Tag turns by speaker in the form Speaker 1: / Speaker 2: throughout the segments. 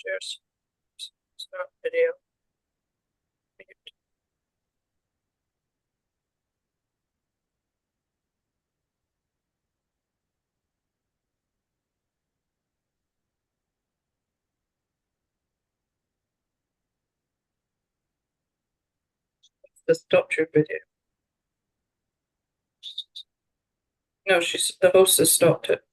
Speaker 1: Cheers. Start video. Just stopped your video. No, the host has stopped it.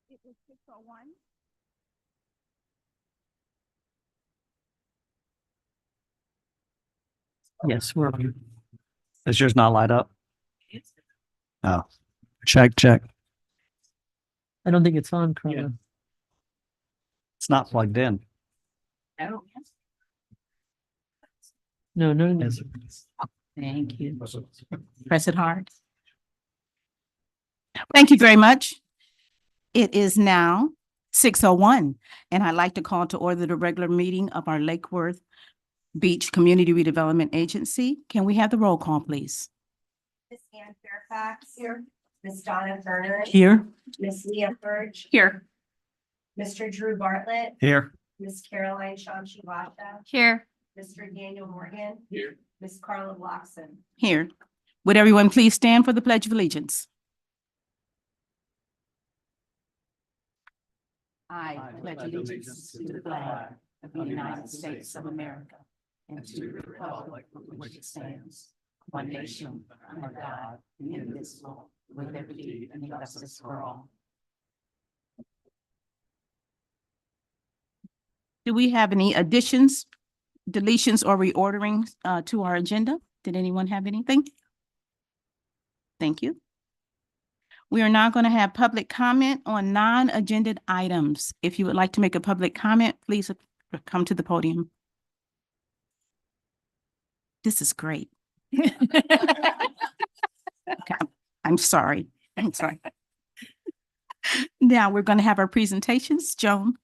Speaker 2: It was 6:01.
Speaker 3: Yes, we're. Does yours not light up? Oh, check.
Speaker 4: I don't think it's on, Carla.
Speaker 3: Yeah. It's not plugged in.
Speaker 2: Oh,
Speaker 4: No.
Speaker 3: Yes.
Speaker 2: thank you. Press it hard. Thank you very much. It is now 6:01, and I'd like to call to order the regular meeting of our Lake Worth Beach Community Redevelopment Agency. Can we have the roll call, please?
Speaker 5: Miss Ann Fairfax. Here. Miss Donna Bernard.
Speaker 4: Here,
Speaker 5: Miss Leah Burge.
Speaker 2: Here.
Speaker 5: Mr. Drew Bartlett,
Speaker 3: Here.
Speaker 5: Miss Caroline Shamshiwasha,
Speaker 6: Here.
Speaker 5: Mr. Daniel Morgan. Here. Miss Carla Bloxon.
Speaker 2: Here. Would everyone please stand for the Pledge of Allegiance? I pledge allegiance to the flag of the United States of America and to the republic for which it stands, one nation, under God, indivisible, with liberty and justice for all. Do we have any additions, deletions, or reorderings to our agenda? Did anyone have anything? Thank you. We are now going to have public comment on non-agenda items. If you would like to make a public comment, please come to the podium. This is great. Okay, I'm sorry. I'm sorry. Now we're going to have our presentations. Joan.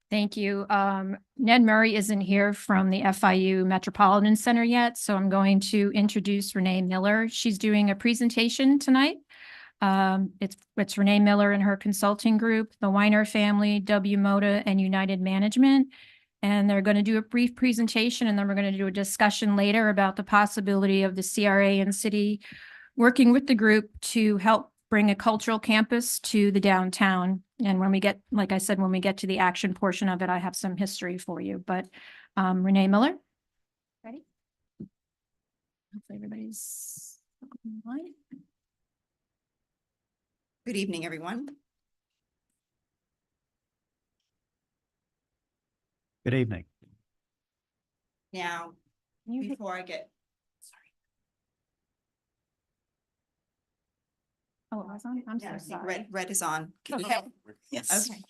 Speaker 6: Thank you. Ned Murray isn't here from the FIU Metropolitan Center yet, so I'm going to introduce Renee Miller. She's doing a presentation tonight. It's Renee Miller and her consulting group, the Weiner family, W-Moda, and United Management. And they're going to do a brief presentation, and then we're going to do a discussion later about the possibility of the CRA and city working with the group to help bring a cultural campus to the downtown. And when we get, like I said, when we get to the action portion of it, I have some history for you. But Renee Miller, ready? Hopefully everybody's online.
Speaker 7: Good evening, everyone.
Speaker 3: Good evening.
Speaker 7: Now, before I get,
Speaker 6: Oh, it was on? I'm so
Speaker 7: yes,
Speaker 6: sorry.
Speaker 7: red is on. Can you
Speaker 6: Okay.
Speaker 7: help?
Speaker 2: Yes.
Speaker 7: Okay.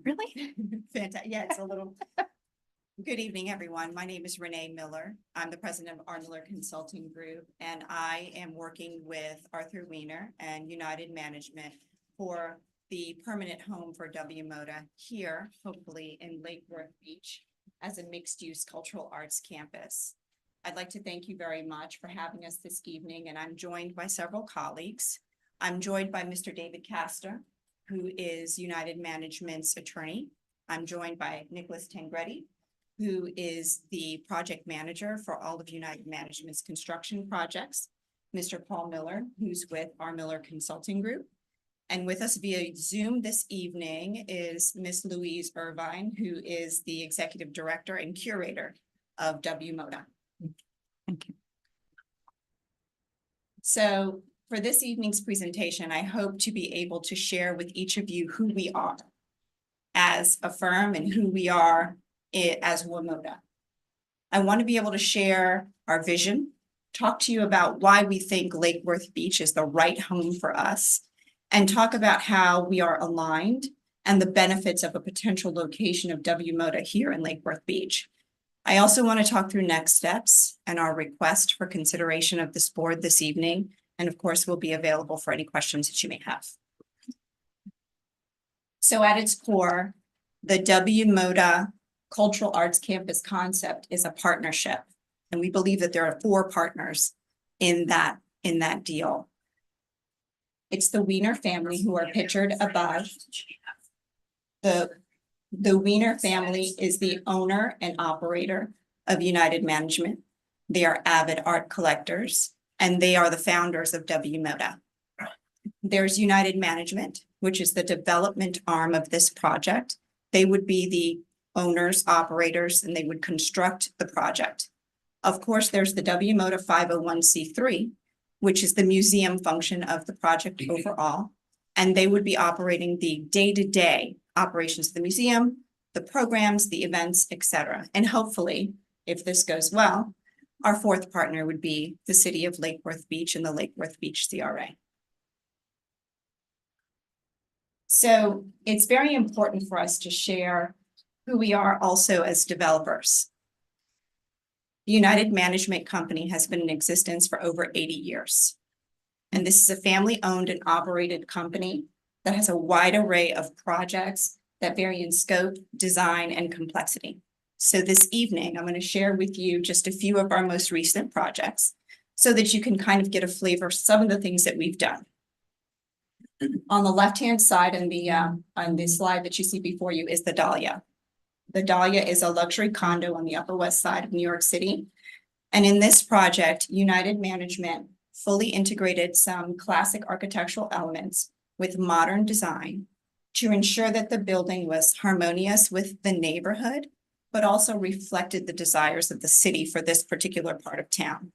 Speaker 6: Really?
Speaker 7: Fantastic. Yeah, it's a little. Good evening, everyone. My name is Renee Miller. I'm the president of our Miller Consulting Group, and I am working with Arthur Weiner and United Management for the permanent home for W-Moda here, hopefully in Lake Worth Beach, as a mixed-use cultural arts campus. I'd like to thank you very much for having us this evening, and I'm joined by several colleagues. I'm joined by Mr. David Castor, who is United Management's attorney. I'm joined by Nicholas Tangretti, who is the project manager for all of United Management's construction projects. Mr. Paul Miller, who's with our Miller Consulting Group. And with us via Zoom this evening is Miss Louise Irvine, who is the executive director and curator of W-Moda.
Speaker 2: Thank you.
Speaker 7: So for this evening's presentation, I hope to be able to share with each of you who we are as a firm and who we are as W-Moda. I want to be able to share our vision, talk to you about why we think Lake Worth Beach is the right home for us, and talk about how we are aligned and the benefits of a potential location of W-Moda here in Lake Worth Beach. I also want to talk through next steps and our request for consideration of this board this evening. And of course, we'll be available for any questions that you may have. So at its core, the W-Moda Cultural Arts Campus concept is a partnership. And we believe that there are 4 partners in that deal. It's the Weiner family who are pictured above. The Weiner family is the owner and operator of United Management. They are avid art collectors, and they are the founders of W-Moda. There's United Management, which is the development arm of this project. They would be the owners, operators, and they would construct the project. Of course, there's the W-Moda 501c3, which is the museum function of the project overall. And they would be operating the day-to-day operations of the museum, the programs, the events, etc. And hopefully, if this goes well, our 4th partner would be the city of Lake Worth Beach and the Lake Worth Beach CRA. So it's very important for us to share who we are also as developers. The United Management Company has been in existence for over 80 years. And this is a family-owned and operated company that has a wide array of projects that vary in scope, design, and complexity. So this evening, I'm going to share with you just a few of our most recent projects so that you can kind of get a flavor of some of the things that we've done. On the left-hand side on the slide that you see before you is the Dahlia. The Dahlia is a luxury condo on the Upper West Side of New York City. And in this project, United Management fully integrated some classic architectural elements with modern design to ensure that the building was harmonious with the neighborhood, but also reflected the desires of the city for this particular part of town.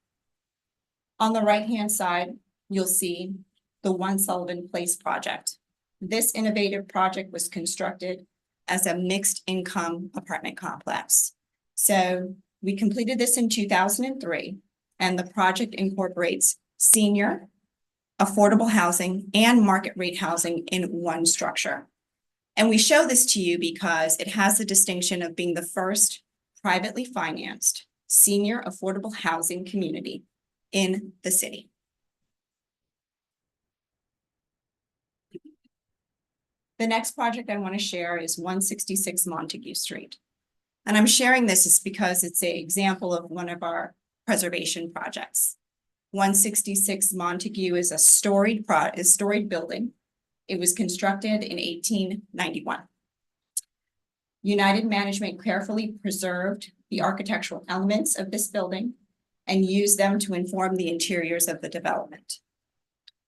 Speaker 7: On the right-hand side, you'll see the One Sullivan Place project. This innovative project was constructed as a mixed income apartment complex. So we completed this in 2003, and the project incorporates senior, affordable housing, and market rate housing in one structure. And we show this to you because it has the distinction of being the first privately financed senior affordable housing community in the city. The next project I want to share is 166 Montague Street. And I'm sharing this is because it's an example of one of our preservation projects. 166 Montague is a storied building. It was constructed in 1891. United Management carefully preserved the architectural elements of this building and used them to inform the interiors of the development.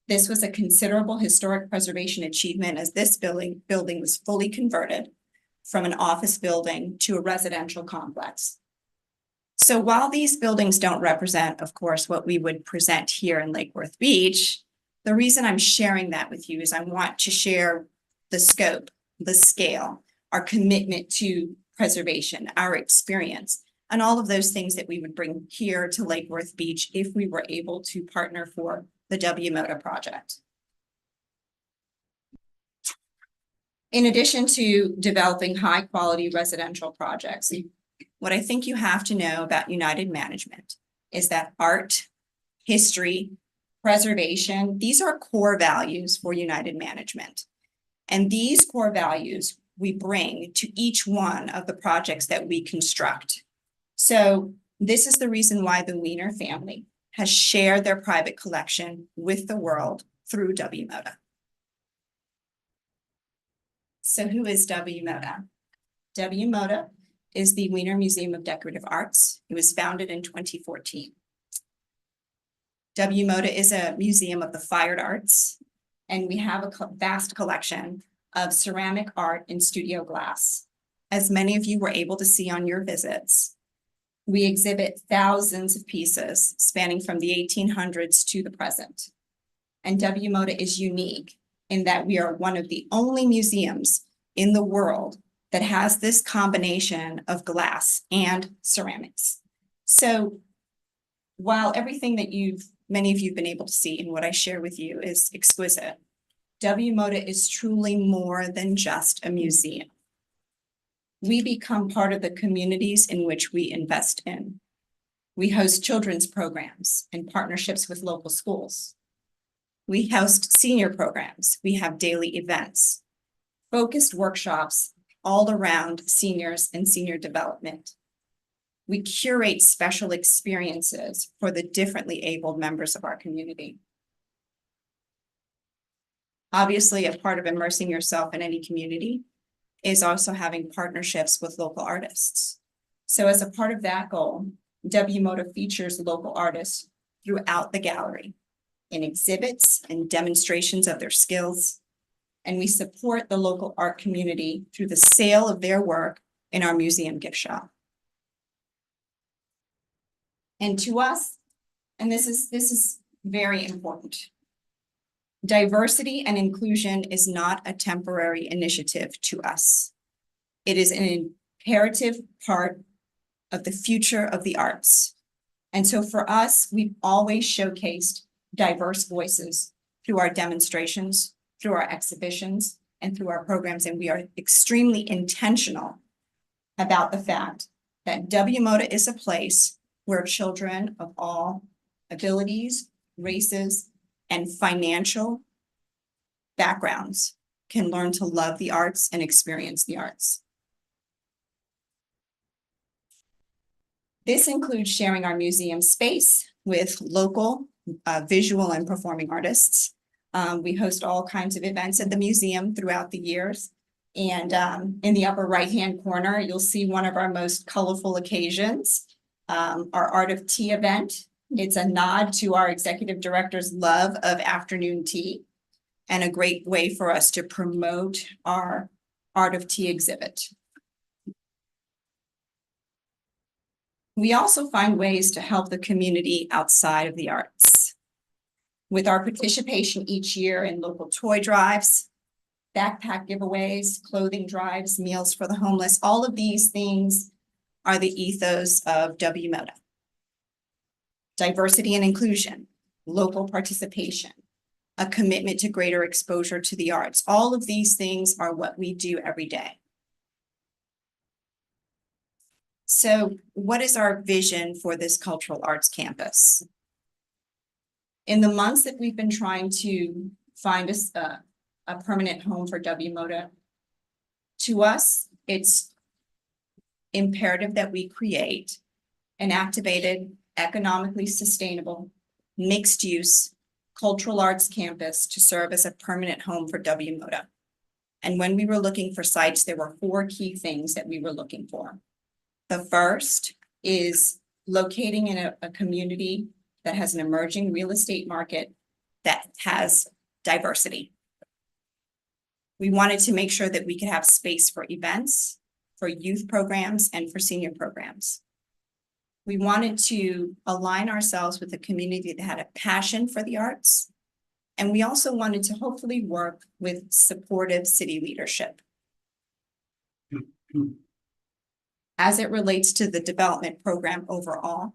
Speaker 7: This was a considerable historic preservation achievement as this building was fully converted from an office building to a residential complex. So while these buildings don't represent, of course, what we would present here in Lake Worth Beach, the reason I'm sharing that with you is I want to share the scope, the scale, our commitment to preservation, our experience, and all of those things that we would bring here to Lake Worth Beach if we were able to partner for the W-Moda project. In addition to developing high-quality residential projects, what I think you have to know about United Management is that art, history, preservation, these are core values for United Management. And these core values we bring to each one of the projects that we construct. So this is the reason why the Wiener family has shared their private collection with the world through W-Moda. So who is W-Moda? W-Moda is the Wiener Museum of Decorative Arts. It was founded in 2014. W-Moda is a museum of the fine arts, and we have a vast collection of ceramic art and studio glass. As many of you were able to see on your visits, we exhibit thousands of pieces spanning from the 1800s to the present. And W-Moda is unique in that we are one of the only museums in the world that has this combination of glass and ceramics. So while everything that many of you have been able to see and what I share with you is exquisite, W-Moda is truly more than just a museum. We become part of the communities in which we invest in. We host children's programs and partnerships with local schools. We host senior programs. We have daily events, focused workshops all around seniors and senior development. We curate special experiences for the differently abled members of our community. Obviously, a part of immersing yourself in any community is also having partnerships with local artists. So as a part of that goal, W-Moda features local artists throughout the gallery in exhibits and demonstrations of their skills. And we support the local art community through the sale of their work in our museum gift shop. And to us, and this is very important, diversity and inclusion is not a temporary initiative to us. It is an imperative part of the future of the arts. And so for us, we've always showcased diverse voices through our demonstrations, through our exhibitions, and through our programs. And we are extremely intentional about the fact that W-Moda is a place where children of all abilities, races, and financial backgrounds can learn to love the arts and experience the arts. This includes sharing our museum space with local visual and performing artists. We host all kinds of events at the museum throughout the years. And in the upper right-hand corner, you'll see one of our most colorful occasions, our Art of Tea event. It's a nod to our executive director's love of afternoon tea and a great way for us to promote our Art of Tea exhibit. We also find ways to help the community outside of the arts. With our participation each year in local toy drives, backpack giveaways, clothing drives, meals for the homeless, all of these things are the ethos of W-Moda. Diversity and inclusion, local participation, a commitment to greater exposure to the arts. All of these things are what we do every day. So what is our vision for this cultural arts campus? In the months that we've been trying to find a permanent home for W-Moda, to us, it's imperative that we create an activated, economically sustainable, mixed-use cultural arts campus to serve as a permanent home for W-Moda. And when we were looking for sites, there were 4 key things that we were looking for. The first is locating in a community that has an emerging real estate market that has diversity. We wanted to make sure that we could have space for events, for youth programs, and for senior programs. We wanted to align ourselves with a community that had a passion for the arts. And we also wanted to hopefully work with supportive city leadership. As it relates to the development program overall,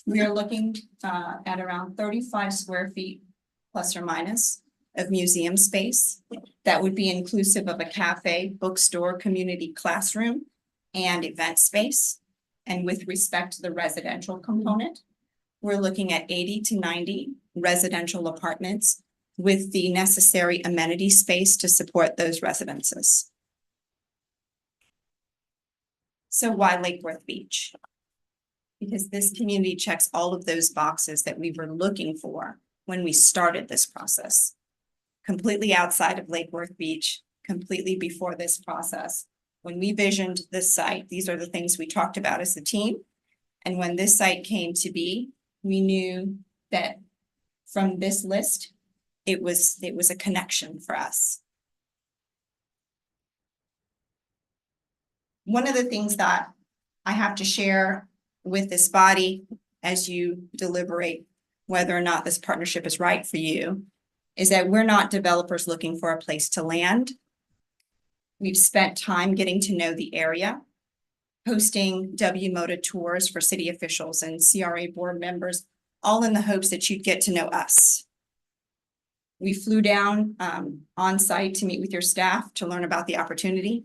Speaker 7: we are looking at around 35 square feet plus or minus of museum space. That would be inclusive of a cafe, bookstore, community classroom, and event space. And with respect to the residential component, we're looking at 80 to 90 residential apartments with the necessary amenity space to support those residences. So why Lake Worth Beach? Because this community checks all of those boxes that we were looking for when we started this process. Completely outside of Lake Worth Beach, completely before this process. When we visioned this site, these are the things we talked about as a team. And when this site came to be, we knew that from this list, it was a connection for us. One of the things that I have to share with this body as you deliberate whether or not this partnership is right for you is that we're not developers looking for a place to land. We've spent time getting to know the area, hosting W-Moda tours for city officials and CRA board members, all in the hopes that you'd get to know us. We flew down on site to meet with your staff to learn about the opportunity,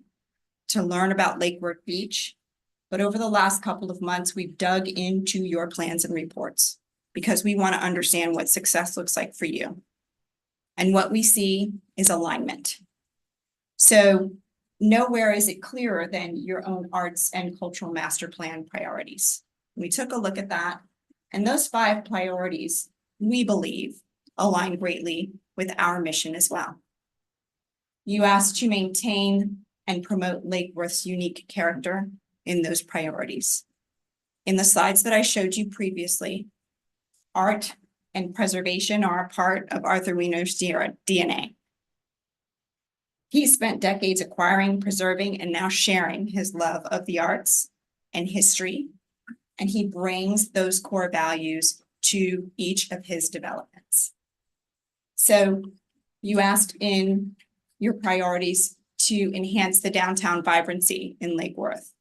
Speaker 7: to learn about Lake Worth Beach. But over the last couple of months, we've dug into your plans and reports because we want to understand what success looks like for you. And what we see is alignment. So nowhere is it clearer than your own arts and cultural master plan priorities. We took a look at that, and those 5 priorities, we believe, align greatly with our mission as well. You asked to maintain and promote Lake Worth's unique character in those priorities. In the slides that I showed you previously, art and preservation are a part of Arthur Wiener's DNA. He spent decades acquiring, preserving, and now sharing his love of the arts and history, and he brings those core values to each of his developments. So you asked in your priorities to enhance the downtown vibrancy in Lake Worth.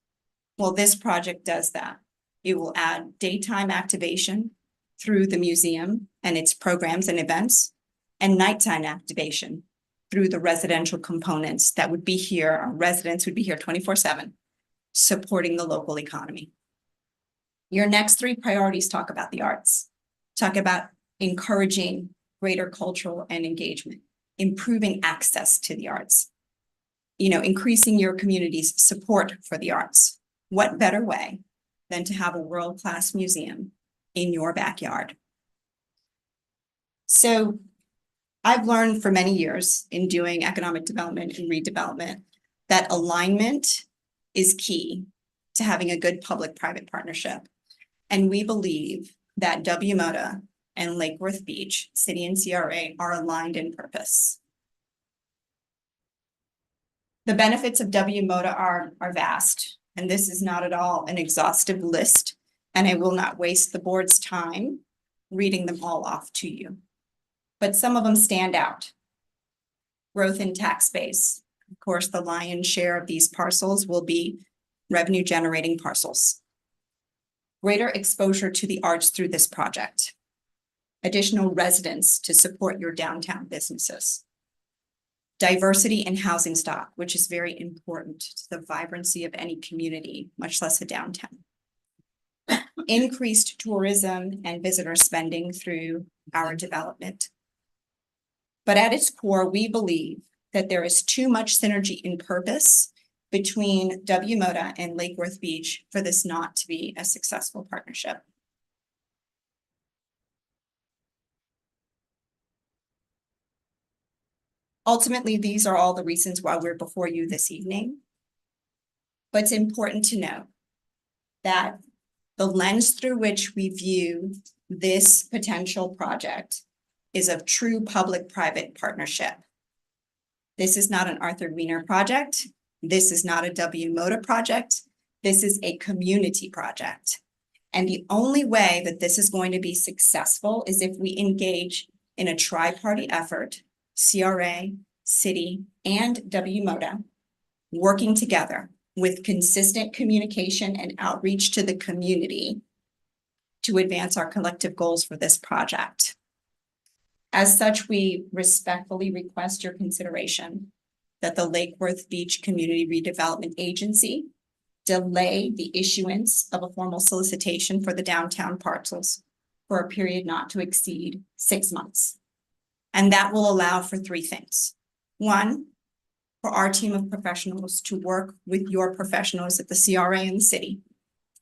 Speaker 7: Well, this project does that. It will add daytime activation through the museum and its programs and events, and nighttime activation through the residential components that would be here. Our residents would be here 24/7, supporting the local economy. Your next 3 priorities talk about the arts, talk about encouraging greater cultural and engagement, improving access to the arts, increasing your community's support for the arts. What better way than to have a world-class museum in your backyard? So I've learned for many years in doing economic development and redevelopment that alignment is key to having a good public-private partnership. And we believe that W-Moda and Lake Worth Beach, City and CRA, are aligned in purpose. The benefits of W-Moda are vast, and this is not at all an exhaustive list, and I will not waste the board's time reading them all off to you. But some of them stand out. Growth in tax base. Of course, the lion's share of these parcels will be revenue generating parcels. Greater exposure to the arts through this project. Additional residents to support your downtown businesses. Diversity in housing stock, which is very important to the vibrancy of any community, much less a downtown. Increased tourism and visitor spending through our development. But at its core, we believe that there is too much synergy in purpose between W-Moda and Lake Worth Beach for this not to be a successful partnership. Ultimately, these are all the reasons why we're before you this evening. But it's important to know that the lens through which we view this potential project is of true public-private partnership. This is not an Arthur Wiener project. This is not a W-Moda project. This is a community project. And the only way that this is going to be successful is if we engage in a tri-party effort, CRA, City, and W-Moda, working together with consistent communication and outreach to the community to advance our collective goals for this project. As such, we respectfully request your consideration that the Lake Worth Beach Community Redevelopment Agency delay the issuance of a formal solicitation for the downtown parcels for a period not to exceed 6 months. And that will allow for 3 things. 1, for our team of professionals to work with your professionals at the CRA and the city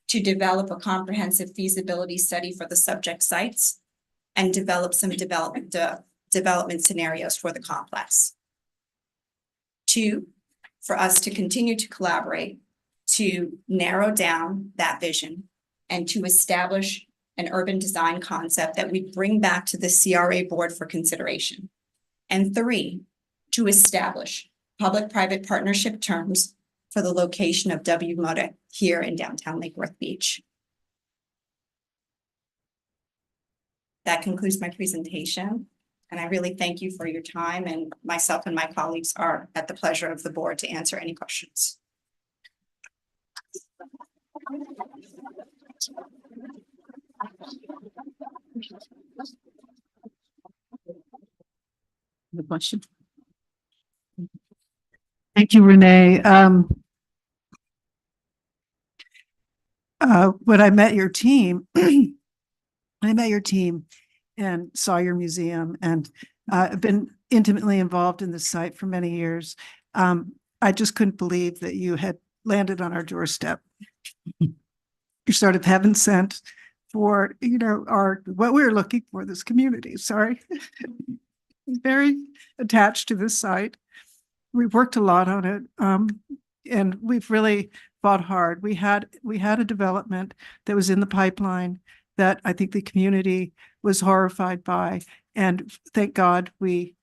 Speaker 7: to develop a comprehensive feasibility study for the subject sites and develop some development scenarios for the complex. 2, for us to continue to collaborate to narrow down that vision and to establish an urban design concept that we bring back to the CRA board for consideration. And 3, to establish public-private partnership terms for the location of W-Moda here in downtown Lake Worth Beach. That concludes my presentation, and I really thank you for your time, and myself and my colleagues are at the pleasure of the board to answer any questions.
Speaker 2: The question.
Speaker 8: Thank you, Renee. When I met your team, and saw your museum, and I've been intimately involved in the site for many years. I just couldn't believe that you had landed on our doorstep. You're sort of heaven sent for, what we're looking for, this community. Sorry. Very attached to this site. We've worked a lot on it, and we've really fought hard. We had a development that was in the pipeline that I think the community was horrified by, and thank God we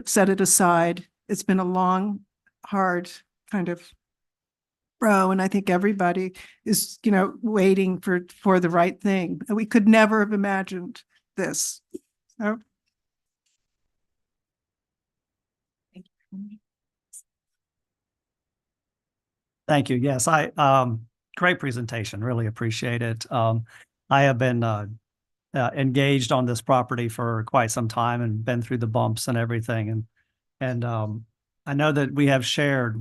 Speaker 8: set it aside. It's been a long, hard kind of row, and I think everybody is, waiting for the right thing. And we could never have imagined this. So.
Speaker 3: Thank you. Yes, great presentation. Really appreciate it. I have been engaged on this property for quite some time and been through the bumps and everything. And I know that we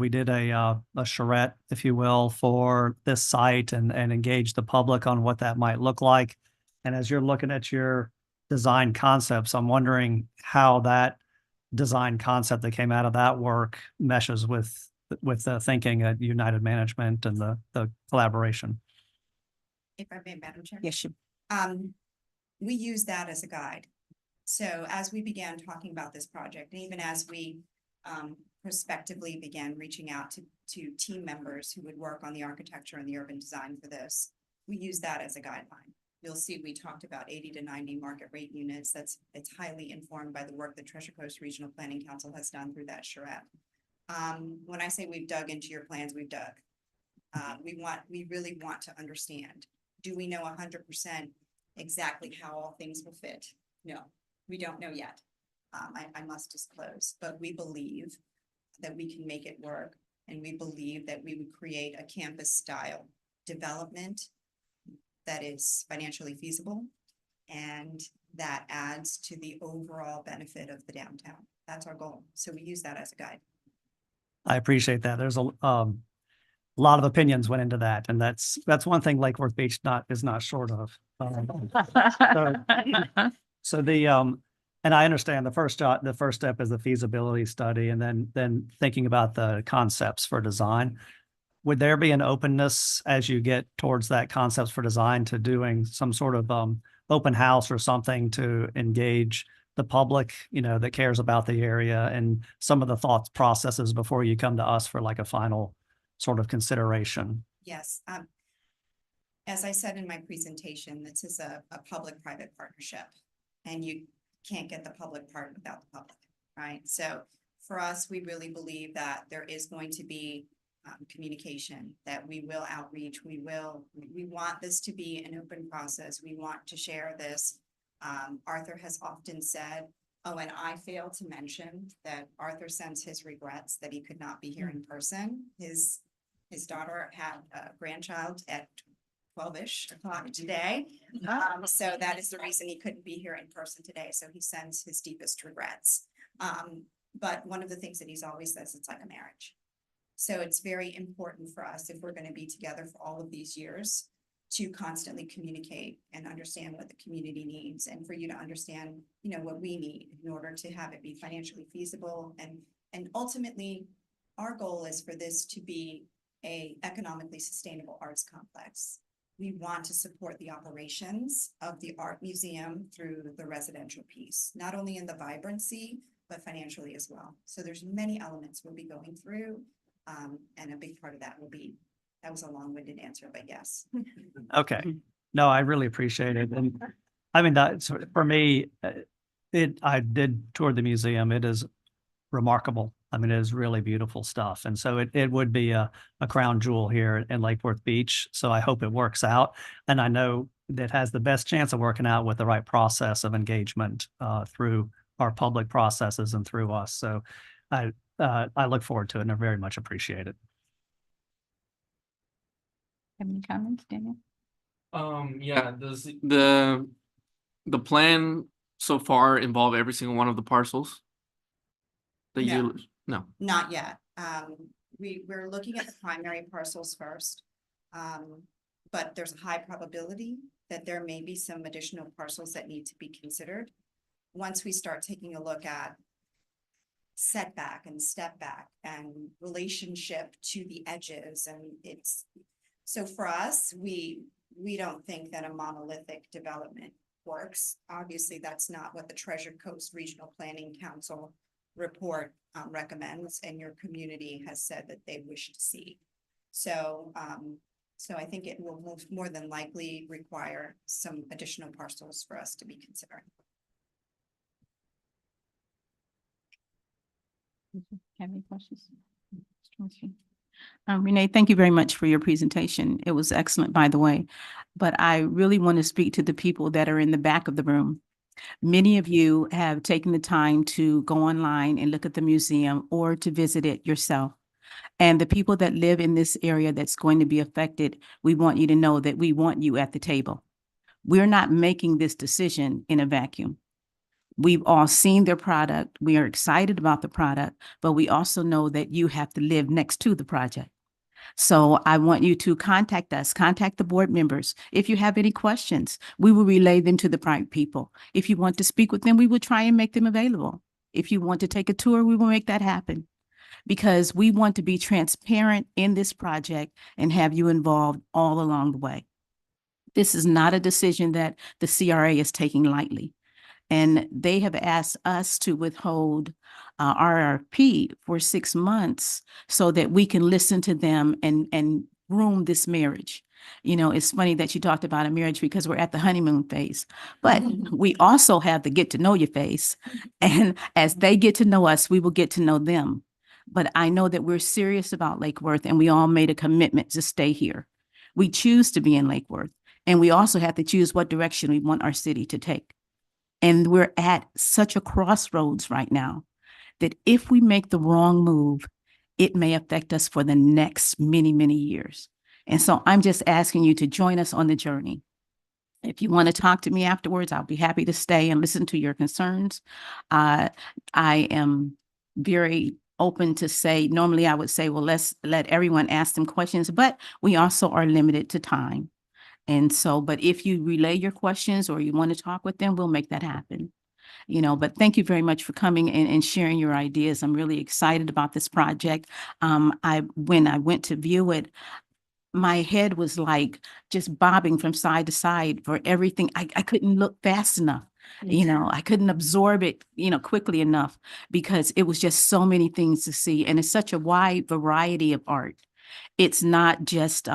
Speaker 3: did a charrette, if you will, for this site and engage the public on what that might look like. And as you're looking at your design concepts, I'm wondering how that design concept that came out of that work meshes with the thinking at United Management and the collaboration.
Speaker 7: If I may, Madam Chair.
Speaker 2: Yes, you.
Speaker 7: We use that as a guide. So as we began talking about this project, and even as we prospectively began reaching out to team members who would work on the architecture and the urban design for this, we use that as a guideline. You'll see we talked about 80 to 90 market rate units. It's highly informed by the work that Treasure Coast Regional Planning Council has done through that charrette. When I say we've dug into your plans, we've dug. We really want to understand, do we know 100% exactly how all things will fit? No, we don't know yet. I must disclose, but we believe that we can make it work. And we believe that we would create a campus style development that is financially feasible and that adds to the overall benefit of the downtown. That's our goal. So we use that as a guide.
Speaker 3: I appreciate that. There's a lot of opinions went into that, and that's one thing Lake Worth Beach is not short of. So and I understand the first step is the feasibility study, and then thinking about the concepts for design. Would there be an openness as you get towards that concepts for design to doing some sort of open house or something to engage the public, that cares about the area and some of the thought processes before you come to us for like a final sort of consideration?
Speaker 7: Yes. As I said in my presentation, this is a public-private partnership, and you can't get the public part without the public, right? So for us, we really believe that there is going to be communication, that we will outreach. We want this to be an open process. We want to share this. Arthur has often said, oh, and I failed to mention that Arthur sends his regrets that he could not be here in person. His daughter had a grandchild at 12-ish o'clock today. So that is the reason he couldn't be here in person today. So he sends his deepest regrets. But one of the things that he's always says, it's like a marriage. So it's very important for us, if we're going to be together for all of these years, to constantly communicate and understand what the community needs, and for you to understand, what we need in order to have it be financially feasible. And ultimately, our goal is for this to be a economically sustainable arts complex. We want to support the operations of the art museum through the residential piece, not only in the vibrancy, but financially as well. So there's many elements we'll be going through. And a big part of that will be, that was a long-winded answer, but yes.
Speaker 3: Okay. No, I really appreciate it. And I mean, that's for me, I did tour the museum. It is remarkable. I mean, it is really beautiful stuff. And so it would be a crown jewel here in Lake Worth Beach. So I hope it works out. And I know that has the best chance of working out with the right process of engagement through our public processes and through us. So I look forward to it and I very much appreciate it.
Speaker 2: Have any comments, Daniel?
Speaker 9: Yeah, does the plan so far involve every single one of the parcels that
Speaker 7: No.
Speaker 9: No.
Speaker 7: Not yet. We're looking at the primary parcels first. But there's a high probability that there may be some additional parcels that need to be considered once we start taking a look at setback and step back and relationship to the edges. And so for us, we don't think that a monolithic development works. Obviously, that's not what the Treasure Coast Regional Planning Council report recommends, and your community has said that they wish to see. So I think it will more than likely require some additional parcels for us to be considering.
Speaker 2: Have any questions? Renee, thank you very much for your presentation. It was excellent, by the way. But I really want to speak to the people that are in the back of the room. Many of you have taken the time to go online and look at the museum or to visit it yourself. And the people that live in this area that's going to be affected, we want you to know that we want you at the table. We're not making this decision in a vacuum. We've all seen their product. We are excited about the product, but we also know that you have to live next to the project. So I want you to contact us, contact the board members. If you have any questions, we will relay them to the right people. If you want to speak with them, we will try and make them available. If you want to take a tour, we will make that happen, because we want to be transparent in this project and have you involved all along the way. This is not a decision that the CRA is taking lightly. And they have asked us to withhold RRP for 6 months so that we can listen to them and groom this marriage. You know, it's funny that you talked about a marriage because we're at the honeymoon phase, but we also have the get to know you phase. And as they get to know us, we will get to know them. But I know that we're serious about Lake Worth and we all made a commitment to stay here. We choose to be in Lake Worth, and we also have to choose what direction we want our city to take. And we're at such a crossroads right now that if we make the wrong move, it may affect us for the next many, many years. And so I'm just asking you to join us on the journey. If you want to talk to me afterwards, I'll be happy to stay and listen to your concerns. I am very open to say, normally I would say, well, let's let everyone ask them questions, but we also are limited to time. And so, but if you relay your questions or you want to talk with them, we'll make that happen. You know, but thank you very much for coming and sharing your ideas. I'm really excited about this project. When I went to view it, my head was like just bobbing from side to side for everything. I couldn't look fast enough. You know, I couldn't absorb it, you know, quickly enough because it was just so many things to see. And it's such a wide variety of art. It's not just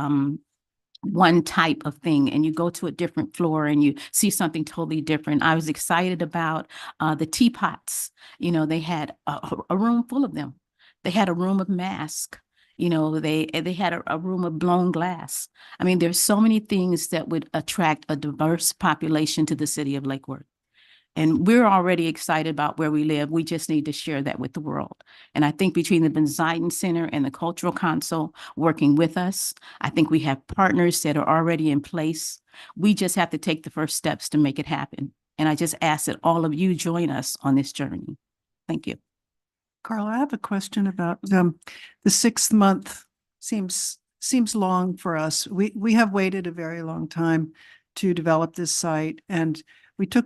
Speaker 2: one type of thing, and you go to a different floor and you see something totally different. I was excited about the teapots. You know, they had a room full of them. They had a room of masks. You know, they had a room of blown glass. I mean, there's so many things that would attract a diverse population to the city of Lake Worth. And we're already excited about where we live. We just need to share that with the world. And I think between the Benzeiten Center and the Cultural Council working with us, I think we have partners that are already in place. We just have to take the first steps to make it happen. And I just ask that all of you join us on this journey. Thank you.
Speaker 8: Carla, I have a question about the 6th month seems long for us. We have waited a very long time to develop this site, and we took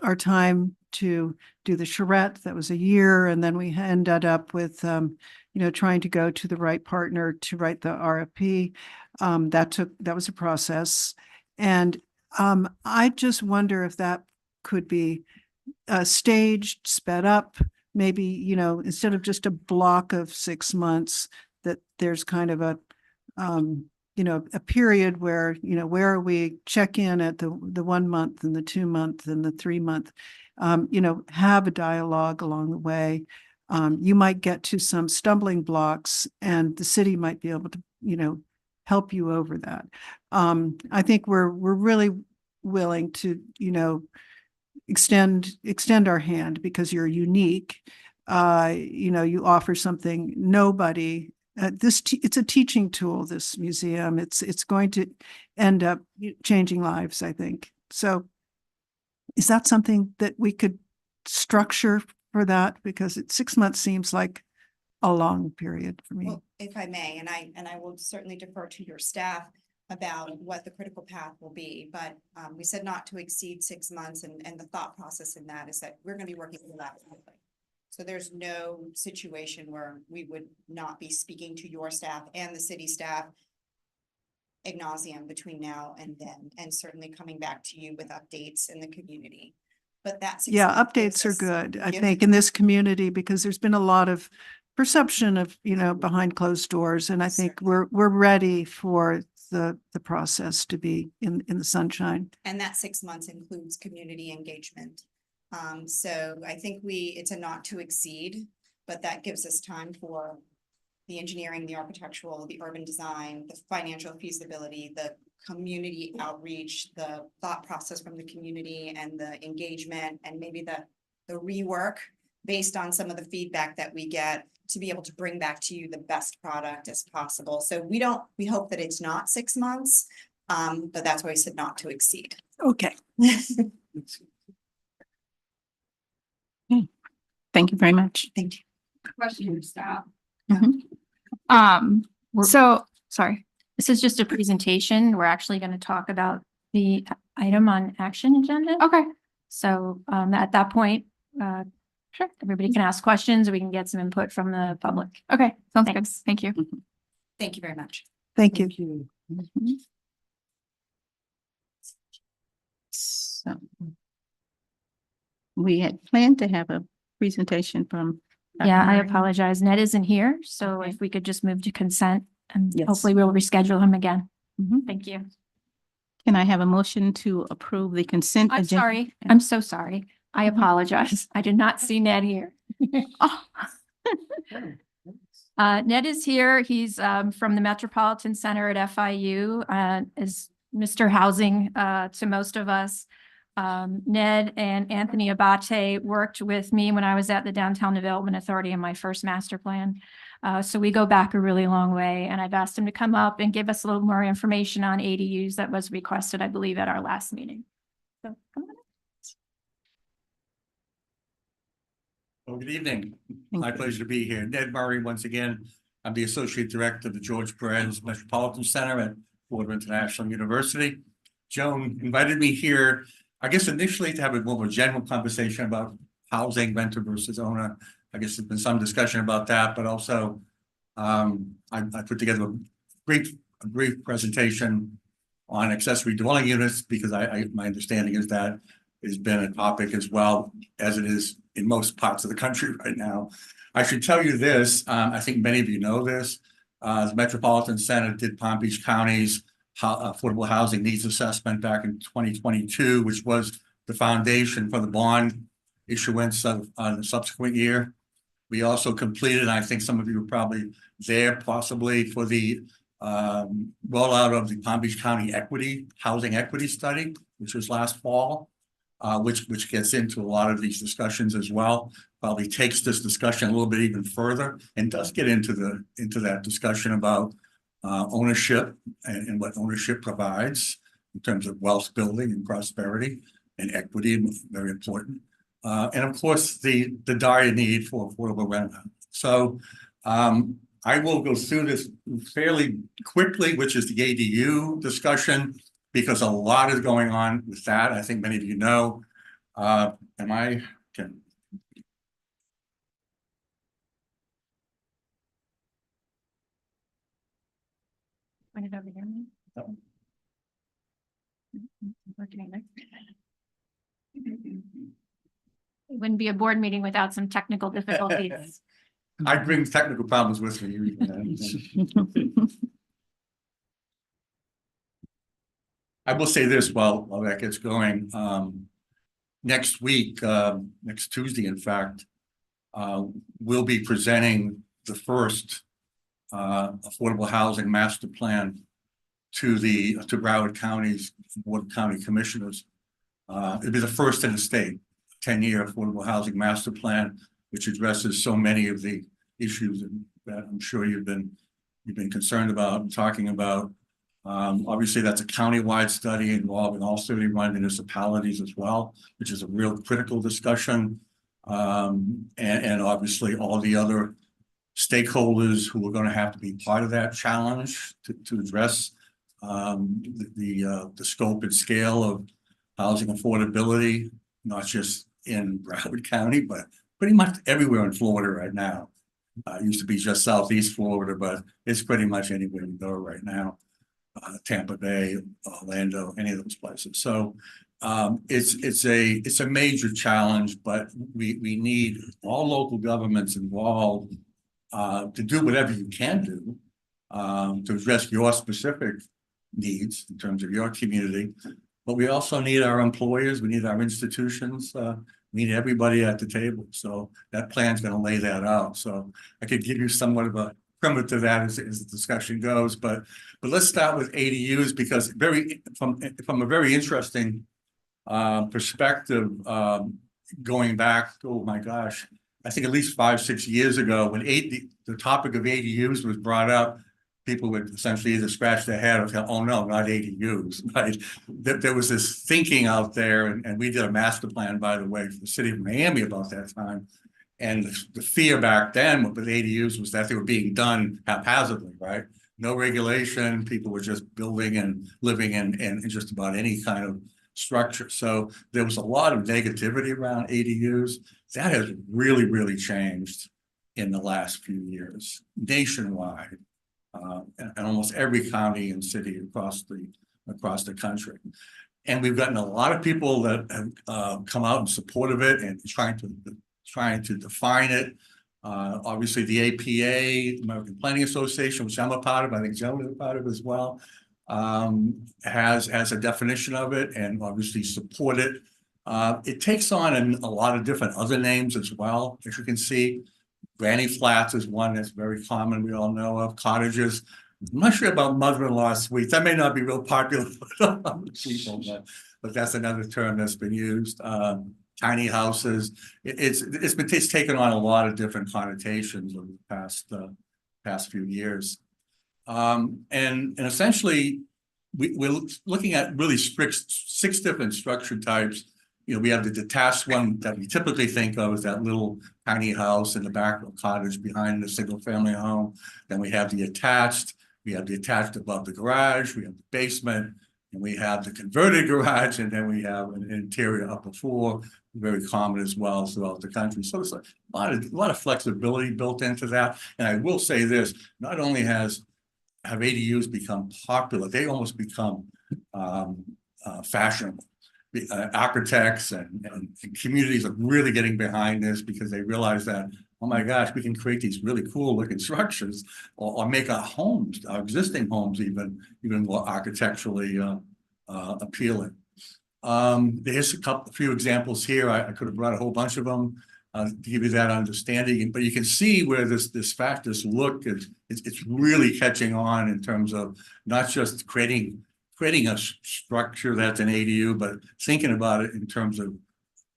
Speaker 8: our time to do the charrette. That was a year, and then we ended up with trying to go to the right partner to write the RFP. That was a process, and I just wonder if that could be staged, sped up. Maybe, you know, instead of just a block of 6 months, that there's kind of a period where, where we check in at the 1 month and the 2 month and the 3 month, have a dialogue along the way. You might get to some stumbling blocks and the city might be able to, help you over that. I think we're really willing to, extend our hand because you're unique. You offer something nobody. It's a teaching tool, this museum. It's going to end up changing lives, I think. So is that something that we could structure for that? Because 6 months seems like a long period for me.
Speaker 7: Well, if I may, and I will certainly defer to your staff about what the critical path will be, but we said not to exceed 6 months, and the thought process in that is that we're going to be working collaboratively. So there's no situation where we would not be speaking to your staff and the city staff ad nauseum between now and then, and certainly coming back to you with updates in the community. But that's
Speaker 8: updates are good, I think, in this community, because there's been a lot of perception of, behind closed doors, and I think we're ready for the process to be in the sunshine.
Speaker 7: And that 6 months includes community engagement. So I think it's a not to exceed, but that gives us time for the engineering, the architectural, the urban design, the financial feasibility, the community outreach, the thought process from the community and the engagement, and maybe the rework based on some of the feedback that we get to be able to bring back to you the best product as possible. So we hope that it's not 6 months, but that's why we said not to exceed.
Speaker 8: Okay.
Speaker 2: Thank you very much.
Speaker 7: Thank you.
Speaker 10: Question for staff.
Speaker 2: Mhm.
Speaker 6: Sorry, this is just a presentation. We're actually going to talk about the item on action agenda.
Speaker 10: Okay.
Speaker 6: So at that point, sure, everybody can ask questions, or we can get some input from the public.
Speaker 10: Okay. Sounds good.
Speaker 6: Thanks.
Speaker 10: Thank you.
Speaker 7: Thank you very much.
Speaker 8: Thank you.
Speaker 2: So We had planned to have a presentation from. Dr.
Speaker 6: Yeah, I
Speaker 2: Murray.
Speaker 6: apologize. Ned isn't here, so
Speaker 2: Okay.
Speaker 6: if we could just move to consent and
Speaker 2: Yes.
Speaker 6: hopefully we'll reschedule him again.
Speaker 2: Mhm.
Speaker 6: Thank you.
Speaker 2: Can I have a motion to approve the consent?
Speaker 6: I'm
Speaker 2: agenda?
Speaker 6: sorry. I'm so sorry. I
Speaker 2: Mhm.
Speaker 6: apologize. I did not see Ned here.
Speaker 2: Oh.
Speaker 6: Ned is here. He's from the Metropolitan Center at FIU, is Mr. Housing to most of us. Ned and Anthony Abate worked with me when I was at the Downtown Development Authority in my first master plan. So we go back a really long way, and I've asked him to come up and give us a little more information on ADUs that was requested, I believe, at our last meeting. So come on.
Speaker 11: Well, good evening.
Speaker 2: Thank
Speaker 11: My
Speaker 2: you.
Speaker 11: pleasure to be here. Ned Murray, once again. I'm the Associate Director of the George Perez Metropolitan Center at Florida International University. Joan invited me here, I guess initially to have a more of a general conversation about housing, renter versus owner. I guess there's been some discussion about that, but also I put together a brief presentation on accessory dwelling units because my understanding is that has been a topic as well as it is in most parts of the country right now. I should tell you this, I think many of you know this, the Metropolitan Center did Palm Beach County's affordable housing needs assessment back in 2022, which was the foundation for the bond issuance of the subsequent year. We also completed, and I think some of you were probably there possibly for the rollout of the Palm Beach County housing equity study, which was last fall. Which gets into a lot of these discussions as well. Probably takes this discussion a little bit even further and does get into that discussion about ownership and what ownership provides in terms of wealth building and prosperity and equity, very important. And of course, the dire need for affordable rent. So I will go through this fairly quickly, which is the ADU discussion, because a lot is going on with that. I think many of you know. Point
Speaker 6: it over here.
Speaker 11: No.
Speaker 6: Working either. It wouldn't be a board meeting without some technical difficulties.
Speaker 11: I bring technical problems with me. I will say this while that gets going. Next week, next Tuesday, in fact, we'll be presenting the first affordable housing master plan to Broward County's Board of County Commissioners. It'll be the first in the state, 10-year affordable housing master plan, which addresses so many of the issues that I'm sure you've been concerned about and talking about. Obviously, that's a countywide study involving all 31 municipalities as well, which is a real critical discussion. And obviously all the other stakeholders who are going to have to be part of that challenge to address the scope and scale of housing affordability, not just in Broward County, but pretty much everywhere in Florida right now. It used to be just Southeast Florida, but it's pretty much anywhere you go right now. Tampa Bay, Orlando, any of those places. So it's a major challenge, but we need all local governments involved to do whatever you can do to address your specific needs in terms of your community. But we also need our employers, we need our institutions, we need everybody at the table. So that plan's going to lay that out. So I could give you somewhat of a primitive to that as the discussion goes, but let's start with ADUs because from a very interesting perspective, going back, oh my gosh, I think at least 5-6 years ago when the topic of ADUs was brought up, people would essentially either scratch their head or say, oh no, not ADUs, right? There was this thinking out there, and we did a master plan, by the way, for the city of Miami about that time. And the fear back then with ADUs was that they were being done haphazardly, right? No regulation, people were just building and living in just about any kind of structure. So there was a lot of negativity around ADUs. That has really, really changed in the last few years, nationwide, and almost every county and city across the country. And we've gotten a lot of people that have come out in support of it and trying to define it. Obviously, the APA, American Planning Association, which I'm a part of, I think Joan is a part of as well, has a definition of it and obviously support it. It takes on a lot of different other names as well, as you can see. Granny flats is one that's very common, we all know of. Cottages. I'm not sure about mother-in-law suites. That may not be real popular for people, but that's another term that's been used. Tiny houses. It's taken on a lot of different connotations over the past few years. And essentially, we're looking at really six different structure types. You know, we have the detached one that we typically think of as that little tiny house in the back of a cottage behind the single family home. Then we have the attached. We have the attached above the garage. We have the basement, and we have the converted garage, and then we have an interior upper floor, very common as well throughout the country. So there's a lot of flexibility built into that. And I will say this: not only have ADUs become popular, they almost become fashionable. Architects and communities are really getting behind this because they realize that, oh my gosh, we can create these really cool looking structures or make our homes, our existing homes, even more architecturally appealing. There's a few examples here. I could have brought a whole bunch of them to give you that understanding, but you can see where this look is, it's really catching on in terms of not just creating a structure that's an ADU, but thinking about it in terms of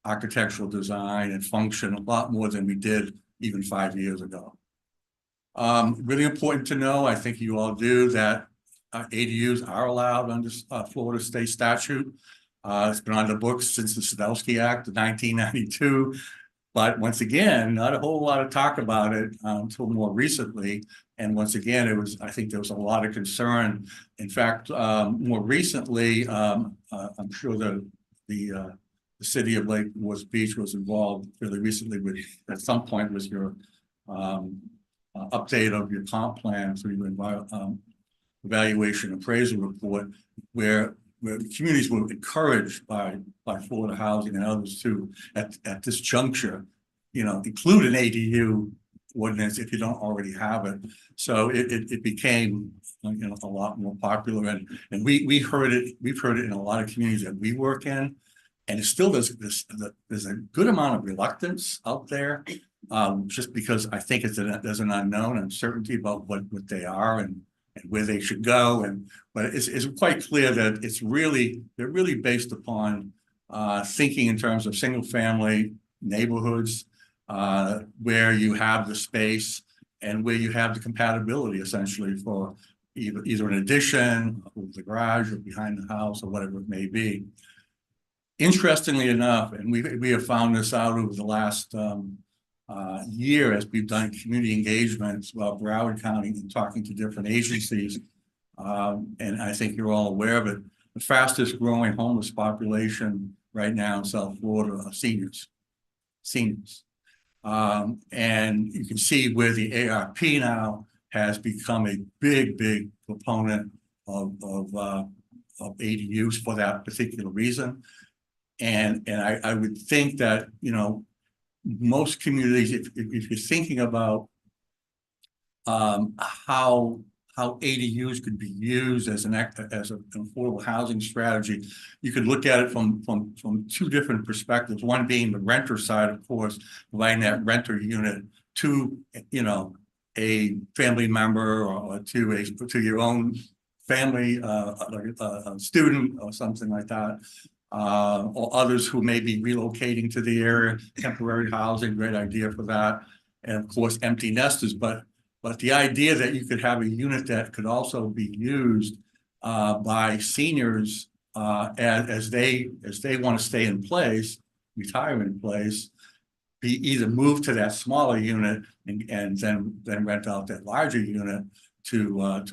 Speaker 11: architectural design and function a lot more than we did even 5 years ago. Really important to know, I think you all do, that ADUs are allowed under Florida state statute. It's been on the books since the Sadowski Act of 1992. But once again, not a whole lot of talk about it until more recently. And once again, I think there was a lot of concern. In fact, more recently, I'm sure the city of Lake Worth Beach was involved fairly recently with, at some point, was your update of your comp plan through your evaluation appraisal report, where the communities were encouraged by Florida Housing and others to, at this juncture, you know, include an ADU ordinance if you don't already have it. So it became, you know, a lot more popular, and we've heard it in a lot of communities that we work in, and it still there's a good amount of reluctance out there, just because I think there's an unknown uncertainty about what they are and where they should go, but it's quite clear that they're really based upon thinking in terms of single family neighborhoods, where you have the space and where you have the compatibility essentially for either an addition or the garage or behind the house or whatever it may be. Interestingly enough, and we have found this out over the last year as we've done community engagements throughout Broward County and talking to different agencies, and I think you're all aware of it, the fastest growing homeless population right now in South Florida are seniors. And you can see where the ARP now has become a big proponent of ADUs for that particular reason. And I would think that, you know, most communities, if you're thinking about how ADUs could be used as an affordable housing strategy, you could look at it from two different perspectives. One being the renter side, of course, providing that renter unit to, you know, a family member or to your own family, like a student or something like that. Or others who may be relocating to the area, temporary housing, great idea for that. And of course, empty nesters, but the idea that you could have a unit that could also be used by seniors as they want to stay in place, retire in place, be either moved to that smaller unit and then rent out that larger unit to a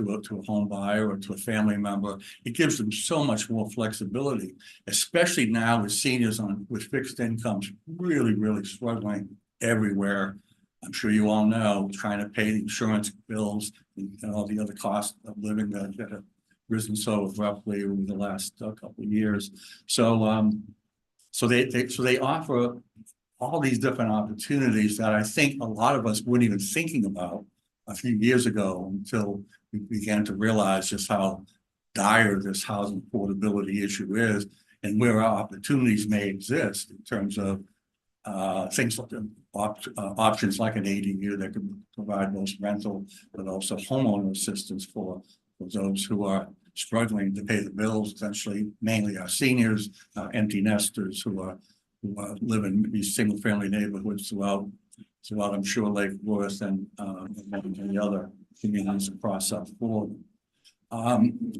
Speaker 11: home buyer or to a family member. It gives them so much more flexibility, especially now with seniors with fixed incomes really struggling everywhere. I'm sure you all know, trying to pay the insurance bills and all the other costs of living that risen so abruptly over the last couple of years. So, so they offer all these different opportunities that I think a lot of us weren't even thinking about a few years ago until we began to realize just how dire this housing affordability issue is and where our opportunities may exist in terms of things like options like an ADU that can provide both rental but also homeowner assistance for those who are struggling to pay the bills, essentially mainly our seniors, empty nesters who live in these single family neighborhoods throughout I'm sure Lake Worth and many other communities across South Florida.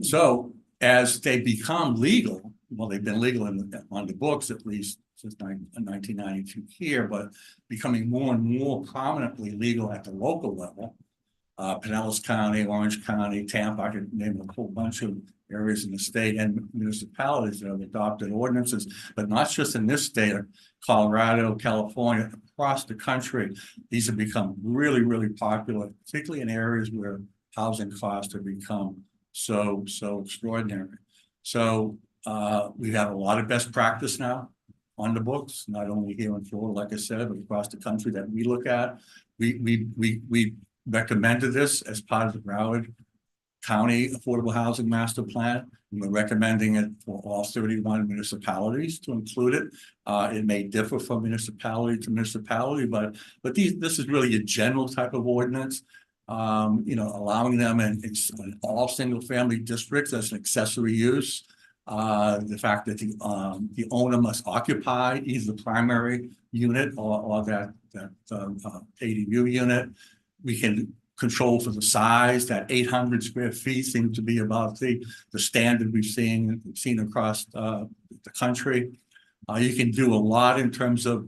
Speaker 11: So as they become legal, well, they've been legal on the books at least since 1992 here, but becoming more and more prominently legal at the local level. Pinellas County, Orange County, Tampa, I could name a whole bunch of areas in the state and municipalities that have adopted ordinances, but not just in this state, Colorado, California, across the country. These have become really, really popular, particularly in areas where housing costs have become so extraordinary. So we have a lot of best practice now on the books, not only here in Florida, like I said, but across the country that we look at. We recommended this as part of the Broward County Affordable Housing Master Plan. And we're recommending it for all 31 municipalities to include it. It may differ from municipality to municipality, but this is really a general type of ordinance. Allowing them in all single family districts as an accessory use. The fact that the owner must occupy either the primary unit or that ADU unit. We can control for the size. That 800 square feet seems to be about the standard we've seen across the country. You can do a lot in terms of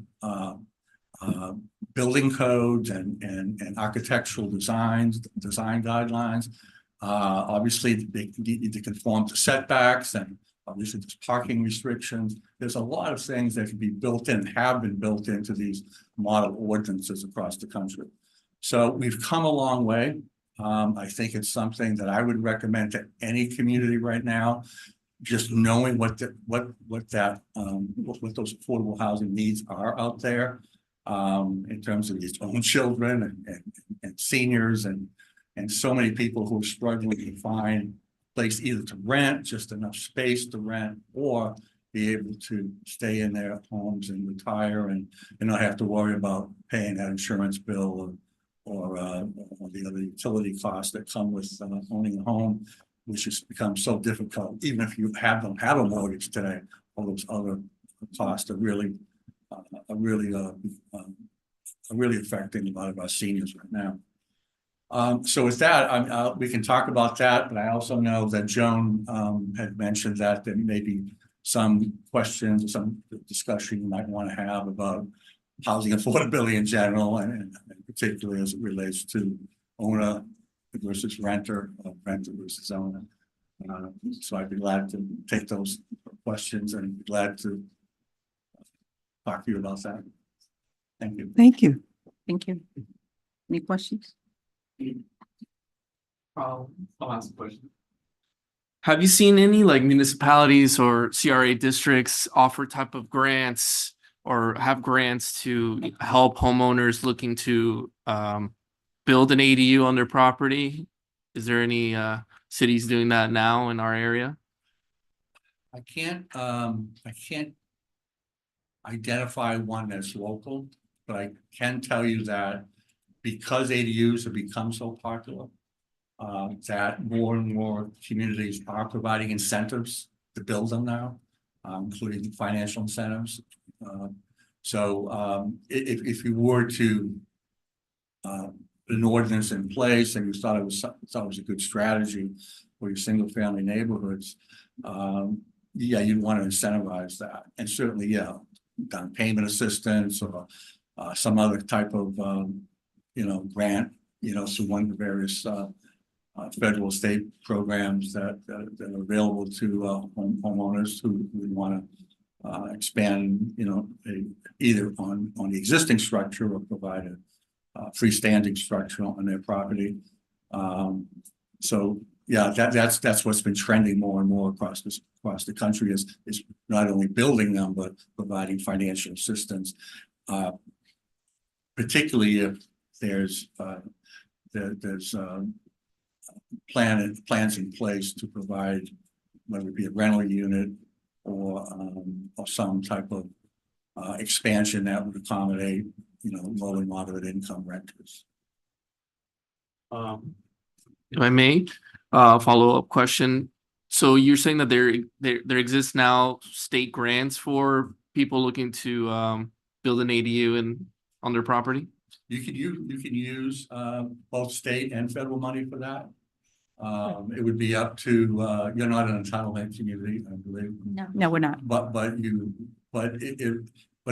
Speaker 11: building codes and architectural design guidelines. Obviously, they need to conform to setbacks, and obviously there's parking restrictions. There's a lot of things that can be built in, have been built into these model ordinances across the country. So we've come a long way. I think it's something that I would recommend to any community right now. Just knowing what those affordable housing needs are out there, in terms of its own children and seniors and so many people who are struggling to find a place either to rent, just enough space to rent, or be able to stay in their homes and retire and not have to worry about paying that insurance bill or the other utility costs that come with owning a home, which has become so difficult. Even if you don't have a mortgage today, all those other costs are really affecting a lot of our seniors right now. So with that, we can talk about that, but I also know that Joan had mentioned that there may be some questions or some discussion you might want to have about housing affordability in general, and particularly as it relates to owner versus renter, renter versus owner. So I'd be glad to take those questions and be glad to talk to you about that. Thank you.
Speaker 8: Thank you.
Speaker 2: Thank you. Any questions?
Speaker 9: I'll ask a question. Have you seen any like municipalities or CRA districts offer type of grants or have grants to help homeowners looking to build an ADU on their property? Is there any cities doing that now in our area?
Speaker 11: I can't identify one that's local, but I can tell you that because ADUs have become so popular, that more and more communities are providing incentives to build them now, including financial incentives. So if you were to an ordinance in place and you thought it was a good strategy for your single family neighborhoods, yeah, you'd want to incentivize that. And certainly, yeah, down payment assistance or some other type of grant, through one of the various federal state programs that are available to homeowners who would want to expand, either on the existing structure or provide a freestanding structure on their property. So yeah, that's what's been trending more and more across the country is not only building them, but providing financial assistance. Particularly if there's plans in place to provide, whether it be a rental unit or some type of expansion that would accommodate, low and moderate income renters.
Speaker 9: If I may, follow-up question. So you're saying that there exists now state grants for people looking to build an ADU on their property?
Speaker 11: You can use both state and federal money for that. It would be up to you're not an entitlement community, I believe.
Speaker 2: No, we're not.
Speaker 11: But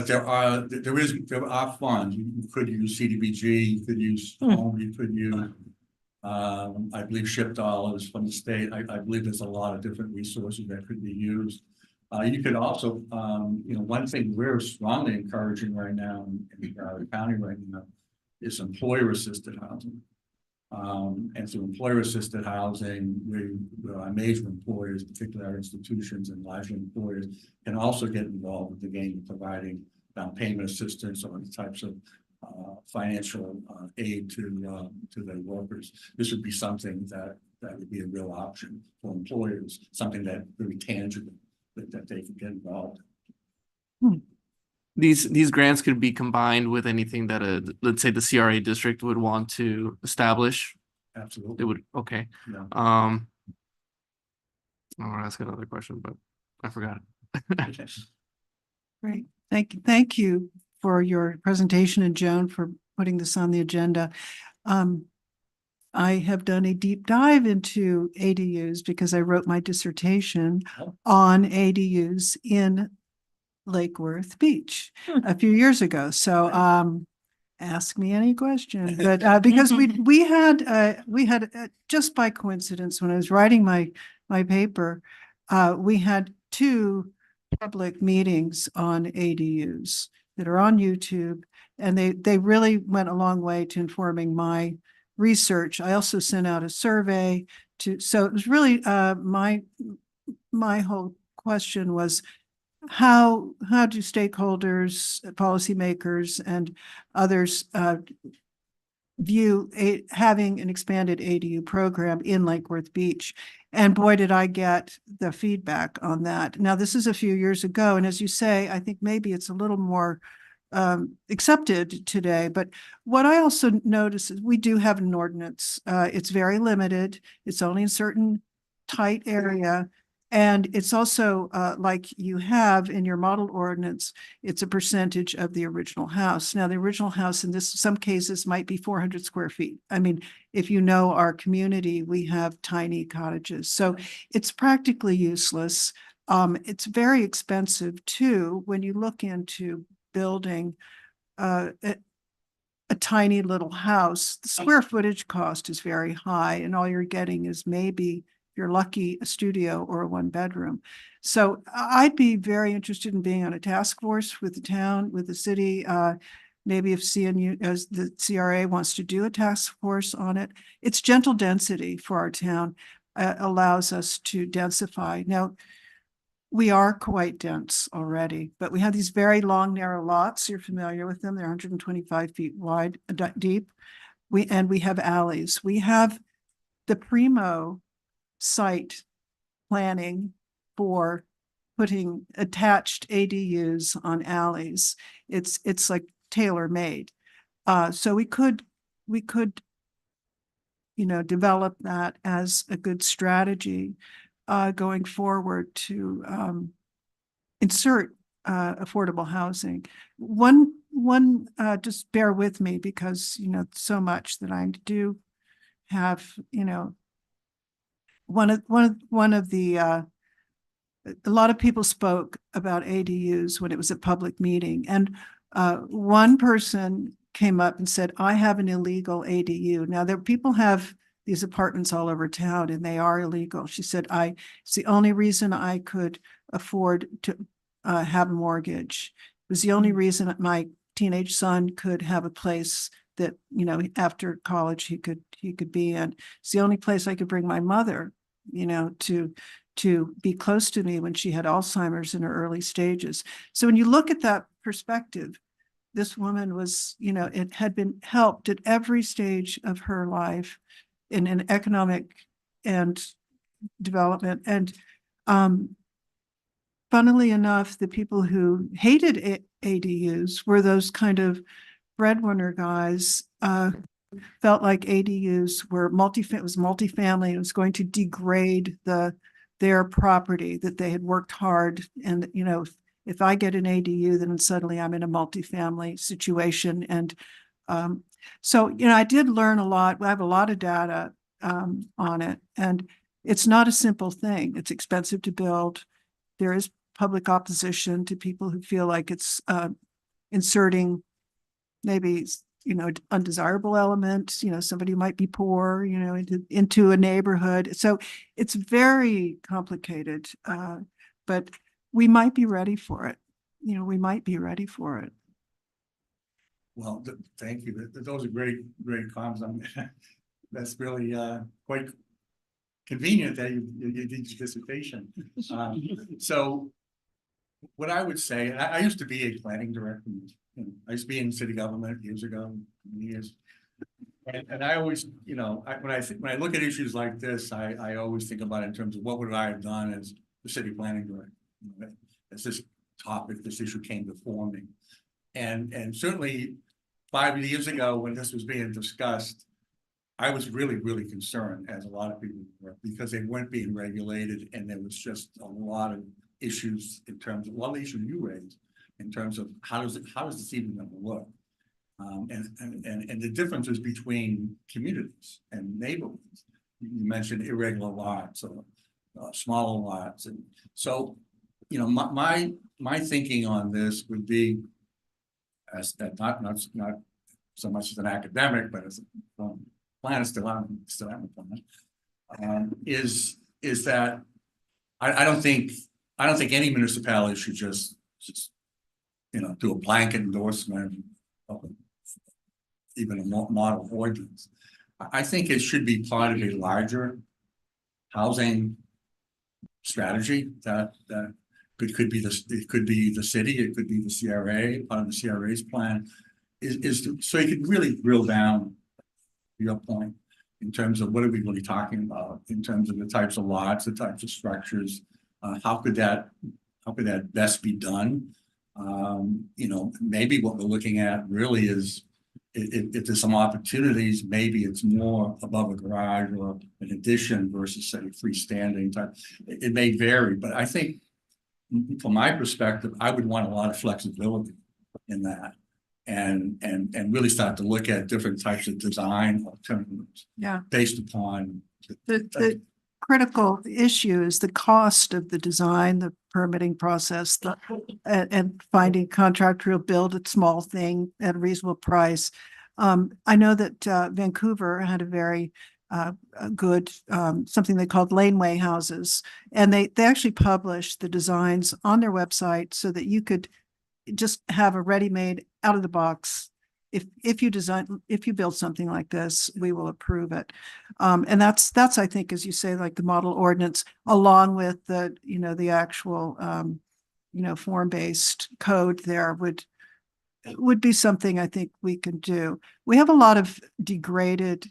Speaker 11: there are funds. You could use CDBG, you could use home, you could use I believe SHIP dollars from the state. I believe there's a lot of different resources that could be used. You could also, one thing we're strongly encouraging right now in Broward County right now is employer-assisted housing. And so employer-assisted housing, our major employers, particularly our institutions and large employers, can also get involved with the game of providing down payment assistance or the types of financial aid to their workers. This would be something that would be a real option for employers, something that really tangible that they can get involved in.
Speaker 9: These grants could be combined with anything that let's say the CRA district would want to establish.
Speaker 11: Absolutely.
Speaker 9: It would, okay.
Speaker 11: Yeah.
Speaker 9: I want to ask another question, but I forgot it.
Speaker 8: Great. Thank you for your presentation, and Joan for putting this on the agenda. I have done a deep dive into ADUs because I wrote my dissertation on ADUs in Lake Worth Beach a few years ago. So ask me any question. But because we had just by coincidence, when I was writing my paper, we had 2 public meetings on ADUs that are on YouTube, and they really went a long way to informing my research. I also sent out a survey so it was really my whole question was how do stakeholders, policymakers, and others view having an expanded ADU program in Lake Worth Beach. And boy, did I get the feedback on that. Now, this is a few years ago, and as you say, I think maybe it's a little more accepted today. But what I also notice is we do have an ordinance. It's very limited. It's only in certain tight area. And it's also like you have in your model ordinance, it's a percentage of the original house. Now, the original house in some cases might be 400 square feet. I mean, if you know our community, we have tiny cottages. So it's practically useless. It's very expensive too when you look into building a tiny little house. The square footage cost is very high, and all you're getting is maybe, you're lucky, a studio or a 1-bedroom. So I'd be very interested in being on a task force with the town, with the city. Maybe if CNU, as the CRA wants to do a task force on it. It's gentle density for our town, allows us to densify. Now, we are quite dense already, but we have these very long, narrow lots. You're familiar with them. They're 125 feet wide, deep. We have alleys. We have the primo site planning for putting attached ADUs on alleys. It's like tailor-made. So we could develop that as a good strategy going forward to insert affordable housing. One just bear with me because so much that I do have, one of the a lot of people spoke about ADUs when it was a public meeting, and one person came up and said, I have an illegal ADU. Now, people have these apartments all over town and they are illegal. She said, it's the only reason I could afford to have a mortgage. It was the only reason my teenage son could have a place that, you know, after college he could be in. It's the only place I could bring my mother, you know, to be close to me when she had Alzheimer's in her early stages. So when you look at that perspective, this woman was, you know, it had been helped at every stage of her life in an economic and development. And funnily enough, the people who hated ADUs were those kind of breadwinner guys, felt like ADUs were multifamily. It was going to degrade their property that they had worked hard. And, you know, if I get an ADU, then suddenly I'm in a multifamily situation. And so, you know, I did learn a lot. I have a lot of data on it. And it's not a simple thing. It's expensive to build. There is public opposition to people who feel like it's inserting maybe, you know, undesirable elements, you know, somebody who might be poor, you know, into a neighborhood. So it's very complicated, but we might be ready for it. You know, we might be ready for it.
Speaker 11: Well, thank you. Those are great comments. That's really quite convenient that you did your dissertation. So what I would say, I used to be a planning director. I used to be in city government years ago, years. And I always, you know, when I look at issues like this, I always think about it in terms of what would I have done as the city planning director, you know, as this issue came before me. And certainly 5 years ago when this was being discussed, I was really concerned, as a lot of people were, because they weren't being regulated, and there was just a lot of issues in terms of, well, the issue you raised, in terms of how does this even going to look? And the differences between communities and neighborhoods. You mentioned irregular lots or smaller lots, and so, you know, my thinking on this would be, as that not so much as an academic, but as a plan is still on the plan, is that I don't think any municipality should just you know, do a blanket endorsement of even a model ordinance. I think it should be part of a larger housing strategy that could be the city, it could be the CRA, part of the CRA's plan, so you could really drill down your point in terms of what are we really talking about in terms of the types of lots, the types of structures, how could that best be done? You know, maybe what we're looking at really is if there's some opportunities, maybe it's more above a garage or an addition versus say freestanding type. It may vary, but I think from my perspective, I would want a lot of flexibility in that and really start to look at different types of design alternatives.
Speaker 8: Yeah.
Speaker 11: Based upon
Speaker 8: the critical issue is the cost of the design, the permitting process, and finding a contractor who'll build a small thing at a reasonable price. I know that Vancouver had a very good something they called laneway houses, and they actually published the designs on their website so that you could just have a ready-made out of the box. If you build something like this, we will approve it. And that's, I think, as you say, like the model ordinance, along with the, you know, the actual, you know, form-based code there would be something I think we can do. We have a lot of degraded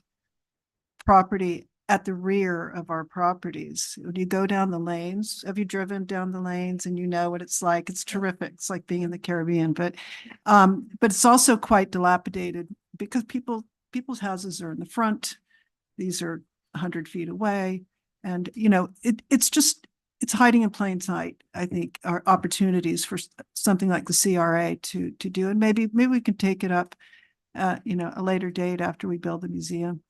Speaker 8: property at the rear of our properties. When you go down the lanes, have you driven down the lanes and you know what it's like? It's terrific. It's like being in the Caribbean, but it's also quite dilapidated because people's houses are in the front. These are 100 feet away. And, you know, it's hiding in plain sight, I think, are opportunities for something like the CRA to do. And maybe we can take it up, you know, a later date after we build the museum.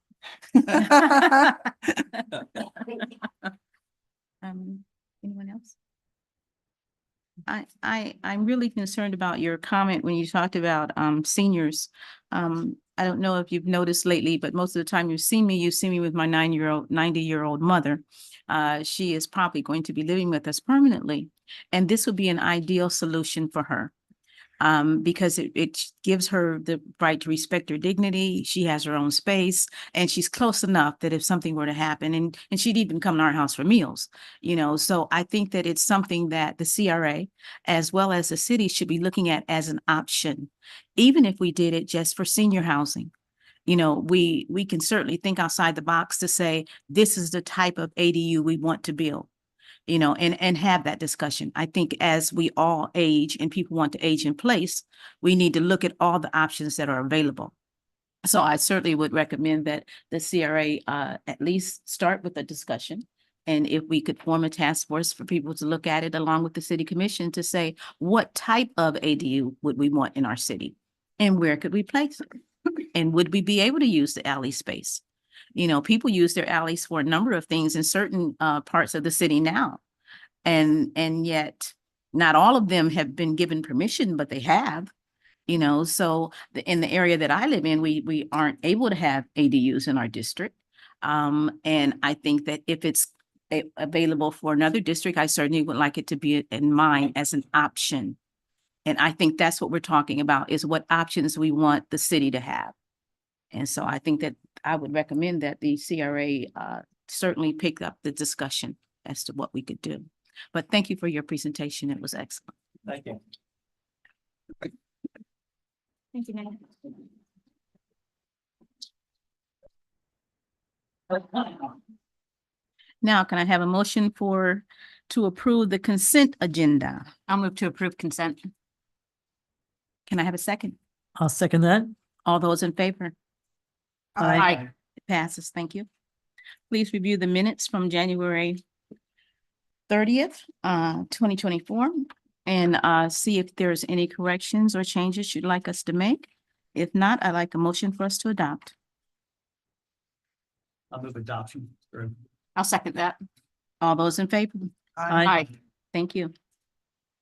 Speaker 2: Anyone else? I'm really concerned about your comment when you talked about seniors. I don't know if you've noticed lately, but most of the time you've seen me with my 90-year-old mother. She is probably going to be living with us permanently, and this would be an ideal solution for her. because it gives her the right to respect her dignity. She has her own space, and she's close enough that if something were to happen, and she'd even come to our house for meals, so I think that it's something that the CRA as well as the city should be looking at as an option, even if we did it just for senior housing. We can certainly think outside the box to say, this is the type of ADU we want to build, and have that discussion. I think as we all age and people want to age in place, we need to look at all the options that are available. So I certainly would recommend that the CRA at least start with a discussion. And if we could form a task force for people to look at it along with the city commission to say, what type of ADU would we want in our city? And where could we place it? And would we be able to use the alley space? People use their alleys for a number of things in certain parts of the city now. And yet not all of them have been given permission, but they have, so in the area that I live in, we aren't able to have ADUs in our district. And I think that if it's available for another district, I certainly would like it to be in mind as an option. And I think that's what we're talking about, is what options we want the city to have. And so I think that I would recommend that the CRA certainly pick up the discussion as to what we could do. But thank you for your presentation. It was excellent.
Speaker 3: Thank you.
Speaker 6: Thank you, Nan.
Speaker 2: Now, can I have a motion to approve the consent agenda?
Speaker 10: I'll move to approve consent.
Speaker 2: Can I have a second?
Speaker 4: I'll second that.
Speaker 2: All those in favor?
Speaker 4: Aye.
Speaker 2: It passes. Thank you. Please review the minutes from January 30th, 2024, and see if there's any corrections or changes you'd like us to make. If not, I'd like a motion for us to adopt.
Speaker 3: I'll move adoption.
Speaker 10: I'll second that.
Speaker 2: All those in favor?
Speaker 10: Aye.
Speaker 2: Thank you.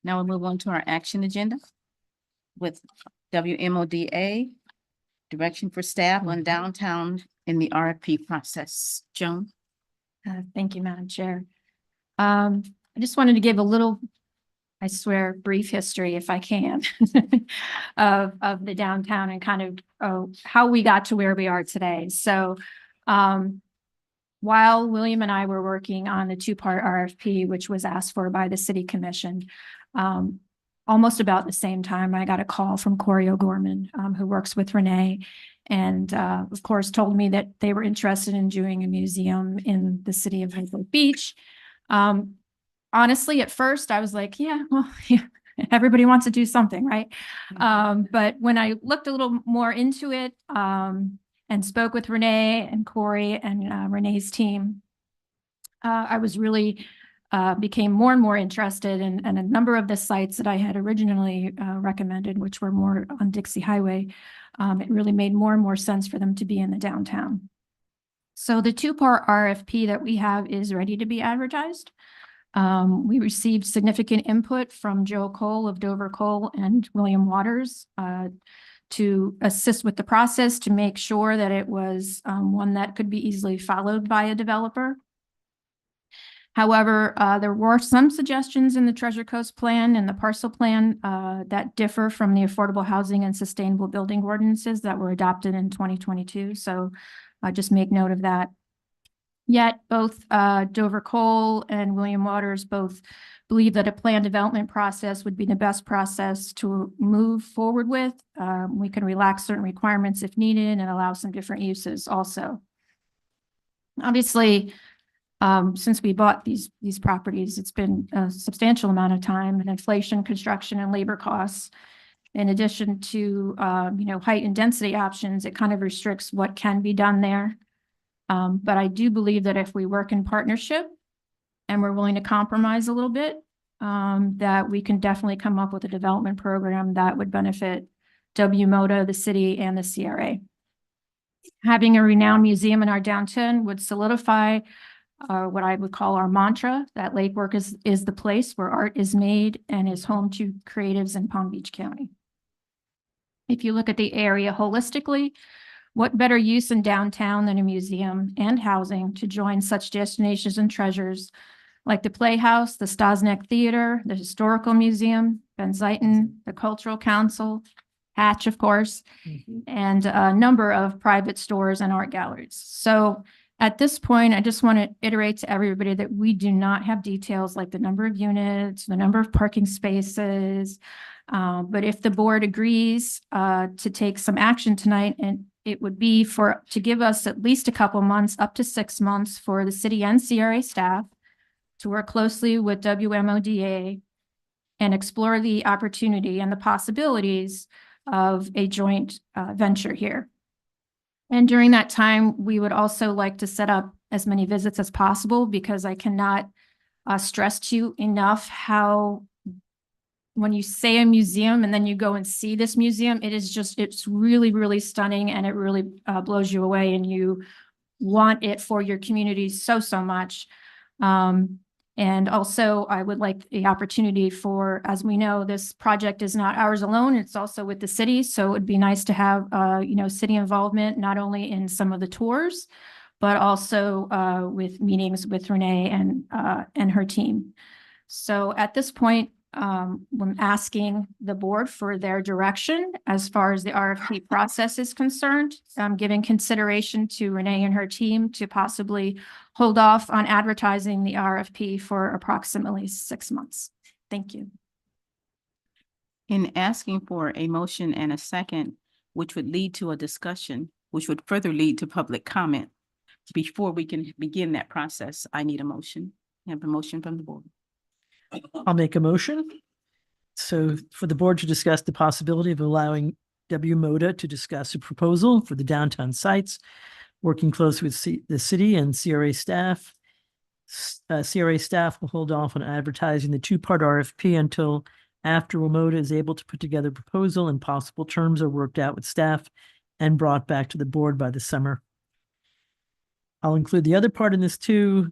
Speaker 2: Now we'll move on to our action agenda with W-Moda, direction for staff on downtown in the RFP process. Joan?
Speaker 6: Thank you, Madam Chair. I just wanted to give a little, I swear, brief history, if I can, of the downtown and kind of how we got to where we are today. So while William and I were working on the two-part RFP, which was asked for by the City Commission, almost about the same time, I got a call from Corey O'Gorman, who works with Renee, and of course told me that they were interested in doing a museum in the city of Lake Worth Beach. Honestly, at first I was like, yeah, well, yeah, everybody wants to do something, right? But when I looked a little more into it and spoke with Renee and Corey and Renee's team, I was really became more and more interested in a number of the sites that I had originally recommended, which were more on Dixie Highway. It really made more and more sense for them to be in the downtown. So the two-part RFP that we have is ready to be advertised. We received significant input from Joe Cole of Dover Cole and William Waters to assist with the process to make sure that it was one that could be easily followed by a developer. However, there were some suggestions in the Treasure Coast plan and the parcel plan that differ from the affordable housing and sustainable building ordinances that were adopted in 2022. So just make note of that. Yet both Dover Cole and William Waters both believe that a plan development process would be the best process to move forward with. We can relax certain requirements if needed and allow some different uses also. Obviously, since we bought these properties, it's been a substantial amount of time, and inflation, construction, and labor costs. In addition to height and density options, it kind of restricts what can be done there. But I do believe that if we work in partnership and we're willing to compromise a little bit, that we can definitely come up with a development program that would benefit W-Moda, the city, and the CRA. Having a renowned museum in our downtown would solidify what I would call our mantra, that Lake Worth is the place where art is made and is home to creatives in Palm Beach County. If you look at the area holistically, what better use in downtown than a museum and housing to join such destinations and treasures like the Playhouse, the Stosneck Theater, the Historical Museum, Ben Zeiton, the Cultural Council, Hatch, of course, and a number of private stores and art galleries. So at this point, I just want to iterate to everybody that we do not have details like the number of units, the number of parking spaces. But if the board agrees to take some action tonight, and it would be to give us at least a couple months, up to 6 months, for the city and CRA staff to work closely with W-Moda and explore the opportunity and the possibilities of a joint venture here. And during that time, we would also like to set up as many visits as possible, because I cannot stress to you enough how, when you say a museum and then you go and see this museum, it's really, really stunning, and it really blows you away, and you want it for your community so, so much. And also, I would like the opportunity for, as we know, this project is not ours alone, it's also with the city. So it'd be nice to have, city involvement, not only in some of the tours, but also with meetings with Renee and her team. So at this point, I'm asking the board for their direction as far as the RFP process is concerned. I'm giving consideration to Renee and her team to possibly hold off on advertising the RFP for approximately 6 months. Thank you.
Speaker 2: In asking for a motion and a second, which would lead to a discussion, which would further lead to public comment. Before we can begin that process, I need a motion. I have a motion from the board.
Speaker 4: I'll make a motion. So for the board to discuss the possibility of allowing W-Moda to discuss a proposal for the downtown sites, working closely with the city and CRA staff. CRA staff will hold off on advertising the two-part RFP until after W-Moda is able to put together a proposal and possible terms are worked out with staff and brought back to the board by the summer. I'll include the other part in this too.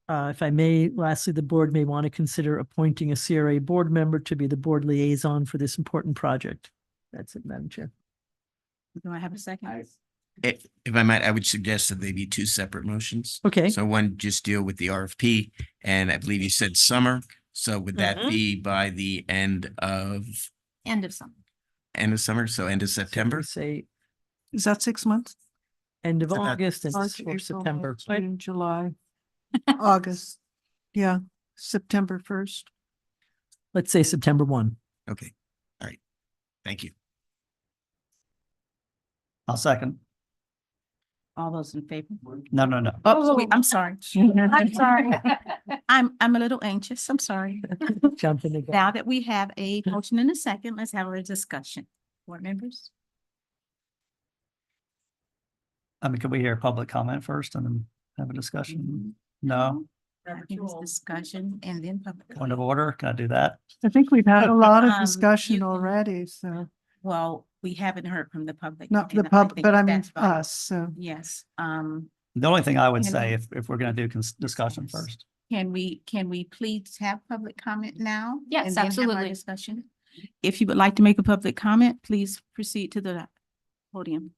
Speaker 4: If I may, lastly, the board may want to consider appointing a CRA board member to be the board liaison for this important project. That's it, Madam Chair.
Speaker 2: Do I have a second?
Speaker 12: If I might, I would suggest that they be two separate motions.
Speaker 4: Okay.
Speaker 12: So one just deal with the RFP, and I believe you said summer. So would that be by the end of
Speaker 6: End of summer.
Speaker 12: So end of September?
Speaker 4: Say
Speaker 8: Is that 6 months?
Speaker 4: end of August and
Speaker 8: March,
Speaker 4: or
Speaker 8: April,
Speaker 4: September.
Speaker 8: May, June, July, August. Yeah, September 1st.
Speaker 4: Let's say September 1.
Speaker 12: Okay. All right. Thank you.
Speaker 3: I'll second.
Speaker 2: All those in favor?
Speaker 3: No, no, no.
Speaker 2: Oh, wait, I'm sorry.
Speaker 6: I'm sorry.
Speaker 2: I'm a little anxious. I'm sorry.
Speaker 4: Jump in the gun.
Speaker 2: Now that we have a motion and a second, let's have a discussion. Board members?
Speaker 3: I mean, can we hear public comment first and then have a discussion? No?
Speaker 2: I think it's discussion and then public.
Speaker 3: Point of order? Can I do that?
Speaker 8: I think we've had a lot of
Speaker 2: You
Speaker 8: discussion
Speaker 2: can-
Speaker 8: already, so,
Speaker 2: Well, we haven't heard from the public.
Speaker 8: not
Speaker 2: and
Speaker 8: the
Speaker 2: I
Speaker 8: pub,
Speaker 2: think
Speaker 8: but I mean
Speaker 2: that's fine.
Speaker 8: us, so.
Speaker 2: Yes,
Speaker 3: The only thing I would
Speaker 2: Can
Speaker 3: say,
Speaker 2: we-
Speaker 3: if we're gonna do discussion first.
Speaker 2: can we please have public comment now?
Speaker 6: Yes,
Speaker 2: and then have our
Speaker 6: absolutely.
Speaker 2: Discussion. If you would like to make a public comment, please proceed to the podium.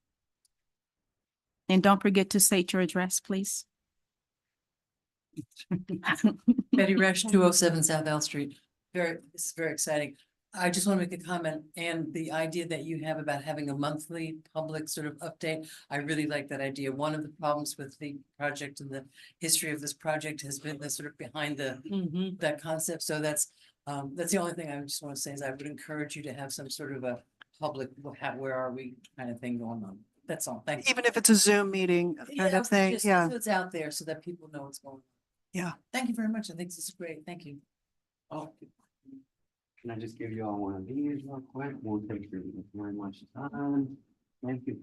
Speaker 2: And don't forget to state your address, please.
Speaker 13: Betty Resch, 207 South L Street. This is very exciting. I just want to make a comment, and the idea that you have about having a monthly public sort of update, I really like that idea. One of the problems with the project and the history of this project has been the sort of behind that concept. So that's the only thing I just want to say is I would encourage you to have some sort of a public, where are we kind of thing going on. That's all. Thank you.
Speaker 8: Even if it's a Zoom meeting kind of thing,
Speaker 13: just
Speaker 8: yeah.
Speaker 13: so it's out there so that people know what's going on.
Speaker 8: Yeah.
Speaker 13: Thank you very much. I think this is great. Thank you.
Speaker 14: Oh, can I just give you all one of these real quick? Won't take very much time. Thank you.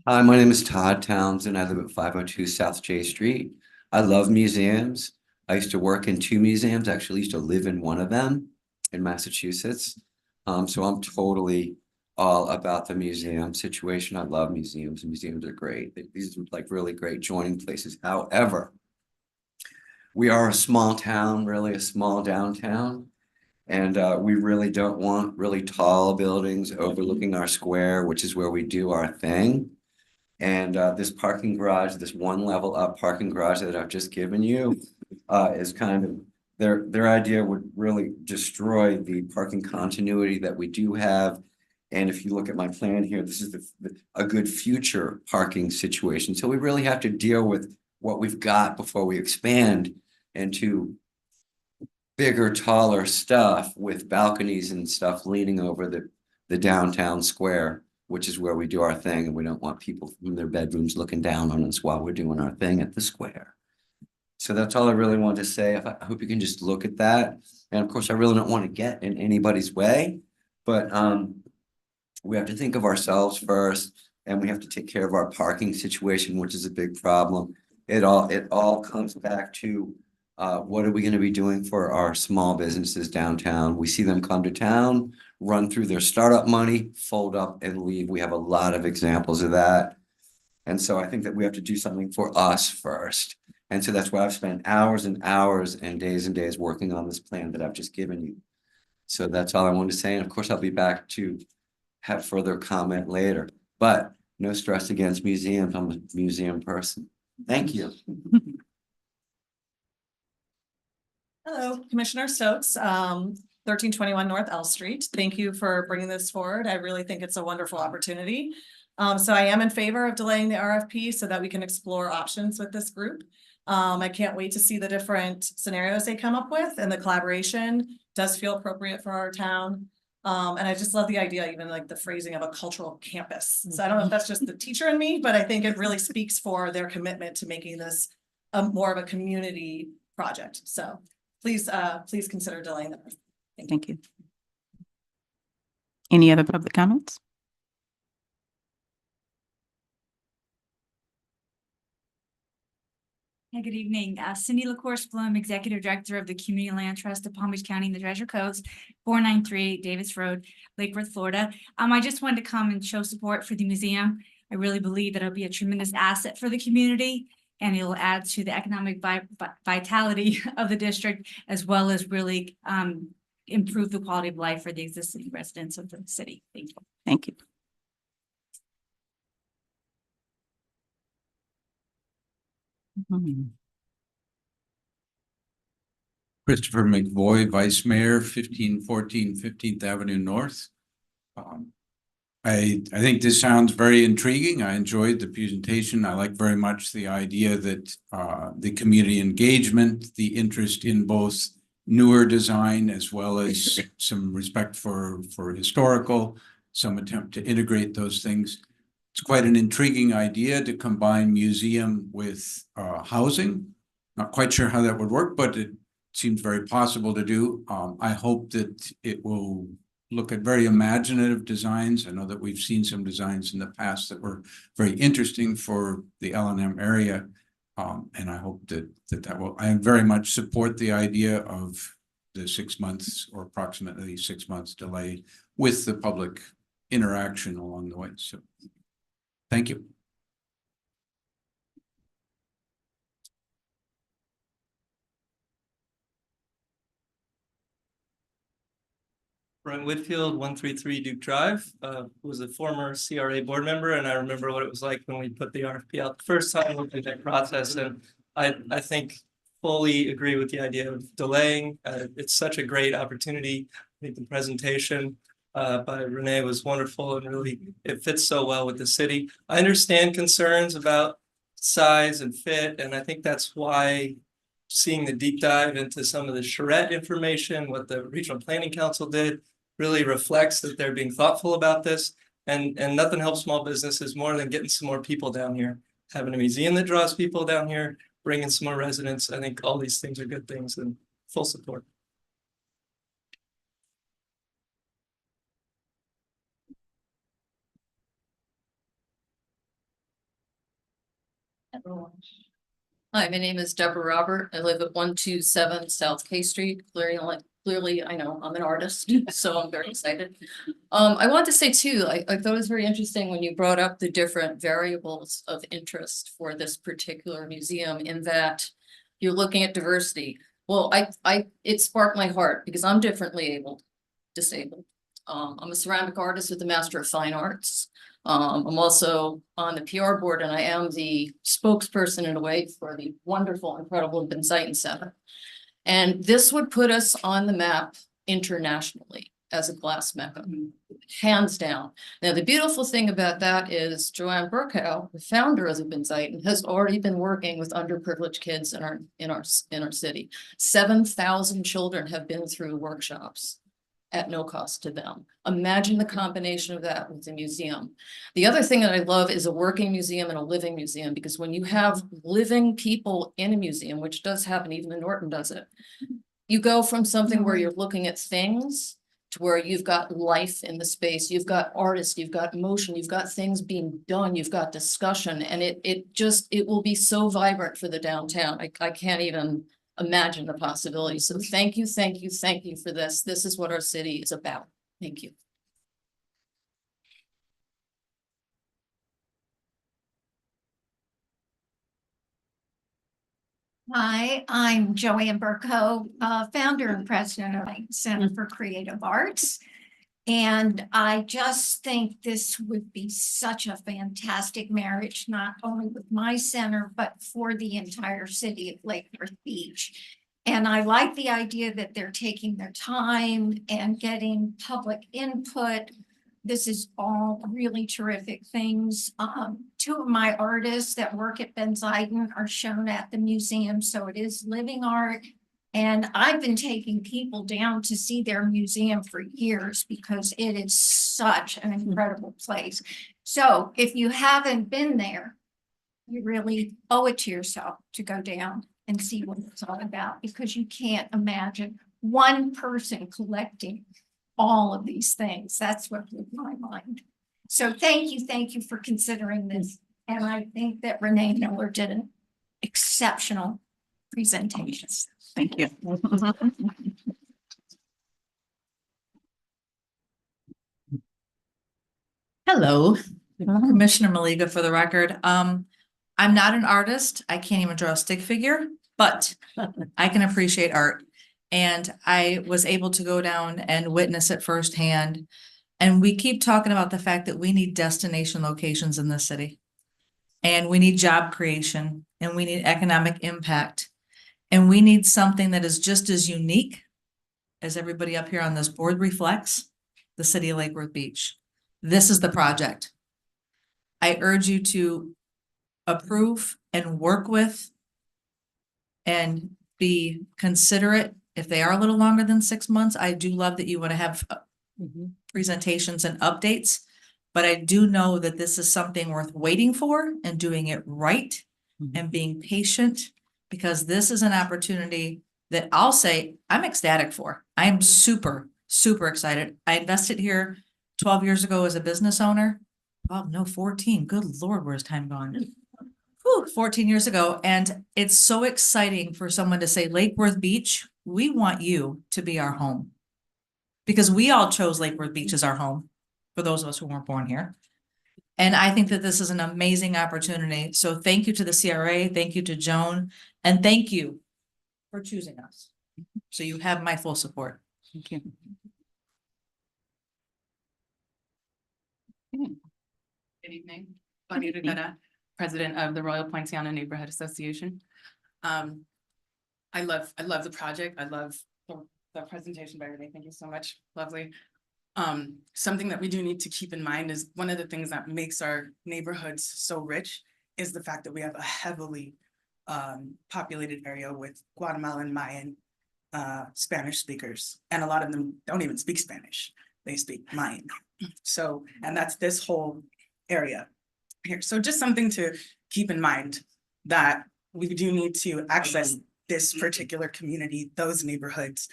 Speaker 14: Hi, my name is Todd Townsend. I live at 502 South J Street. I love museums. I used to work in 2 museums. Actually, used to live in one of them in Massachusetts. So I'm totally all about the museum situation. I love museums. Museums are great. These are like really great joining places. However, we are a small town, really a small downtown. And we really don't want really tall buildings overlooking our square, which is where we do our thing. And this parking garage, this one level up parking garage that I've just given you, is kind of their idea would really destroy the parking continuity that we do have. And if you look at my plan here, this is a good future parking situation. So we really have to deal with what we've got before we expand into bigger, taller stuff with balconies and stuff leaning over the downtown square, which is where we do our thing. And we don't want people from their bedrooms looking down on us while we're doing our thing at the square. So that's all I really wanted to say. I hope you can just look at that. And of course, I really don't want to get in anybody's way, but we have to think of ourselves first, and we have to take care of our parking situation, which is a big problem. It all comes back to what are we going to be doing for our small businesses downtown? We see them come to town, run through their startup money, fold up and leave. We have a lot of examples of that. And so I think that we have to do something for us first. And so that's why I've spent hours and hours and days working on this plan that I've just given you. So that's all I wanted to say. And of course, I'll be back to have further comment later, but no stress against museums. I'm a museum person. Thank you.
Speaker 15: Hello, Commissioner Stokes, 1321 North L Street. Thank you for bringing this forward. I really think it's a wonderful opportunity. So I am in favor of delaying the RFP so that we can explore options with this group. I can't wait to see the different scenarios they come up with, and the collaboration does feel appropriate for our town. And I just love the idea, even like the phrasing of a cultural campus. So I don't know if that's just the teacher in me, but I think it really speaks for their commitment to making this more of a community project. So please consider delaying that.
Speaker 2: Thank you. Any other public comments?
Speaker 16: Hey, good evening. Cindy LaCourse Bloom, Executive Director of the Community Land Trust of Palm Beach County in the Treasure Coast, 493 Davis Road, Lake Worth, Florida. I just wanted to come and show support for the museum. I really believe that it'll be a tremendous asset for the community, and it'll add to the economic vitality of the district, as well as really improve the quality of life for the existing residents of the city. Thank you.
Speaker 2: Thank you.
Speaker 17: Christopher McVoy, Vice Mayor, 1514 15th Avenue North. I think this sounds very intriguing. I enjoyed the presentation. I like very much the idea that the community engagement, the interest in both newer design as well as some respect for historical, some attempt to integrate those things. It's quite an intriguing idea to combine museum with housing. Not quite sure how that would work, but it seems very possible to do. I hope that it will look at very imaginative designs. I know that we've seen some designs in the past that were very interesting for the L&M area. And I hope that will, I very much support the idea of the 6 months or approximately 6 months delay with the public interaction along the way. So thank you.
Speaker 18: Brent Whitfield, 133 Duke Drive, was a former CRA board member, and I remember what it was like when we put the RFP out the first time, looking at that process, and I think fully agree with the idea of delaying. It's such a great opportunity. I think the presentation by Renee was wonderful, and really it fits so well with the city. I understand concerns about size and fit, and I think that's why seeing the deep dive into some of the charrette information, what the Regional Planning Council did, really reflects that they're being thoughtful about this, and nothing helps small businesses more than getting some more people down here, having a museum that draws people down here, bringing some more residents. I think all these things are good things, and full support.
Speaker 19: Hi, my name is Deborah Robert. I live at 127 South K Street. Clearly, I know I'm an artist, so I'm very excited. I want to say too, I thought it was very interesting when you brought up the different variables of interest for this particular museum, in that you're looking at diversity. Well, it sparked my heart because I'm differently disabled. I'm a ceramic artist with the Master of Fine Arts. I'm also on the PR board and I am the spokesperson in a way for the wonderful, incredible Ben Zeiton Center. And this would put us on the map internationally as a glass mecca, hands down. Now, the beautiful thing about that is Joanne Burkow, the founder of the Ben Zeiton, has already been working with underprivileged kids in our city. 7,000 children have been through workshops at no cost to them. Imagine the combination of that with the museum. The other thing that I love is a working museum and a living museum, because when you have living people in a museum, which does happen, even in Norton does it, you go from something where you're looking at things to where you've got life in the space, you've got artists, you've got motion, you've got things being done, you've got discussion, and it will be so vibrant for the downtown. I can't even imagine the possibilities. So thank you for this. This is what our city is about. Thank you.
Speaker 5: Hi, I'm Joanne Burko, founder and president of the Center for Creative Arts. And I just think this would be such a fantastic marriage, not only with my center, but for the entire city of Lake Worth Beach. And I like the idea that they're taking their time and getting public input. This is all really terrific things. Two of my artists that work at Ben Zeiton are shown at the museum, so it is living art. And I've been taking people down to see their museum for years because it is such an incredible place. So if you haven't been there, you really owe it to yourself to go down and see what it's all about, because you can't imagine one person collecting all of these things. That's what blew my mind. So thank you for considering this. And I think that Renee Miller did an exceptional presentation.
Speaker 2: Thank you.
Speaker 20: Hello, Commissioner Maliga for the record. I'm not an artist. I can't even draw a stick figure, but I can appreciate art. And I was able to go down and witness it firsthand. And we keep talking about the fact that we need destination locations in this city. And we need job creation, and we need economic impact. And we need something that is just as unique as everybody up here on this board reflects, the city of Lake Worth Beach. This is the project. I urge you to approve and work with and be considerate. If they are a little longer than 6 months, I do love that you want to have presentations and updates, but I do know that this is something worth waiting for and doing it right and being patient, because this is an opportunity that I'll say I'm ecstatic for. I am super, super excited. I invested here 12 years ago as a business owner. Oh, no, 14. Good Lord, where's time gone? Whew, 14 years ago. And it's so exciting for someone to say, Lake Worth Beach, we want you to be our home. Because we all chose Lake Worth Beach as our home, for those of us who weren't born here. And I think that this is an amazing opportunity. So thank you to the CRA, thank you to Joan, and thank you for choosing us. So you have my full support.
Speaker 2: Thank you.
Speaker 21: Good evening, Bonita Gutta, president of the Royal Poinciana Neighborhood Association. I love the project. I love the presentation by Renee. Thank you so much. Lovely. Something that we do need to keep in mind is one of the things that makes our neighborhoods so rich is the fact that we have a heavily populated area with Guatemalan, Mayan, Spanish speakers, and a lot of them don't even speak Spanish. They speak Mayan. So, and that's this whole area here. So just something to keep in mind, that we do need to access this particular community, those neighborhoods,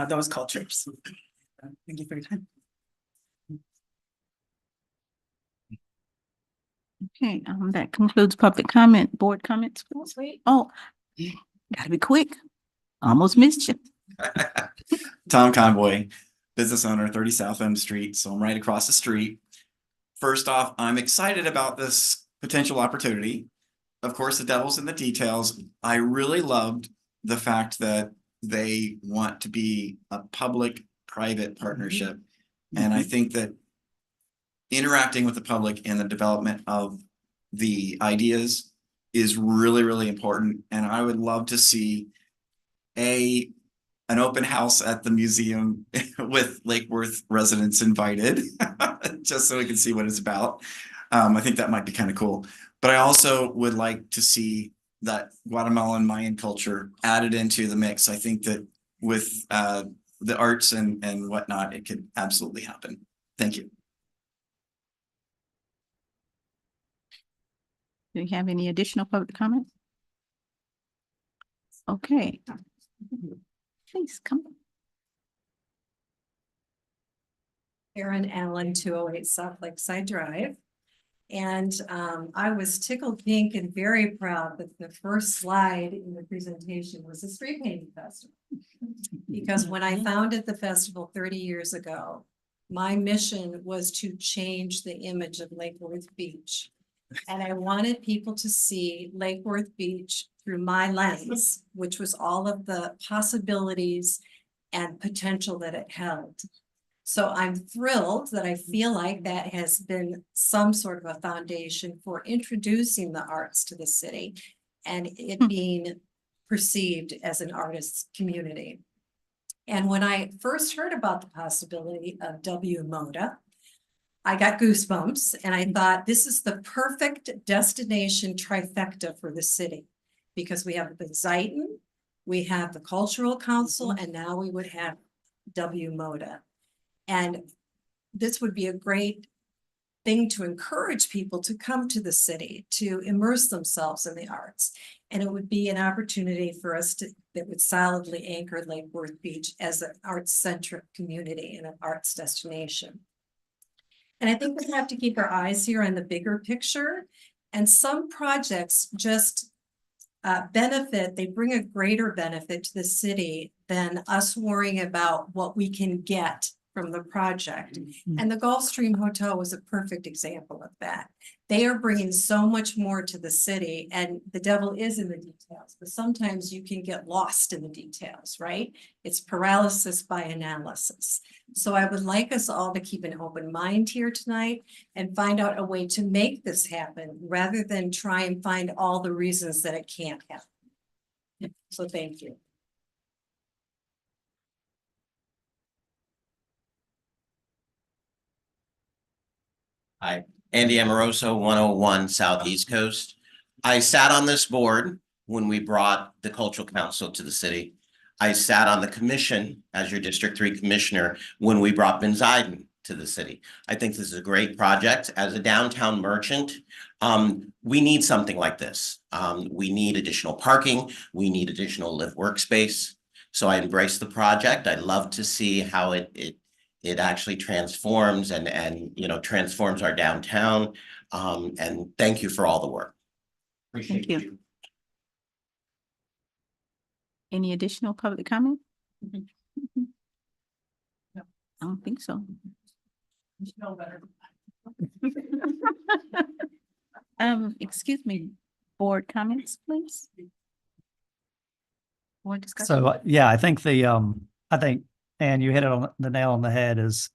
Speaker 21: those cultures. Thank you for your time.
Speaker 2: Okay, that concludes public comment, board comments. Oh, gotta be quick. Almost missed you.
Speaker 22: Tom Conboy, business owner, 30 South M Street, so I'm right across the street. First off, I'm excited about this potential opportunity. Of course, the devil's in the details. I really loved the fact that they want to be a public-private partnership. And I think that interacting with the public in the development of the ideas is really, really important. And I would love to see an open house at the museum with Lake Worth residents invited, just so we can see what it's about. I think that might be kind of cool. But I also would like to see that Guatemalan Mayan culture added into the mix. I think that with the arts and whatnot, it could absolutely happen. Thank you.
Speaker 2: Do you have any additional public comments? Okay. Please come.
Speaker 1: Erin Allen, 208 South Lakeside Drive. And I was tickled pink and very proud that the first slide in the presentation was the spray painting festival. Because when I founded the festival 30 years ago, my mission was to change the image of Lake Worth Beach. And I wanted people to see Lake Worth Beach through my lens, which was all of the possibilities and potential that it held. So I'm thrilled that I feel like that has been some sort of a foundation for introducing the arts to the city and it being perceived as an artist's community. And when I first heard about the possibility of W-Moda, I got goosebumps and I thought this is the perfect destination trifecta for the city because we have the Zeiton, we have the Cultural Council, and now we would have W-Moda. And this would be a great thing to encourage people to come to the city, to immerse themselves in the arts. And it would be an opportunity for us that would solidly anchor Lake Worth Beach as an arts-centric community and an arts destination. And I think we have to keep our eyes here on the bigger picture. And some projects just they bring a greater benefit to the city than us worrying about what we can get from the project. And the Gulfstream Hotel was a perfect example of that. They are bringing so much more to the city and the devil is in the details, but sometimes you can get lost in the details, right? It's paralysis by analysis. So I would like us all to keep an open mind here tonight and find out a way to make this happen rather than try and find all the reasons that it can't happen. So thank you.
Speaker 7: Hi, Andy Amoroso, 101 Southeast Coast. I sat on this board when we brought the Cultural Council to the city. I sat on the commission as your District 3 commissioner when we brought Ben Zeidan to the city. I think this is a great project. As a downtown merchant, we need something like this. We need additional parking. We need additional live workspace. So I embrace the project. I'd love to see how it actually transforms and transforms our downtown. And thank you for all the work.
Speaker 2: Thank you. Any additional public comment? I don't think so. Excuse me, board comments, please. Board discussion.
Speaker 3: So, yeah, I think I think, and you hit it on the nail on the head is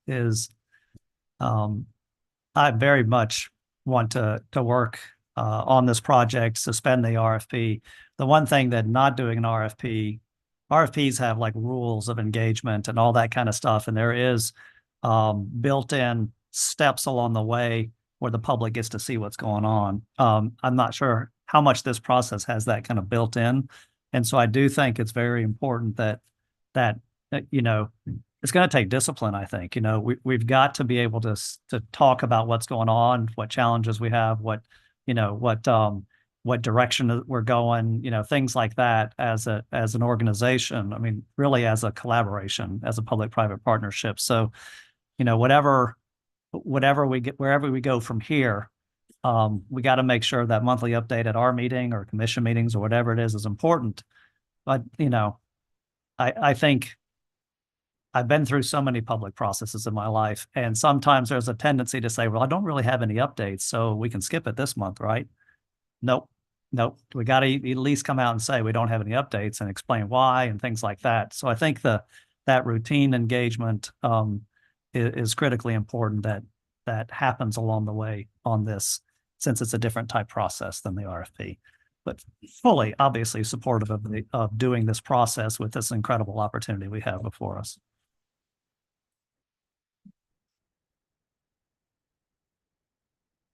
Speaker 3: I very much want to work on this project, suspend the RFP. The one thing that not doing an RFPs have like rules of engagement and all that kind of stuff. And there is built-in steps along the way where the public gets to see what's going on. I'm not sure how much this process has that kind of built in. And so I do think it's very important that it's going to take discipline, I think. We've got to be able to talk about what's going on, what challenges we have, what direction we're going, things like that as an organization. I mean, really as a collaboration, as a public-private partnership. So, wherever we go from here, we got to make sure that monthly update at our meeting or commission meetings or whatever it is important. But, I think I've been through so many public processes in my life, and sometimes there's a tendency to say, well, I don't really have any updates, so we can skip it this month, right? Nope. nope, we got to at least come out and say we don't have any updates and explain why and things like that. So I think that routine engagement is critically important that happens along the way on this, since it's a different type process than the RFP. But fully, obviously supportive of doing this process with this incredible opportunity we have before us.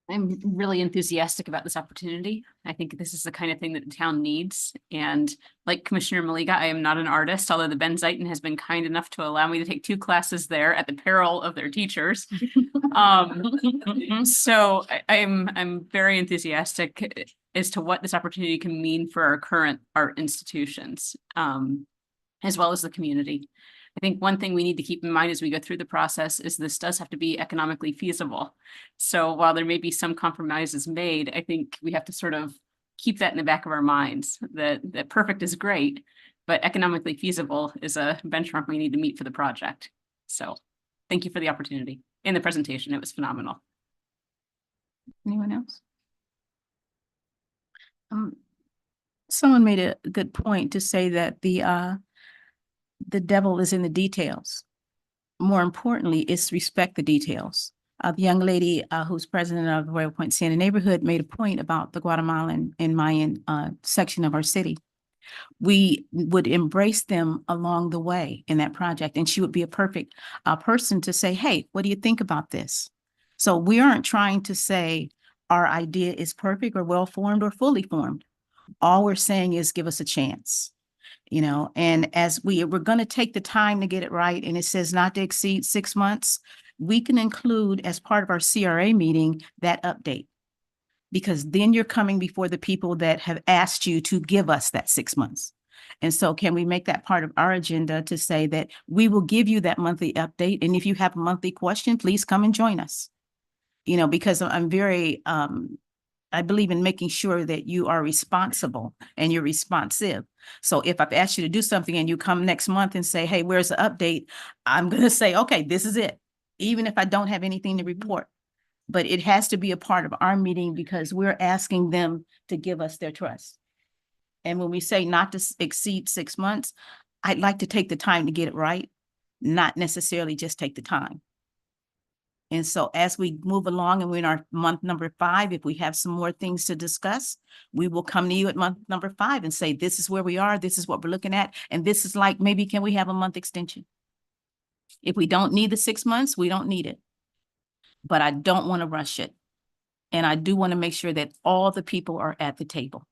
Speaker 10: I'm really enthusiastic about this opportunity. I think this is the kind of thing that the town needs. And like Commissioner Maliga, I am not an artist, although the Ben Zeiton has been kind enough to allow me to take 2 classes there at the peril of their teachers. So I'm very enthusiastic as to what this opportunity can mean for our current art institutions, as well as the community. I think one thing we need to keep in mind as we go through the process is this does have to be economically feasible. So while there may be some compromises made, I think we have to sort of keep that in the back of our minds, that perfect is great, but economically feasible is a benchmark we need to meet for the project. So thank you for the opportunity and the presentation. It was phenomenal.
Speaker 2: Anyone else? Someone made a good point to say that the devil is in the details. More importantly, is respect the details. The young lady who's president of the Royal Point Siena neighborhood made a point about the Guatemalan and Mayan section of our city. We would embrace them along the way in that project, and she would be a perfect person to say, hey, what do you think about this? So we aren't trying to say our idea is perfect or well-formed or fully formed. All we're saying is give us a chance. You know, and as we're going to take the time to get it right, and it says not to exceed 6 months, we can include as part of our CRA meeting that update, because then you're coming before the people that have asked you to give us that 6 months. And so can we make that part of our agenda to say that we will give you that monthly update? And if you have a monthly question, please come and join us. You know, because I'm very, I believe in making sure that you are responsible and you're responsive. So if I've asked you to do something and you come next month and say, hey, where's the update? I'm going to say, okay, this is it, even if I don't have anything to report. But it has to be a part of our meeting because we're asking them to give us their trust. And when we say not to exceed 6 months, I'd like to take the time to get it right, not necessarily just take the time. And so as we move along and we're in our month number 5, if we have some more things to discuss, we will come to you at month number 5 and say, this is where we are, this is what we're looking at, and this is like, maybe can we have a month extension? If we don't need the 6 months, we don't need it. But I don't want to rush it. And I do want to make sure that all the people are at the table,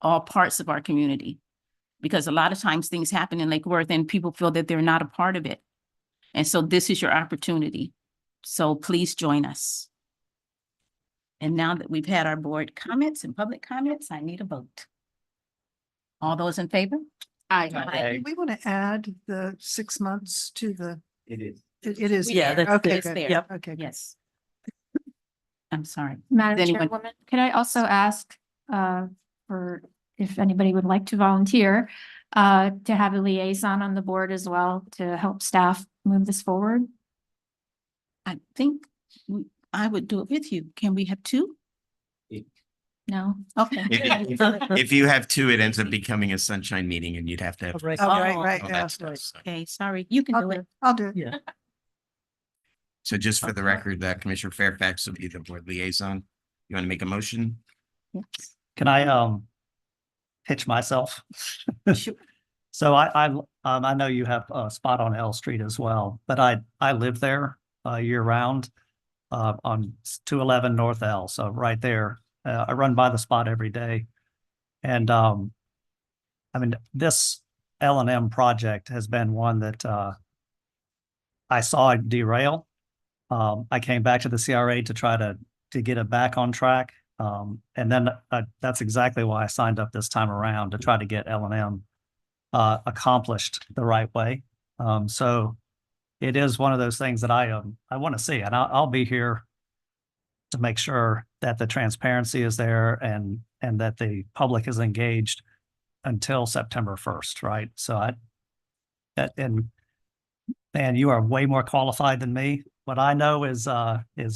Speaker 2: all parts of our community, because a lot of times things happen in Lake Worth and people feel that they're not a part of it. And so this is your opportunity. So please join us. And now that we've had our board comments and public comments, I need a vote. All those in favor?
Speaker 8: Do we want to add the 6 months to the?
Speaker 7: It is.
Speaker 8: It is.
Speaker 4: Yeah,
Speaker 8: there.
Speaker 4: that's
Speaker 8: Okay,
Speaker 4: there.
Speaker 8: good.
Speaker 4: Yep.
Speaker 8: Okay, good.
Speaker 2: Yes. I'm sorry.
Speaker 6: Madam
Speaker 2: Does anyone-
Speaker 6: Chairwoman, could I also ask for if anybody would like to volunteer to have a liaison on the board as well to help staff move this forward?
Speaker 2: I think I would do it with you. Can we have 2?
Speaker 6: No?
Speaker 2: Okay.
Speaker 12: If you have 2, it ends up becoming a sunshine meeting and you'd have to have.
Speaker 4: Right.
Speaker 8: Oh, right,
Speaker 12: all
Speaker 8: yeah.
Speaker 12: that stuff, so.
Speaker 2: Okay, sorry. You can do it.
Speaker 8: I'll do it.
Speaker 4: Yeah.
Speaker 12: So just for the record, Commissioner Fairfax will be the board liaison. You want to make a motion?
Speaker 2: Yes.
Speaker 3: Can I pitch myself?
Speaker 2: Sure.
Speaker 3: So I know you have a spot on L Street as well, but I live there year round on 211 North L. So right there, I run by the spot every day. And I mean, this L&M project has been one that I saw derail. I came back to the CRA to try to get it back on track. And then that's exactly why I signed up this time around, to try to get L&M accomplished the right way. So it is one of those things that I want to see, and I'll be here to make sure that the transparency is there and that the public is engaged until September 1st, right? So and you are way more qualified than me what I know is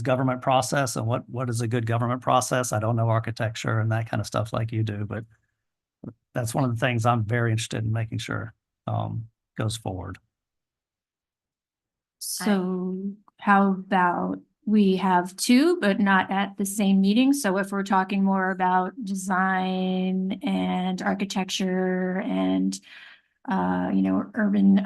Speaker 3: government process and what is a good government process. I don't know architecture and that kind of stuff like you do, but that's one of the things I'm very interested in making sure goes forward.
Speaker 6: So how about we have two, but not at the same meeting? So if we're talking more about design and architecture and urban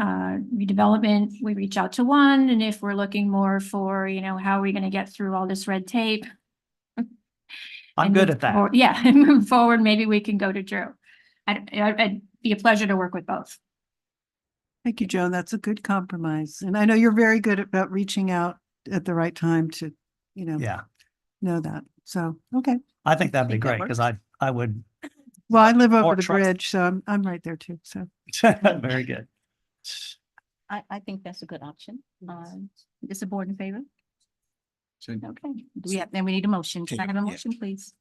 Speaker 6: redevelopment, we reach out to one. And if we're looking more for, how are we going to get through all this red tape?
Speaker 3: I'm good at that.
Speaker 6: Yeah, and move forward, maybe we can go to Drew. It'd be a pleasure to work with both.
Speaker 8: Thank you, Joan. That's a good compromise. And I know you're very good about reaching out at the right time to, know that. So, okay.
Speaker 3: I think that'd be
Speaker 2: think that
Speaker 3: great because I would.
Speaker 8: Well, I live over
Speaker 3: More
Speaker 8: the
Speaker 3: trust.
Speaker 8: bridge, so I'm right there too. So
Speaker 3: Very good.
Speaker 2: I think that's a good option. Is the board in favor?
Speaker 12: So
Speaker 2: Okay. Then we need a motion. Can I have a
Speaker 12: Yeah.
Speaker 2: motion, please?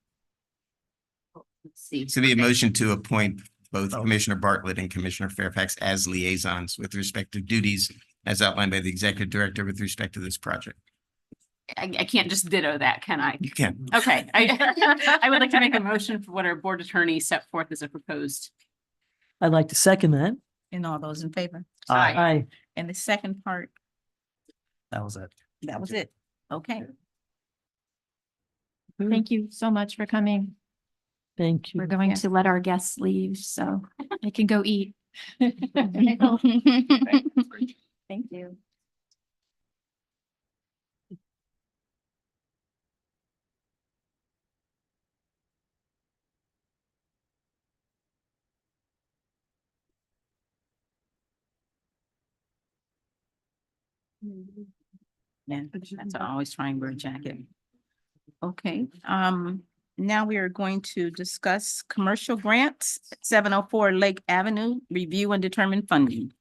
Speaker 2: Let's see.
Speaker 12: So the motion to appoint both
Speaker 3: Oh.
Speaker 12: Commissioner Bartlett and Commissioner Fairfax as liaisons with respect to duties as outlined by the executive director with respect to this project.
Speaker 10: I can't just ditto that, can I?
Speaker 12: You can.
Speaker 10: Okay, I would like to make a motion for what our board attorney set forth as a proposed.
Speaker 4: I'd like to second that.
Speaker 2: And all those in favor?
Speaker 3: Aye.
Speaker 4: Aye.
Speaker 2: And the second part,
Speaker 3: That was it.
Speaker 2: that was it. Okay.
Speaker 6: Thank you so much for coming.
Speaker 4: Thank you.
Speaker 6: We're going to let our guests leave, so they can go eat.
Speaker 2: Thank you. Yeah, that's I always try and wear a jacket. Okay, now we are going to discuss commercial grants, 704 Lake Avenue, review and determine funding.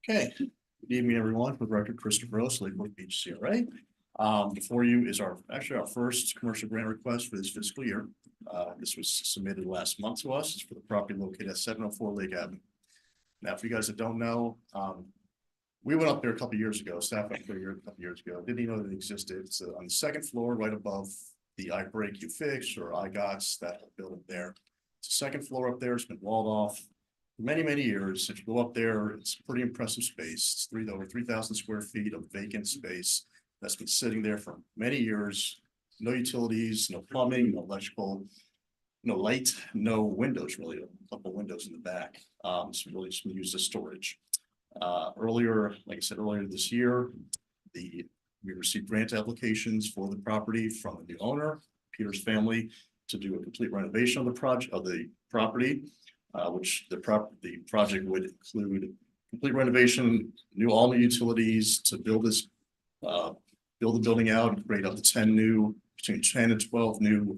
Speaker 9: Okay, good evening, everyone. For the record, Christopher Rose, Lake Worth Beach CRA. Before you is our first commercial grant request for this fiscal year. This was submitted last month to us. It's for the property located at 704 Lake Avenue. Now, for you guys that don't know, we went up there a couple years ago, staff went there a couple years ago, didn't even know that it existed. It's on the second floor, right above the I Break You Fix or I Gots, that whole building there. It's the second floor up there. It's been walled off for many, many years. If you go up there, it's a pretty impressive space. It's over 3,000 square feet of vacant space that's been sitting there for many years. No utilities, no plumbing, no electrical, no light, no windows, really, a couple windows in the back. So really just been used as storage. Earlier, like I said, earlier this year, we received grant applications for the property from the new owner, Peter's family, to do a complete renovation of the property, which the project would include complete renovation, all new utilities to build the building out and create up to between 10 and 12 new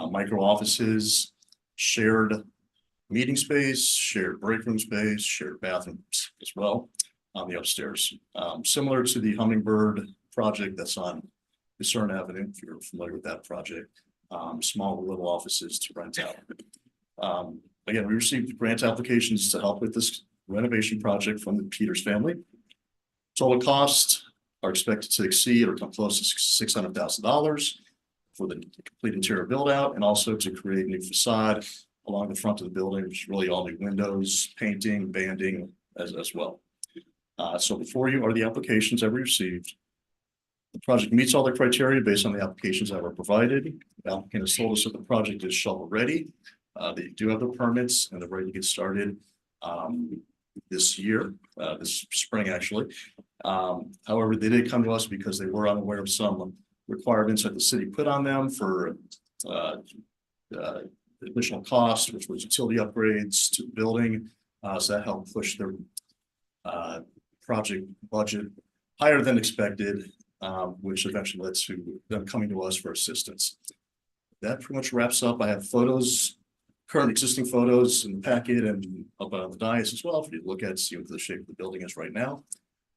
Speaker 9: micro offices, shared meeting space, shared break room space, shared bathrooms as well on the upstairs. Similar to the Hummingbird project that's on Discern Avenue, if you're familiar with that project, small little offices to rent out. Again, we received grant applications to help with this renovation project from the Peters family. Total costs are expected to exceed or come close to $600,000 for the complete interior build out and also to create a new facade along the front of the building, which is really all new windows, painting, banding as well. So before you are the applications that we received. The project meets all the criteria based on the applications that were provided. The applicant has told us that the project is shovel ready. They do have the permits and they're ready to get started this year, this spring actually. However, they did come to us because they were unaware of some requirements that the city put on them for additional cost, which was utility upgrades to the building. So that helped push their project budget higher than expected, which eventually led to them coming to us for assistance. That pretty much wraps up. I have photos, current existing photos in the packet and up on the dais as well for you to look at, see what the shape of the building is right now.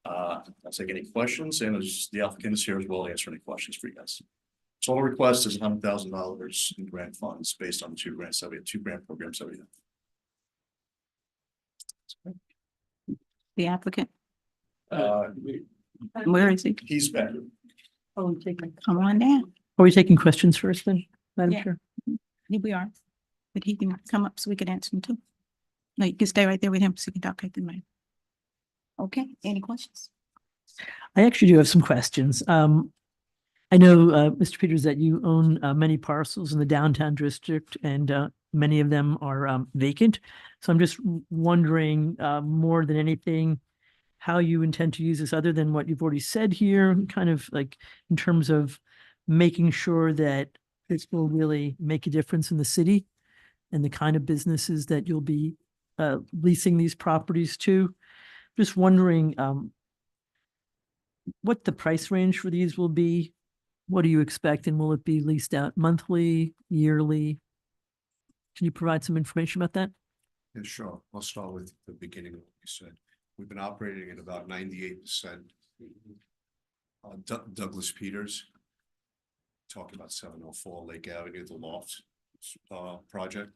Speaker 9: I'll take any questions, and as the applicant is here as well to answer any questions for you guys. Total request is $100,000 in grant funds based on the two grant programs that we have.
Speaker 2: The applicant. Where is he?
Speaker 9: He's back.
Speaker 2: Come on down.
Speaker 4: Are we taking questions first then, Madam
Speaker 2: Yeah.
Speaker 4: Chair?
Speaker 2: Here we are. But he can come up so we can answer them too. No, you can stay right there with him so you can talk at the mic. Okay, any questions?
Speaker 4: I actually do have some questions. I know, Mr. Peters, that you own many parcels in the downtown district and many of them are vacant. So I'm just wondering more than anything, how you intend to use this other than what you've already said here, kind of like in terms of making sure that this will really make a difference in the city and the kind of businesses that you'll be leasing these properties to. Just wondering what the price range for these will be. What do you expect, and will it be leased out monthly, yearly? Can you provide some information about that?
Speaker 11: Yeah, sure. I'll start with the beginning of what you said. We've been operating at about 98%. Douglas Peters, talking about 704 Lake Avenue, the loft project.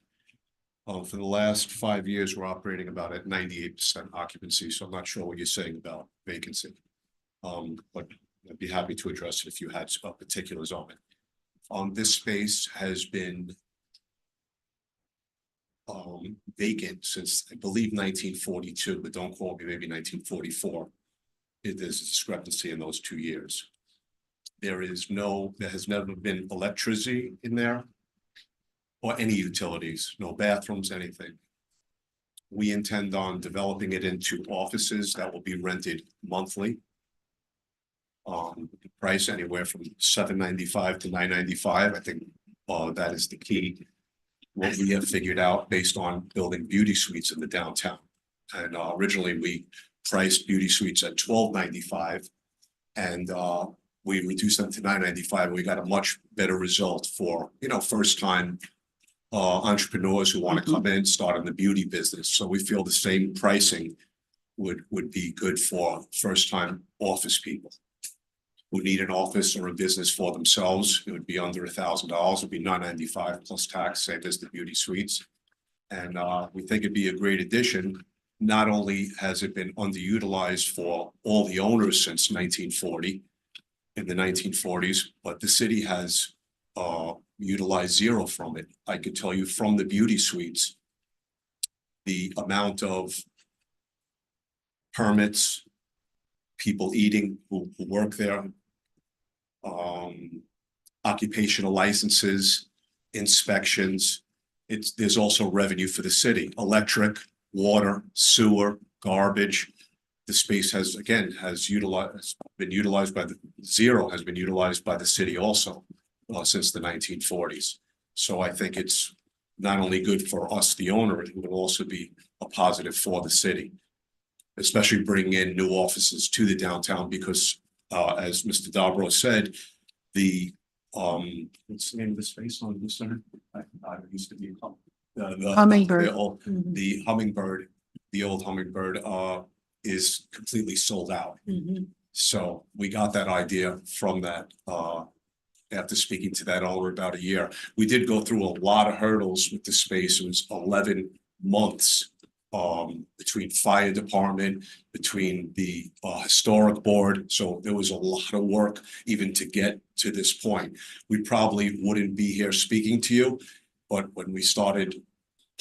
Speaker 11: For the last 5 years, we're operating about at 98% occupancy, so I'm not sure what you're saying about vacancy. But I'd be happy to address it if you had particulars on it. This space has been vacant since, I believe, 1942, but don't quote me, maybe 1944. There's a discrepancy in those 2 years. There has never been electricity in there or any utilities, no bathrooms, anything. We intend on developing it into offices that will be rented monthly. Price anywhere from $795 to $995. I think that is the key. What we have figured out based on building beauty suites in the downtown. And originally we priced beauty suites at $12.95, and we reduced them to $9.95. We got a much better result for, first time entrepreneurs who want to come in, start in the beauty business. So we feel the same pricing would be good for first time office people who need an office or a business for themselves. It would be under $1,000. It'd be $995 plus tax, same as the beauty suites. And we think it'd be a great addition. Not only has it been underutilized for all the owners since 1940, in the 1940s, but the city has utilized zero from it. I could tell you from the beauty suites, the amount of permits, people eating who work there, occupational licenses, inspections. There's also revenue for the city, electric, water, sewer, garbage. The space has been utilized by the city also since the 1940s. So I think it's not only good for us, the owner, it will also be a positive for the city, especially bringing in new offices to the downtown because as Mr. Dobro said, the what's the name of the space on the center? I used to be the
Speaker 8: Hummingbird.
Speaker 11: The Hummingbird, the old Hummingbird is completely sold out. So we got that idea from that after speaking to that owner about a year. We did go through a lot of hurdles with the space. It was 11 months between fire department, between the historic board. So there was a lot of work even to get to this point. We probably wouldn't be here speaking to you, but when we started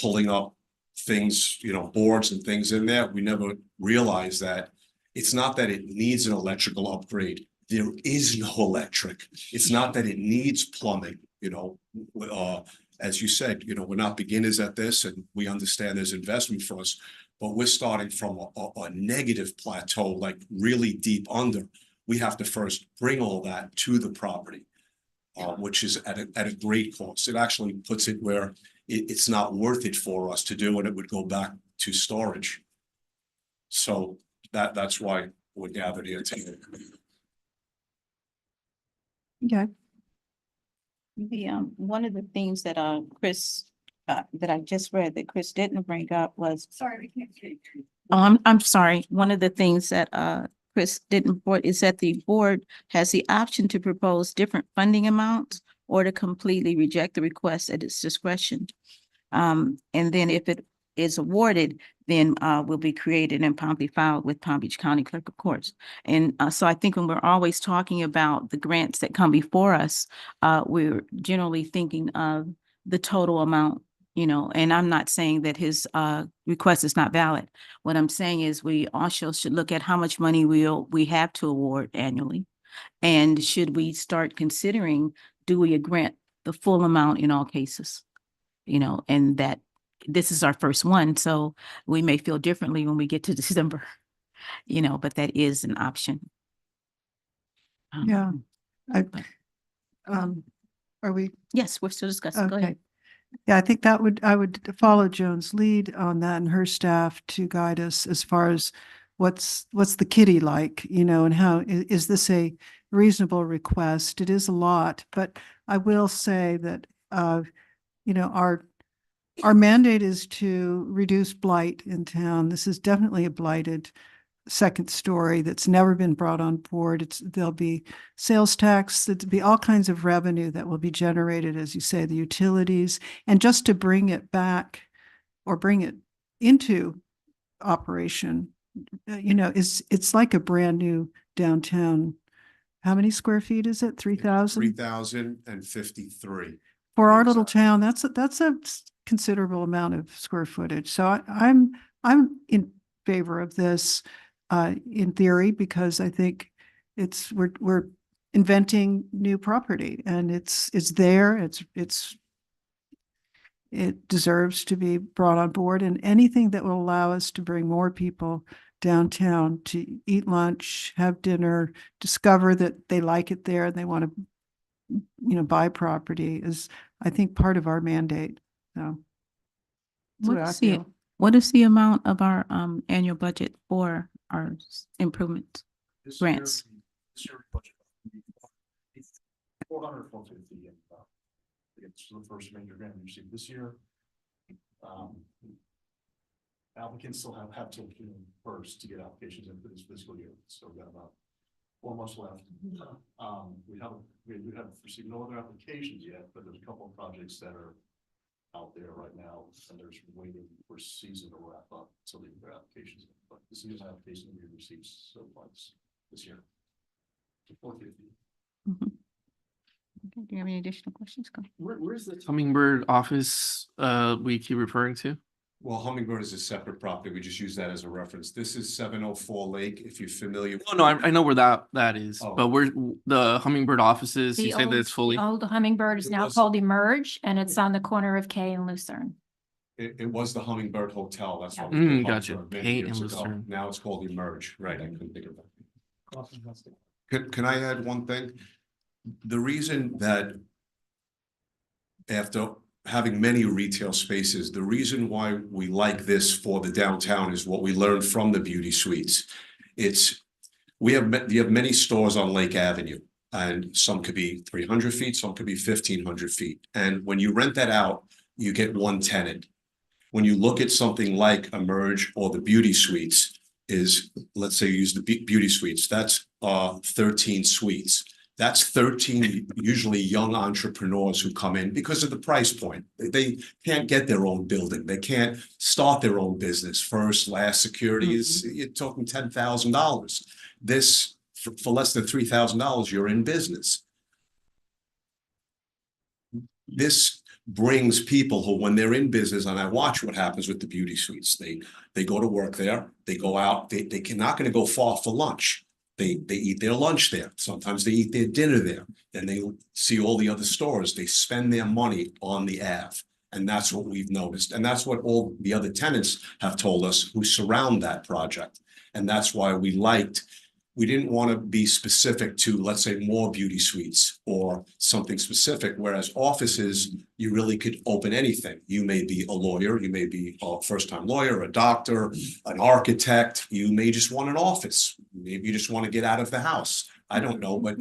Speaker 11: pulling up things, boards and things in there, we never realized that it's not that it needs an electrical upgrade. There is no electric. It's not that it needs plumbing, as you said, we're not beginners at this and we understand there's investment for us, but we're starting from a negative plateau, like really deep under. We have to first bring all that to the property, which is at a great cost. It actually puts it where it's not worth it for us to do, and it would go back to storage. So that's why we're gathered here today.
Speaker 8: Okay.
Speaker 2: One of the things that Chris that I just read that Chris didn't bring up was.
Speaker 5: Sorry, we can't hear you.
Speaker 2: Oh, I'm sorry. One of the things that Chris didn't report is that the board has the option to propose different funding amounts or to completely reject the request at its discretion. And then if is awarded, then will be created and promptly filed with Palm Beach County Clerk of Courts. And so I think when we're always talking about the grants that come before us, we're generally thinking of the total amount, you know, and I'm not saying that his request is not valid. What I'm saying is we also should look at how much money we have to award annually. And should we start considering, do we grant the full amount in all cases? You know, and that this is our first one, so we may feel differently when we get to December, you know, but that is an option.
Speaker 8: Yeah. Are we?
Speaker 2: Yes, we're still discussing. Go
Speaker 8: Okay.
Speaker 2: ahead.
Speaker 8: Yeah, I think I would follow Joan's lead on that and her staff to guide us as far as what's the kitty like, you know, and how is this a reasonable request? It is a lot, but I will say that, you know, our mandate is to reduce blight in town. This is definitely a blighted second story that's never been brought on board. There'll be sales tax, there'll be all kinds of revenue that will be generated, as you say, the utilities, and just to bring it back or bring it into operation, you know, it's like a brand new downtown. How many square feet is it? 3,000?
Speaker 11: 3,053.
Speaker 8: For our little town, that's a considerable amount of square footage. So I'm in favor of this in theory, because I think we're inventing new property, and it's there. It deserves to be brought on board, and anything that will allow us to bring more people downtown to eat lunch, have dinner, discover that they like it there and they want to, you know, buy property is, I think, part of our mandate. So that's what I feel.
Speaker 2: What is the amount of our annual budget for our improvement grants?
Speaker 9: This year budget 400, 450. It's the first major grant we received this year. Applicants still have till June 1st to get applications in for this fiscal year. So we've got about 4 months left. We haven't received no other applications yet, but there's a couple of projects that are out there right now, and there's waiting for season to wrap up so they can get applications in. But this is an application we received so far this year. 450.
Speaker 2: Okay, do you have any additional questions? Go.
Speaker 13: Where's the Hummingbird office we keep referring to?
Speaker 11: Well, Hummingbird is a separate property. We just use that as a reference. This is 704 Lake, if you're familiar.
Speaker 13: Oh, no, I know where that is, but where the Hummingbird offices, you say that it's fully.
Speaker 6: The old Hummingbird is now called Emerge, and it's on the corner of K and Lucerne.
Speaker 11: It was the Hummingbird Hotel. That's what
Speaker 13: Gotcha.
Speaker 11: many years ago. Now it's called Emerge. Right. I couldn't think of that. Can I add one thing? The reason that after having many retail spaces, the reason why we like this for the downtown is what we learned from the beauty suites. You have many stores on Lake Avenue, and some could be 300 feet, some could be 1,500 feet. And when you rent that out, you get one tenant. When you look at something like Emerge or the beauty suites, let's say you use the beauty suites, that's 13 suites. That's 13 usually young entrepreneurs who come in because of the price point. They can't get their own building. They can't start their own business. First, last security is, you're talking $10,000. This, for less than $3,000, you're in business. This brings people who, when they're in business, and I watch what happens with the beauty suites, they go to work there, they go out, they're not going to go far for lunch. They eat their lunch there. Sometimes they eat their dinner there. Then they see all the other stores. They spend their money on the Ave. And that's what we've noticed. And that's what all the other tenants have told us who surround that project. And that's why we didn't want to be specific to, let's say, more beauty suites or something specific, whereas offices, you really could open anything. You may be a lawyer, you may be a first-time lawyer, a doctor, an architect, you may just want an office. Maybe you just want to get out of the house. I don't know, but,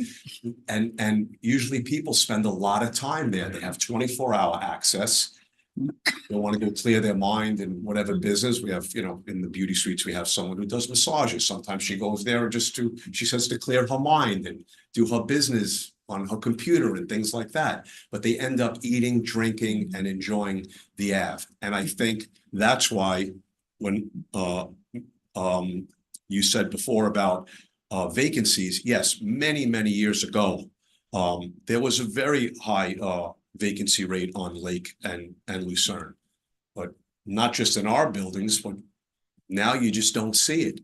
Speaker 11: and usually people spend a lot of time there. They have 24-hour access. They want to go clear their mind in whatever business. We have, in the beauty suites, we have someone who does massages. Sometimes she goes there she says to clear her mind and do her business on her computer and things like that. But they end up eating, drinking, and enjoying the Ave. And I think that's why when you said before about vacancies, yes, many years ago, there was a very high vacancy rate on Lake and Lucerne. But not just in our buildings, but now you just don't see it.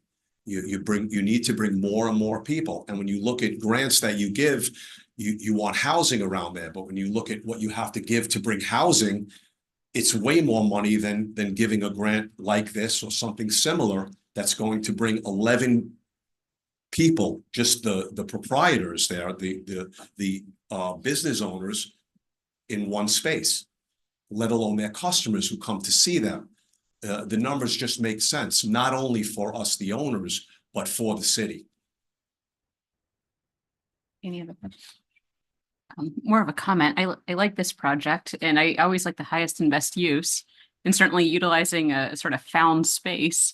Speaker 11: You need to bring more and more people. And when you look at grants that you give, you want housing around there. But when you look at what you have to give to bring housing, it's way more money than giving a grant like this or something similar that's going to bring 11 people, just the proprietors there, the business owners in one space, let alone their customers who come to see them. The numbers just make sense, not only for us, the owners, but for the city.
Speaker 10: Any other questions? More of a comment. I like this project, and I always like the highest and best use, and certainly utilizing a sort of found space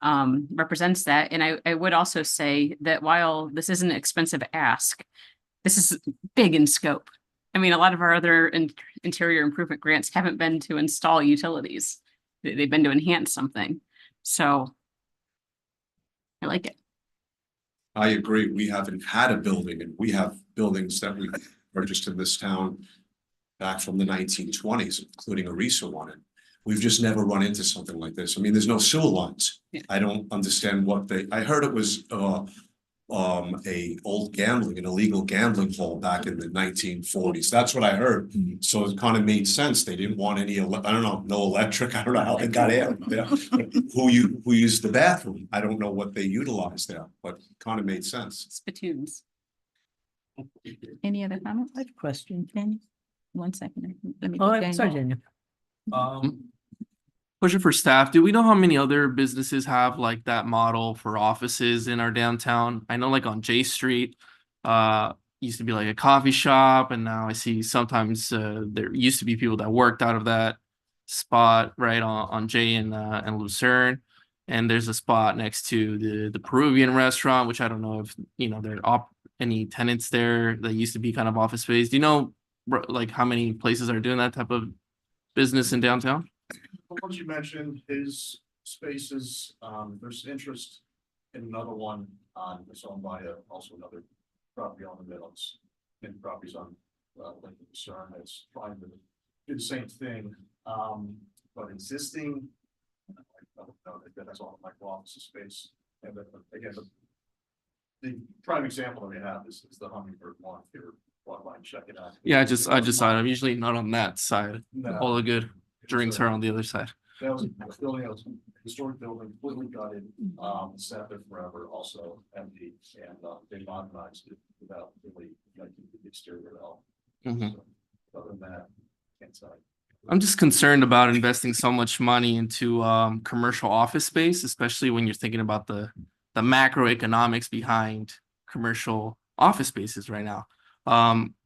Speaker 10: represents that. And I would also say that while this isn't an expensive ask, this is big in scope. I mean, a lot of our other interior improvement grants haven't been to install utilities. They've been to enhance something. So I like it.
Speaker 11: I agree. We haven't had a building, and we have buildings that we purchased in this town back from the 1920s, including a recent one. And we've just never run into something like this. I mean, there's no sewer lines.
Speaker 10: Yeah.
Speaker 11: I don't understand what I heard it was a an illegal gambling hall back in the 1940s. That's what I heard. So it kind of made sense. They didn't want any, I don't know, no electric. I don't know how they got air. Yeah. Who used the bathroom? I don't know what they utilized there, but it kind of made sense.
Speaker 10: Spittoons. Any other comments?
Speaker 4: I have a question.
Speaker 10: Daniel? 1 second. Let me
Speaker 4: Oh,
Speaker 10: get
Speaker 4: sorry,
Speaker 10: Daniel.
Speaker 4: Daniel.
Speaker 13: Question for staff. Do we know how many other businesses have like that model for offices in our downtown? I know like on J Street, used to be like a coffee shop, and now I see sometimes there used to be people that worked out of that spot right on J and Lucerne. And there's a spot next to the Peruvian restaurant, which I don't know if there are any tenants there that used to be kind of office space. Do you know like how many places are doing that type of business in downtown?
Speaker 9: Once you mentioned his spaces, there's interest in another one that's owned by also another property owner that owns many properties on Lake Lucerne that's trying to do the same thing. But existing, I don't know, that's all like office space. And then again, the prime example that we have is the Hummingbird one here. Check it out.
Speaker 13: Yeah, I just saw it. I'm usually not on that side.
Speaker 9: No.
Speaker 13: All the good drinks are on the other side.
Speaker 9: That was a building, that was a historic building, completely gutted, sat there forever, also empty, and they modernized it without really making the exterior at all.
Speaker 13: Mhm.
Speaker 9: So, other than that, can't say.
Speaker 13: I'm just concerned about investing so much money into commercial office space, especially when you're thinking about the macroeconomics behind commercial office spaces right now.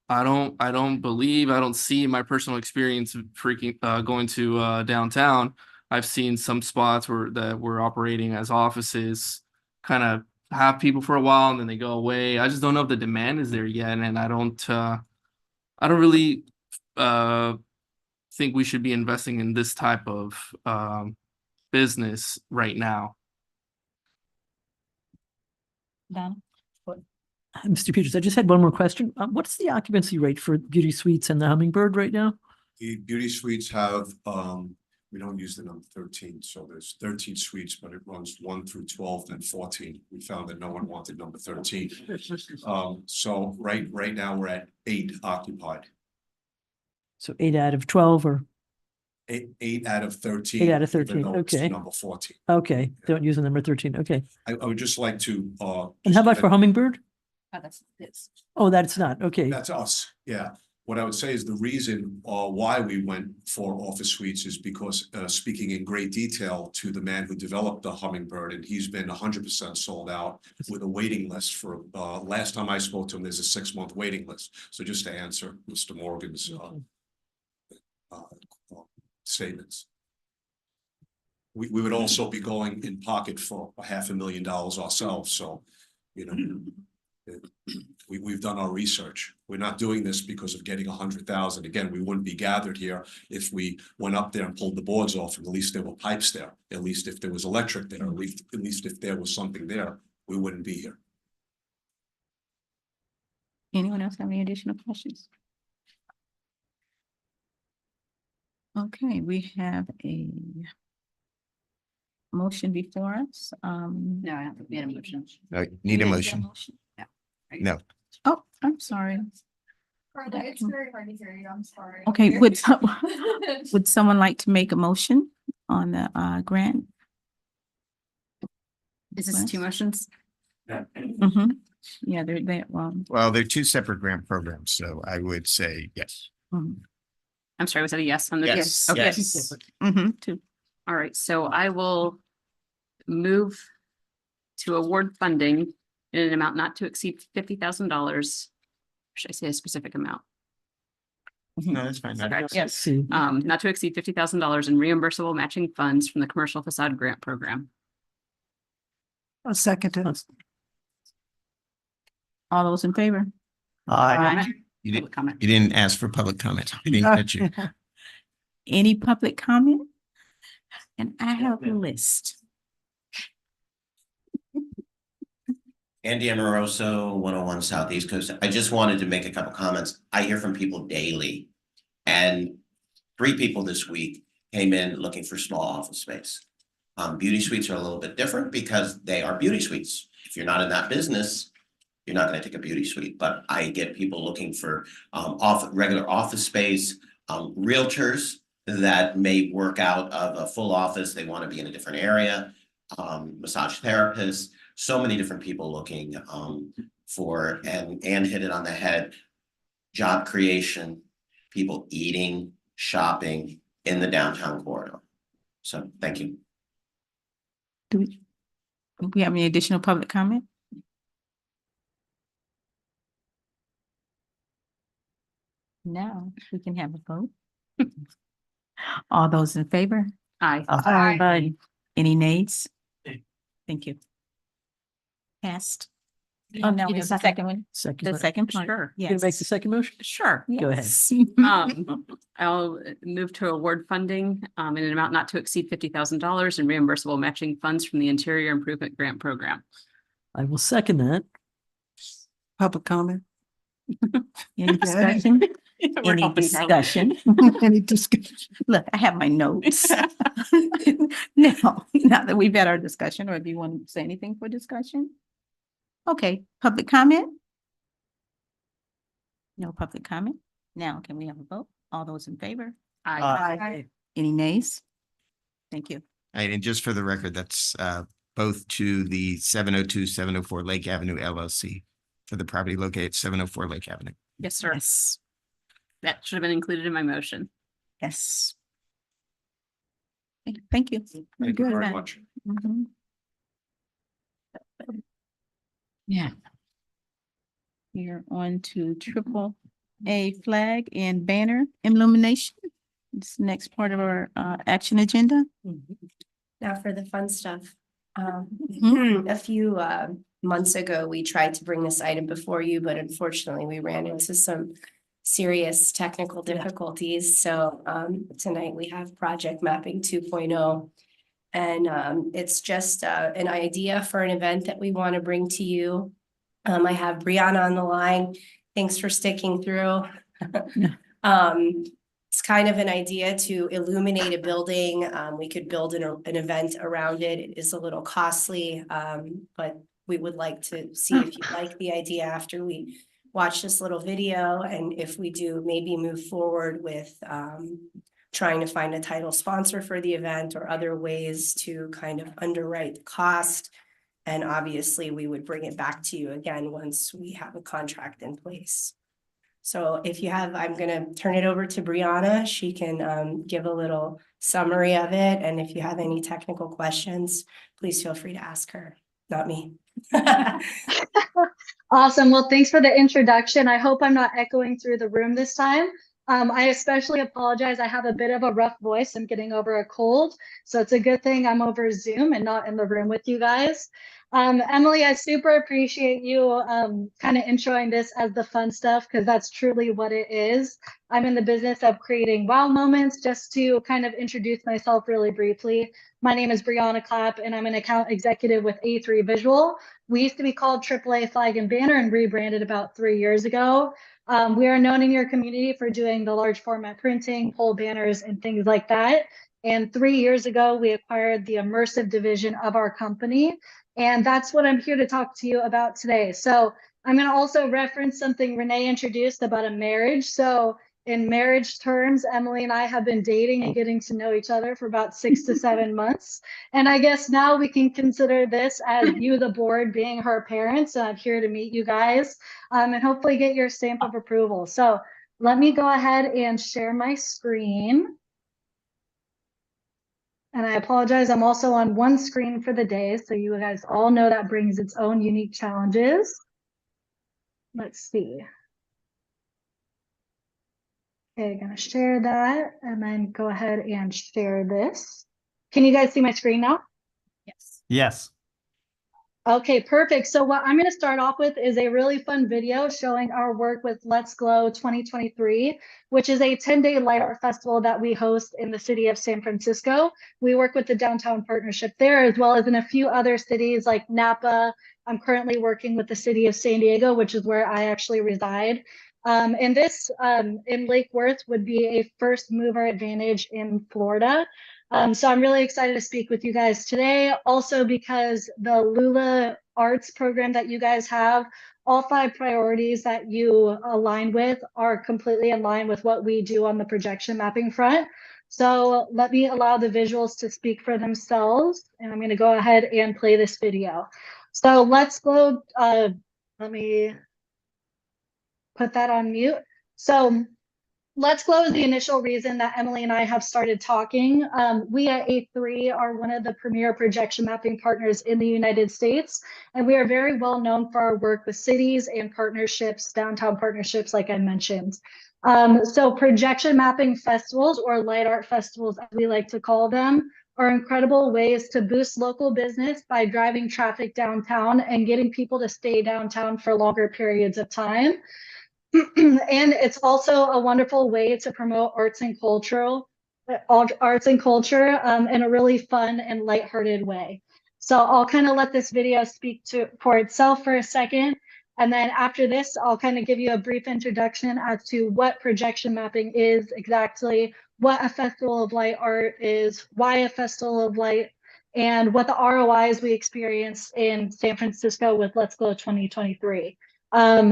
Speaker 13: I don't see in my personal experience going to downtown. I've seen some spots that were operating as offices, kind of have people for a while and then they go away. I just don't know if the demand is there yet, and I don't really think we should be investing in this type of business right now.
Speaker 10: Donna?
Speaker 4: Mr. Peters, I just had one more question. What's the occupancy rate for Beauty Suites and the Hummingbird right now?
Speaker 11: The beauty suites have, we don't use the number 13, so there's 13 suites, but it runs 1 through 12, then 14. We found that no one wanted number 13. So right now we're at 8 occupied.
Speaker 4: So 8 out of 12 or?
Speaker 11: 8 out of 13.
Speaker 4: 8 out of 13,
Speaker 11: even though it's
Speaker 4: okay.
Speaker 11: Number 14.
Speaker 4: Okay, don't use the number 13, okay.
Speaker 11: I would just like to.
Speaker 4: And how about for Hummingbird?
Speaker 10: Oh, that's this.
Speaker 4: Oh, that's not, okay.
Speaker 11: That's us, yeah. What I would say is the reason why we went for office suites is because speaking in great detail to the man who developed the Hummingbird, and he's been 100% sold out with a waiting list for, last time I spoke to him, there's a 6-month waiting list. So just to answer Mr. Morgan's statements. We would also be going in pocket for $500,000 ourselves, so, We've done our research. We're not doing this because of getting 100,000. Again, we wouldn't be gathered here if we went up there and pulled the boards off, and at least there were pipes there. At least if there was electric there, at least if there was something there, we wouldn't be here.
Speaker 2: Anyone else have any additional questions? Okay, we have a motion before us.
Speaker 10: No, I don't think we had a motion.
Speaker 12: Need a
Speaker 2: Yeah.
Speaker 12: motion? No.
Speaker 2: Oh, I'm sorry.
Speaker 5: It's very hard to hear you, I'm sorry.
Speaker 2: Okay, would someone like to make a motion on the grant?
Speaker 10: Is this two motions?
Speaker 2: Mm-hmm. Yeah,
Speaker 12: Well, they're two separate grant programs, so I would say yes.
Speaker 10: I'm sorry, was that a yes on the?
Speaker 12: Yes,
Speaker 10: Okay.
Speaker 12: yes.
Speaker 2: Two.
Speaker 10: All right, so I will move to award funding in an amount not to exceed $50,000. Should I say a specific amount?
Speaker 12: No, that's fine.
Speaker 10: Okay.
Speaker 2: Yes.
Speaker 10: Not to exceed $50,000 in reimbursable matching funds from the commercial facade grant program.
Speaker 8: I'll second it.
Speaker 2: All those in favor?
Speaker 10: Comment?
Speaker 12: You
Speaker 10: Public comment.
Speaker 12: didn't ask for public comment. I didn't get you.
Speaker 2: Any public comment? And I have a list.
Speaker 7: Andy Amoroso, 101 Southeast Coast. I just wanted to make a couple comments. I hear from people daily. And 3 people this week came in looking for small office space. Beauty suites are a little bit different because they are beauty suites. If you're not in that business, you're not going to take a beauty suite. But I get people looking for regular office space, realtors that may work out of a full office. They want to be in a different area, massage therapists. So many different people looking for, and hit it on the head, job creation, people eating, shopping in the downtown corridor. So thank you.
Speaker 2: Do we have any additional public comment? Now we can have a vote. All those in favor?
Speaker 10: Aye.
Speaker 2: Aye. Any nays? Thank you. Passed. Oh, now we have the second one. The second part.
Speaker 10: Sure.
Speaker 2: Yes.
Speaker 4: Gonna make the second motion?
Speaker 10: Sure.
Speaker 4: Go ahead.
Speaker 2: Yes.
Speaker 10: I'll move to award funding in an amount not to exceed $50,000 in reimbursable matching funds from the Interior Improvement Grant Program.
Speaker 4: I will second that.
Speaker 8: Public comment?
Speaker 2: Any discussion?
Speaker 10: We're
Speaker 2: Any
Speaker 10: helping Carla.
Speaker 2: discussion?
Speaker 8: Any discussion?
Speaker 2: Look, I have my notes. Now that we've had our discussion, or do you want to say anything for discussion? Okay, public comment? No public comment. Now can we have a vote? All those in favor?
Speaker 10: Aye.
Speaker 2: Any nays? Thank you.
Speaker 12: And just for the record, that's both to the 702-704 Lake Avenue LLC for the property located at 704 Lake Avenue.
Speaker 10: Yes, sir.
Speaker 2: Yes.
Speaker 10: That should have been included in my motion.
Speaker 2: Yes. Thank you.
Speaker 11: Thank you very much.
Speaker 2: Mhm. Yeah. We're on to AAA flag and banner illumination. It's the next part of our action agenda.
Speaker 14: Now for the fun stuff.
Speaker 2: Mhm.
Speaker 14: A few months ago, we tried to bring this item before you, but unfortunately we ran into some serious technical difficulties. So tonight we have Project Mapping 2.0. And it's just an idea for an event that we want to bring to you. I have Brianna on the line. Thanks for sticking through. It's kind of an idea to illuminate a building. We could build an event around it. It is a little costly, but we would like to see if you like the idea after we watch this little video. And if we do, maybe move forward with trying to find a title sponsor for the event or other ways to kind of underwrite the cost. And obviously we would bring it back to you again once we have a contract in place. So if you have, I'm gonna turn it over to Brianna. She can give a little summary of it. And if you have any technical questions, please feel free to ask her, not me.
Speaker 15: Awesome. Well, thanks for the introduction. I hope I'm not echoing through the room this time. I especially apologize. I have a bit of a rough voice. I'm getting over a cold. So it's a good thing I'm over Zoom and not in the room with you guys. Emily, I super appreciate you kind of introing this as the fun stuff, because that's truly what it is. I'm in the business of creating wow moments. Just to kind of introduce myself really briefly, my name is Brianna Clapp, and I'm an account executive with A3 Visual. We used to be called AAA Flag and Banner and rebranded about 3 years ago. We are known in your community for doing the large format printing, pole banners, and things like that. And 3 years ago, we acquired the immersive division of our company. And that's what I'm here to talk to you about today. So I'm going to also reference something Renee introduced about a marriage. So in marriage terms, Emily and I have been dating and getting to know each other for about 6 to 7 months. And I guess now we can consider this as you, the board, being her parents. I'm here to meet you guys and hopefully get your stamp of approval. So let me go ahead and share my screen. And I apologize, I'm also on one screen for the day, so you guys all know that brings its own unique challenges. Let's see. Okay, gonna share that and then go ahead and share this. Can you guys see my screen now?
Speaker 3: Yes. Yes.
Speaker 15: Okay, perfect. So what I'm going to start off with is a really fun video showing our work with Let's Glow 2023, which is a 10-day light art festival that we host in the city of San Francisco. We work with the downtown partnership there, as well as in a few other cities like Napa. I'm currently working with the city of San Diego, which is where I actually reside. And this in Lake Worth would be a first mover advantage in Florida. So I'm really excited to speak with you guys today, also because the Lula Arts program that you guys have, all 5 priorities that you align with are completely in line with what we do on the projection mapping front. So let me allow the visuals to speak for themselves, and I'm going to go ahead and play this video. So let's go, let me put that on mute. So Let's Glow is the initial reason that Emily and I have started talking. We at A3 are one of the premier projection mapping partners in the United States, and we are very well known for our work with cities and partnerships, downtown partnerships, like I mentioned. So projection mapping festivals, or light art festivals, as we like to call them, are incredible ways to boost local business by driving traffic downtown and getting people to stay downtown for longer periods of time. And it's also a wonderful way to promote arts and culture in a really fun and lighthearted way. So I'll kind of let this video speak for itself for a second. And then after this, I'll kind of give you a brief introduction as to what projection mapping is exactly, what a festival of light art is, why a festival of light, and what the ROIs we experienced in San Francisco with Let's Glow 2023.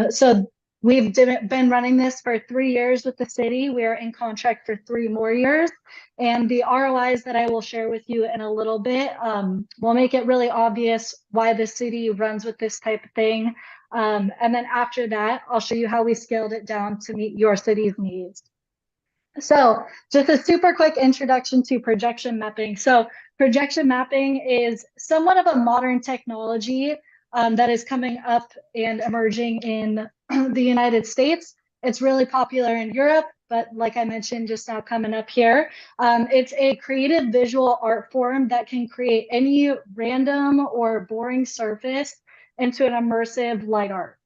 Speaker 15: So we've been running this for 3 years with the city. We are in contract for 3 more years. And the ROIs that I will share with you in a little bit will make it really obvious why the city runs with this type of thing. And then after that, I'll show you how we scaled it down to meet your city's needs. So just a super quick introduction to projection mapping. So projection mapping is somewhat of a modern technology that is coming up and emerging in the United States. It's really popular in Europe, but like I mentioned just now coming up here, it's a creative visual art form that can create any random or boring surface into an immersive light art.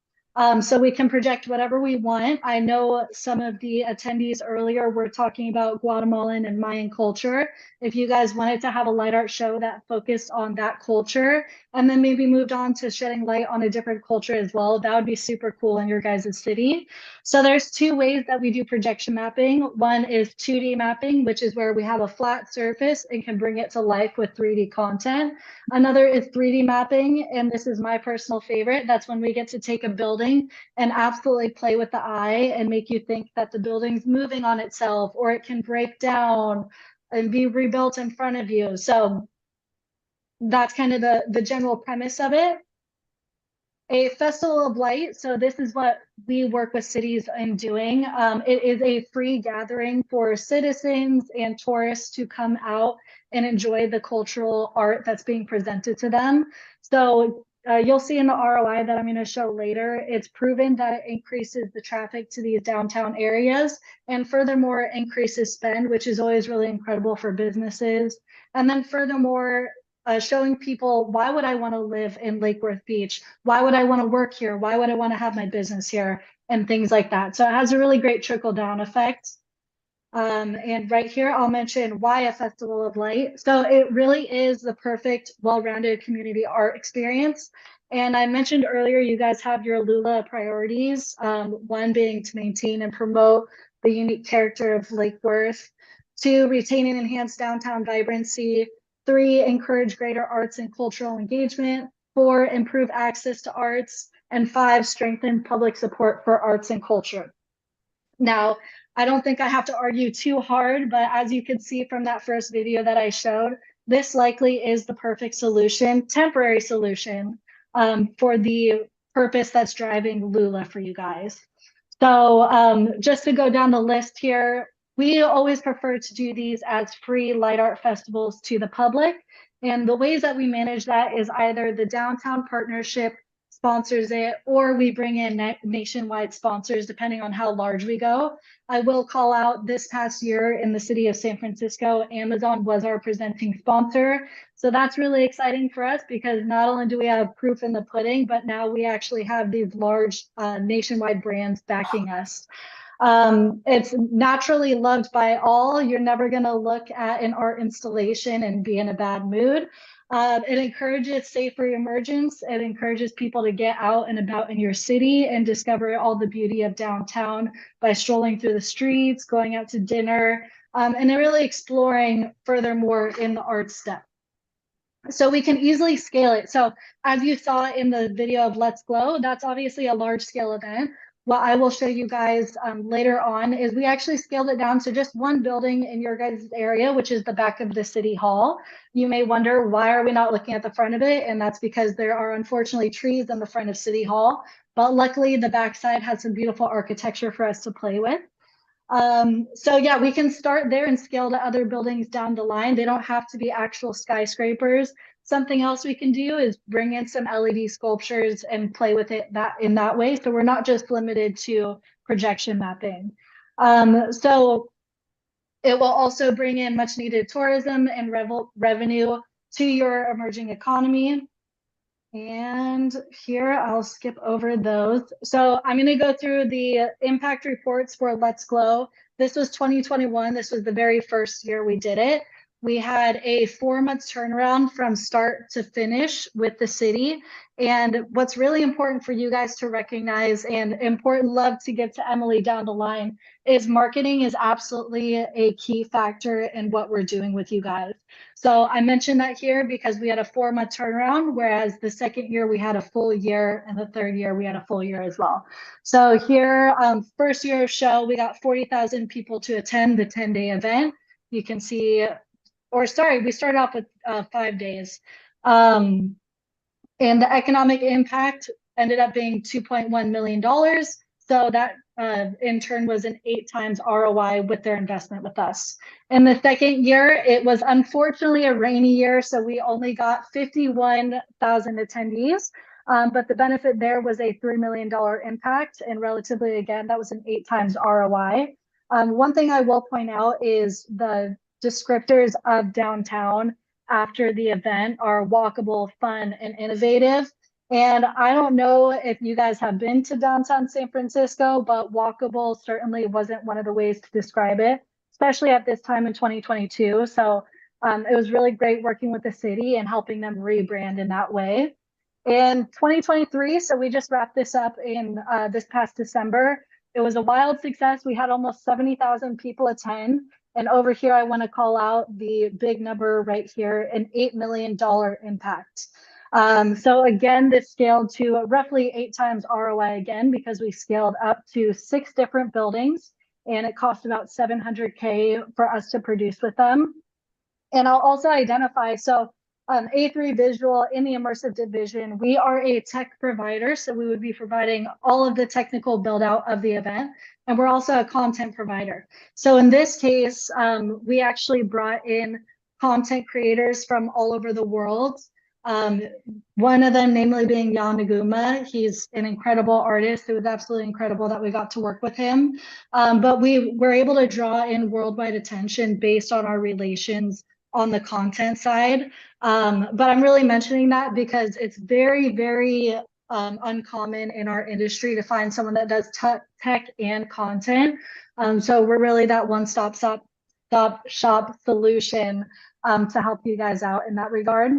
Speaker 15: So we can project whatever we want. I know some of the attendees earlier were talking about Guatemalan and Mayan culture. If you guys wanted to have a light art show that focused on that culture and then maybe moved on to shedding light on a different culture as well, that would be super cool in your guys' city. So there's 2 ways that we do projection mapping. One is 2D mapping, which is where we have a flat surface and can bring it to life with 3D content. Another is 3D mapping, and this is my personal favorite. That's when we get to take a building and absolutely play with the eye and make you think that the building's moving on itself, or it can break down and be rebuilt in front of you. So that's kind of the general premise of it. A festival of light. So this is what we work with cities in doing. It is a free gathering for citizens and tourists to come out and enjoy the cultural art that's being presented to them. So you'll see in the ROI that I'm going to show later, it's proven that it increases the traffic to these downtown areas and furthermore increases spend, which is always really incredible for businesses. And then furthermore, showing people, why would I want to live in Lake Worth Beach? Why would I want to work here? Why would I want to have my business here? And things like that. So it has a really great trickle down effect. And right here, I'll mention why a Festival of Light. So it really is the perfect, well-rounded community art experience. And I mentioned earlier, you guys have your Lula priorities, one being to maintain and promote the unique character of Lake Worth, 2, retain and enhance downtown vibrancy, 3, encourage greater arts and cultural engagement, 4, improve access to arts, and 5, strengthen public support for arts and culture. Now, I don't think I have to argue too hard, but as you can see from that first video that I showed, this likely is the perfect solution, temporary solution, for the purpose that's driving Lula for you guys. So just to go down the list here, we always prefer to do these as free light art festivals to the public. And the ways that we manage that is either the downtown partnership sponsors it, or we bring in nationwide sponsors, depending on how large we go. I will call out this past year in the city of San Francisco, Amazon was our presenting sponsor. So that's really exciting for us because not only do we have proof in the pudding, but now we actually have these large nationwide brands backing us. It's naturally loved by all. You're never going to look at an art installation and be in a bad mood. It encourages safer emergence. It encourages people to get out and about in your city and discover all the beauty of downtown by strolling through the streets, going out to dinner, and really exploring furthermore in the art step. So we can easily scale it. So as you saw in the video of Let's Glow, that's obviously a large scale event. What I will show you guys later on is we actually scaled it down to just one building in your guys' area, which is the back of the City Hall. You may wonder, why are we not looking at the front of it? And that's because there are unfortunately trees in the front of City Hall. But luckily, the backside has some beautiful architecture for us to play with. So yeah, we can start there and scale to other buildings down the line. They don't have to be actual skyscrapers. Something else we can do is bring in some LED sculptures and play with it in that way. So we're not just limited to projection mapping. So it will also bring in much needed tourism and revenue to your emerging economy. And here I'll skip over those. So I'm going to go through the impact reports for Let's Glow. This was 2021. This was the very first year we did it. We had a 4-month turnaround from start to finish with the city. And what's really important for you guys to recognize, and important love to get to Emily down the line, is marketing is absolutely a key factor in what we're doing with you guys. So I mentioned that here because we had a 4-month turnaround, whereas the second year we had a full year and the third year we had a full year as well. So here, first year of show, we got 40,000 people to attend the 10-day event. You can see, or sorry, we started off with 5 days. And the economic impact ended up being $2.1 million. So that in turn was an 8 times ROI with their investment with us. In the second year, it was unfortunately a rainy year, so we only got 51,000 attendees. But the benefit there was a $3 million impact, and relatively, again, that was an 8 times ROI. One thing I will point out is the descriptors of downtown after the event are walkable, fun, and innovative. And I don't know if you guys have been to downtown San Francisco, but walkable certainly wasn't one of the ways to describe it, especially at this time in 2022. So it was really great working with the city and helping them rebrand in that way. In 2023, so we just wrapped this up in this past December. It was a wild success. We had almost 70,000 people attend. And over here, I want to call out the big number right here, an $8 million impact. So again, this scaled to roughly 8 times ROI again, because we scaled up to 6 different buildings and it cost about $700K for us to produce with them. And I'll also identify, so A3 Visual in the immersive division, we are a tech provider. So we would be providing all of the technical build out of the event. And we're also a content provider. So in this case, we actually brought in content creators from all over the world. One of them, namely being Jan Naguma. He's an incredible artist. It was absolutely incredible that we got to work with him. But we were able to draw in worldwide attention based on our relations on the content side. But I'm really mentioning that because it's very, very uncommon in our industry to find someone that does tech and content. So we're really that one-stop shop solution to help you guys out in that regard.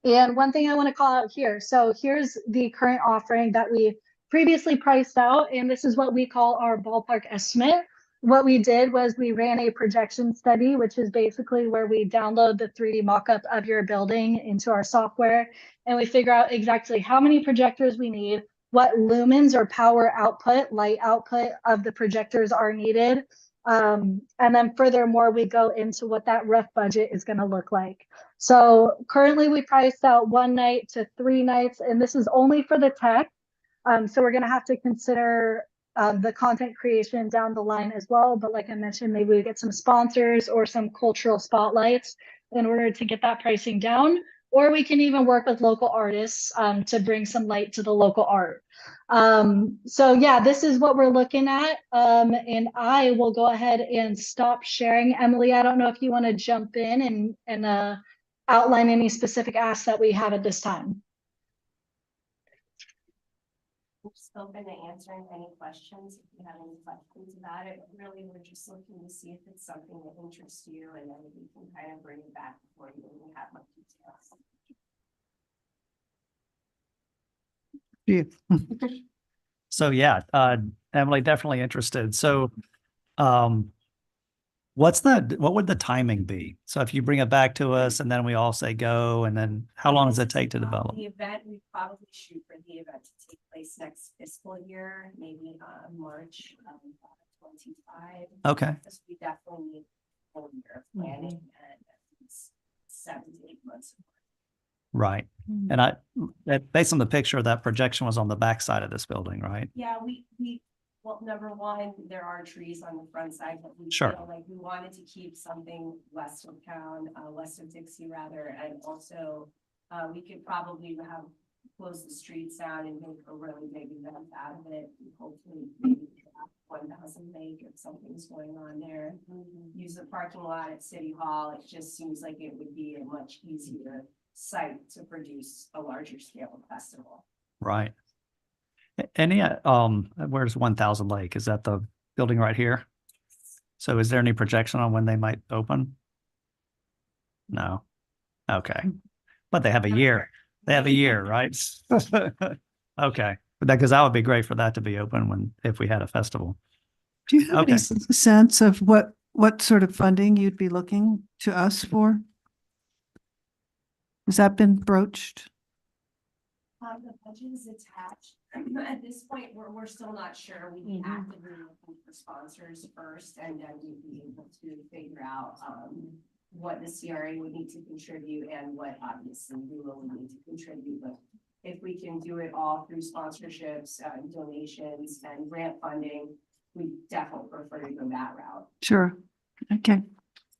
Speaker 15: And one thing I want to call out here. So here's the current offering that we previously priced out, and this is what we call our ballpark estimate. What we did was we ran a projection study, which is basically where we download the 3D mock-up of your building into our software, and we figure out exactly how many projectors we need, what lumens or power output, light output of the projectors are needed. And then furthermore, we go into what that rough budget is going to look like. So currently we priced out 1 night to 3 nights, and this is only for the tech. So we're going to have to consider the content creation down the line as well. But like I mentioned, maybe we get some sponsors or some cultural spotlights in order to get that pricing down. Or we can even work with local artists to bring some light to the local art. So yeah, this is what we're looking at. And I will go ahead and stop sharing. Emily, I don't know if you want to jump in and outline any specific asks that we have at this time.
Speaker 14: I'm just open to answering any questions if you have any questions about it. Really, we're just looking to see if it's something that interests you, and then we can kind of bring it back for you when we have more details.
Speaker 3: Yeah. So yeah, Emily, definitely interested. So what would the timing be? So if you bring it back to us and then we all say go, and then how long does it take to develop?
Speaker 14: The event, we probably shoot for the event to take place next fiscal year, maybe March 25.
Speaker 3: Okay.
Speaker 14: Because we definitely need a whole year of planning and at least 7 to 8 months.
Speaker 3: Right. And based on the picture, that projection was on the back side of this building, right?
Speaker 14: Yeah, well, number one, there are trees on the front side, but we
Speaker 3: Sure.
Speaker 14: feel like we wanted to keep something west of town, west of Dixie rather, and also we could probably close the streets down and make a really big event out of it. And hopefully maybe 1,000 Lake if something's going on there. Use the parking lot at City Hall. It just seems like it would be a much easier site to produce a larger scale festival.
Speaker 3: Right. Any, where's 1,000 Lake? Is that the building right here? So is there any projection on when they might open? No. Okay. But they have a year. They have a year, right? Okay. Because that would be great for that to be open if we had a festival.
Speaker 8: Do you have any sense of what sort of funding you'd be looking to us for? Has that been broached?
Speaker 14: The budget is attached. At this point, we're still not sure. We'd be actively looking for sponsors first, and then we'd be able to figure out what the CRA would need to contribute and what obviously we will need to contribute. But if we can do it all through sponsorships, donations, and grant funding, we definitely prefer to go that route.
Speaker 8: Sure. Okay.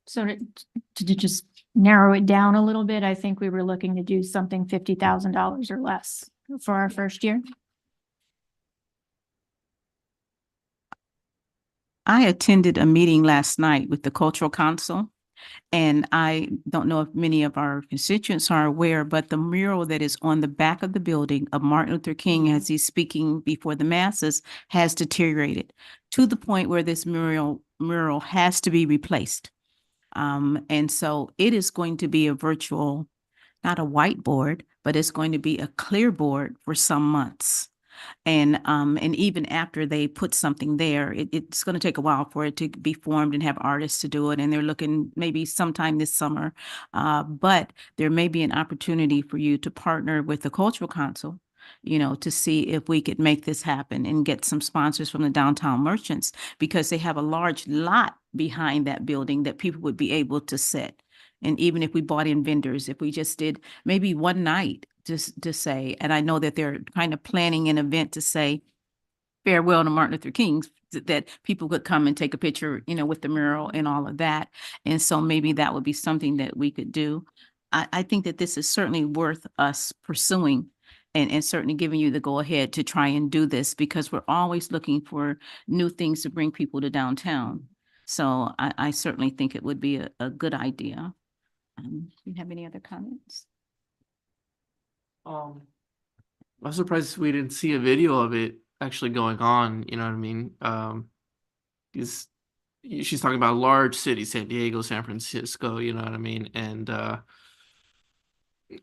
Speaker 6: So to just narrow it down a little bit, I think we were looking to do something $50,000 or less for our first year.
Speaker 2: I attended a meeting last night with the Cultural Council, and I don't know if many of our constituents are aware, but the mural that is on the back of the building of Martin Luther King as he's speaking before the masses has deteriorated to the point where this mural has to be replaced. And so it is going to be a virtual, not a whiteboard, but it's going to be a clear board for some months. And even after they put something there, it's going to take a while for it to be formed and have artists to do it. And they're looking maybe sometime this summer. But there may be an opportunity for you to partner with the Cultural Council, to see if we could make this happen and get some sponsors from the downtown merchants, because they have a large lot behind that building that people would be able to sit. And even if we bought in vendors, if we just did maybe one night just to say, and I know that they're kind of planning an event to say farewell to Martin Luther King, that people could come and take a picture, with the mural and all of that. And so maybe that would be something that we could do. I think that this is certainly worth us pursuing and certainly giving you the go-ahead to try and do this because we're always looking for new things to bring people to downtown. So I certainly think it would be a good idea. Do you have any other comments?
Speaker 13: I'm surprised we didn't see a video of it actually going on, you know what I mean? Because she's talking about large cities, San Diego, San Francisco, you know what I mean? And I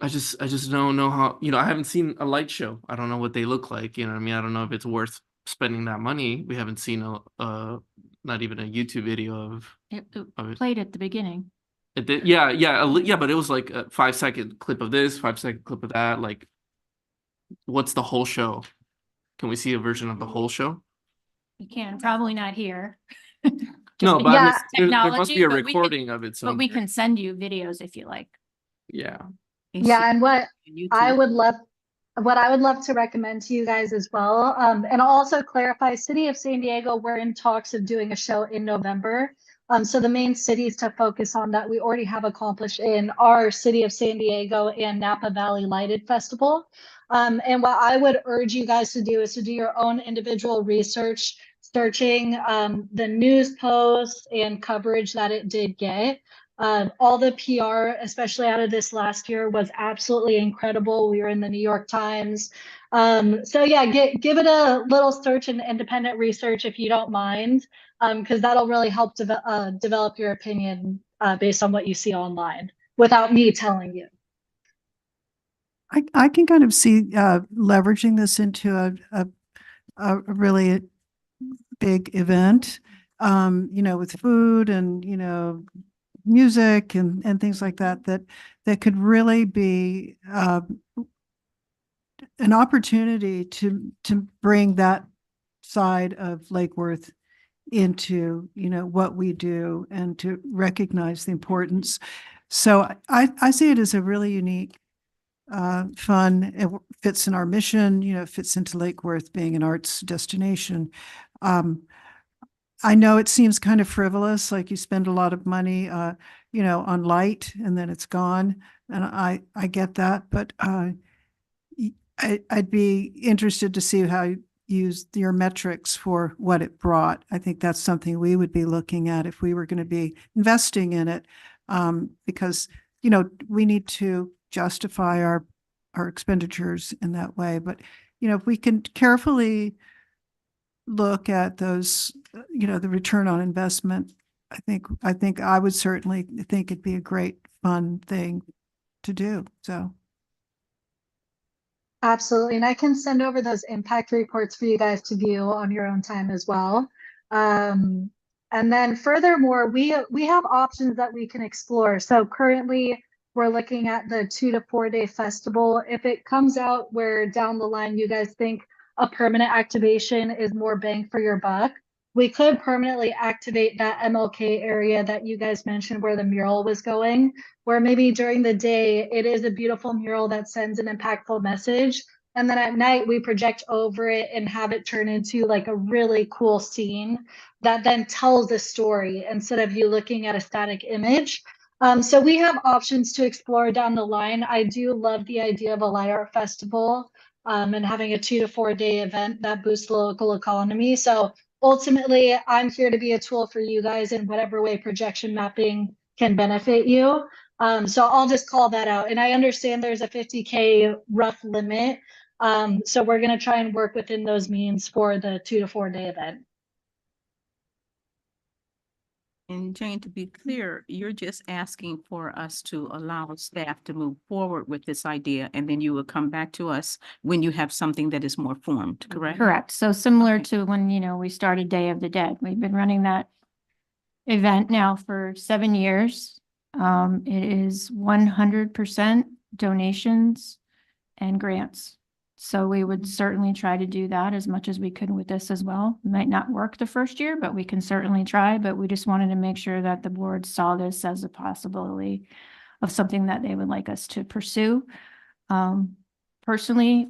Speaker 13: just don't know how, I haven't seen a light show. I don't know what they look like, you know what I mean? I don't know if it's worth spending that money. We haven't seen not even a YouTube video of
Speaker 6: It
Speaker 13: it.
Speaker 6: played at the beginning.
Speaker 13: It did, yeah, but it was like a 5-second clip of this, 5-second clip of that. Like, what's the whole show? Can we see a version of the whole show?
Speaker 6: You can, probably not here.
Speaker 13: No, but I mean, there must be a
Speaker 6: but we can-
Speaker 13: recording of it.
Speaker 6: But we can send you videos if you like.
Speaker 13: Yeah.
Speaker 15: Yeah, and what I would love to recommend to you guys as well, and I'll also clarify, City of San Diego, we're in talks of doing a show in November. So the main cities to focus on that we already have accomplished in our City of San Diego and Napa Valley Lighted Festival. And what I would urge you guys to do is to do your own individual research, searching the news posts and coverage that it did get. All the PR, especially out of this last year, was absolutely incredible. We were in the New York Times. So yeah, give it a little search and independent research if you don't mind, because that'll really help develop your opinion based on what you see online without me telling you.
Speaker 8: I can kind of see leveraging this into a really big event, with food and, music and things like that could really be an opportunity to bring that side of Lake Worth into, what we do and to recognize the importance. So I see it as a really unique, fun, it fits in our mission, fits into Lake Worth being an arts destination. I know it seems kind of frivolous, like you spend a lot of money, on light and then it's gone. And I get that, but I'd be interested to see how you use your metrics for what it brought. I think that's something we would be looking at if we were going to be investing in it, because, we need to justify our expenditures in that way. But, if we can carefully look at those, the return on investment, I think I would certainly think it'd be a great fun thing to do. So.
Speaker 15: Absolutely. And I can send over those impact reports for you guys to view on your own time as well. And then furthermore, we have options that we can explore. So currently we're looking at the 2 to 4 day festival. If it comes out where down the line you guys think a permanent activation is more bang for your buck, we could permanently activate that MLK area that you guys mentioned where the mural was going, where maybe during the day it is a beautiful mural that sends an impactful message. And then at night we project over it and have it turn into like a really cool scene that then tells a story instead of you looking at a static image. So we have options to explore down the line. I do love the idea of a light art festival and having a 2 to 4 day event that boosts the local economy. So ultimately, I'm here to be a tool for you guys in whatever way projection mapping can benefit you. So I'll just call that out. And I understand there's a 50K rough limit. So we're going to try and work within those means for the 2 to 4 day event.
Speaker 2: And Jane, to be clear, you're just asking for us to allow staff to move forward with this idea, and then you will come back to us when you have something that is more formed, correct?
Speaker 6: Correct. So similar to when, we started Day of the Dead. We've been running that event now for 7 years. It is 100% donations and grants. So we would certainly try to do that as much as we could with this as well. It might not work the first year, but we can certainly try. But we just wanted to make sure that the board saw this as a possibility of something that they would like us to pursue. Personally,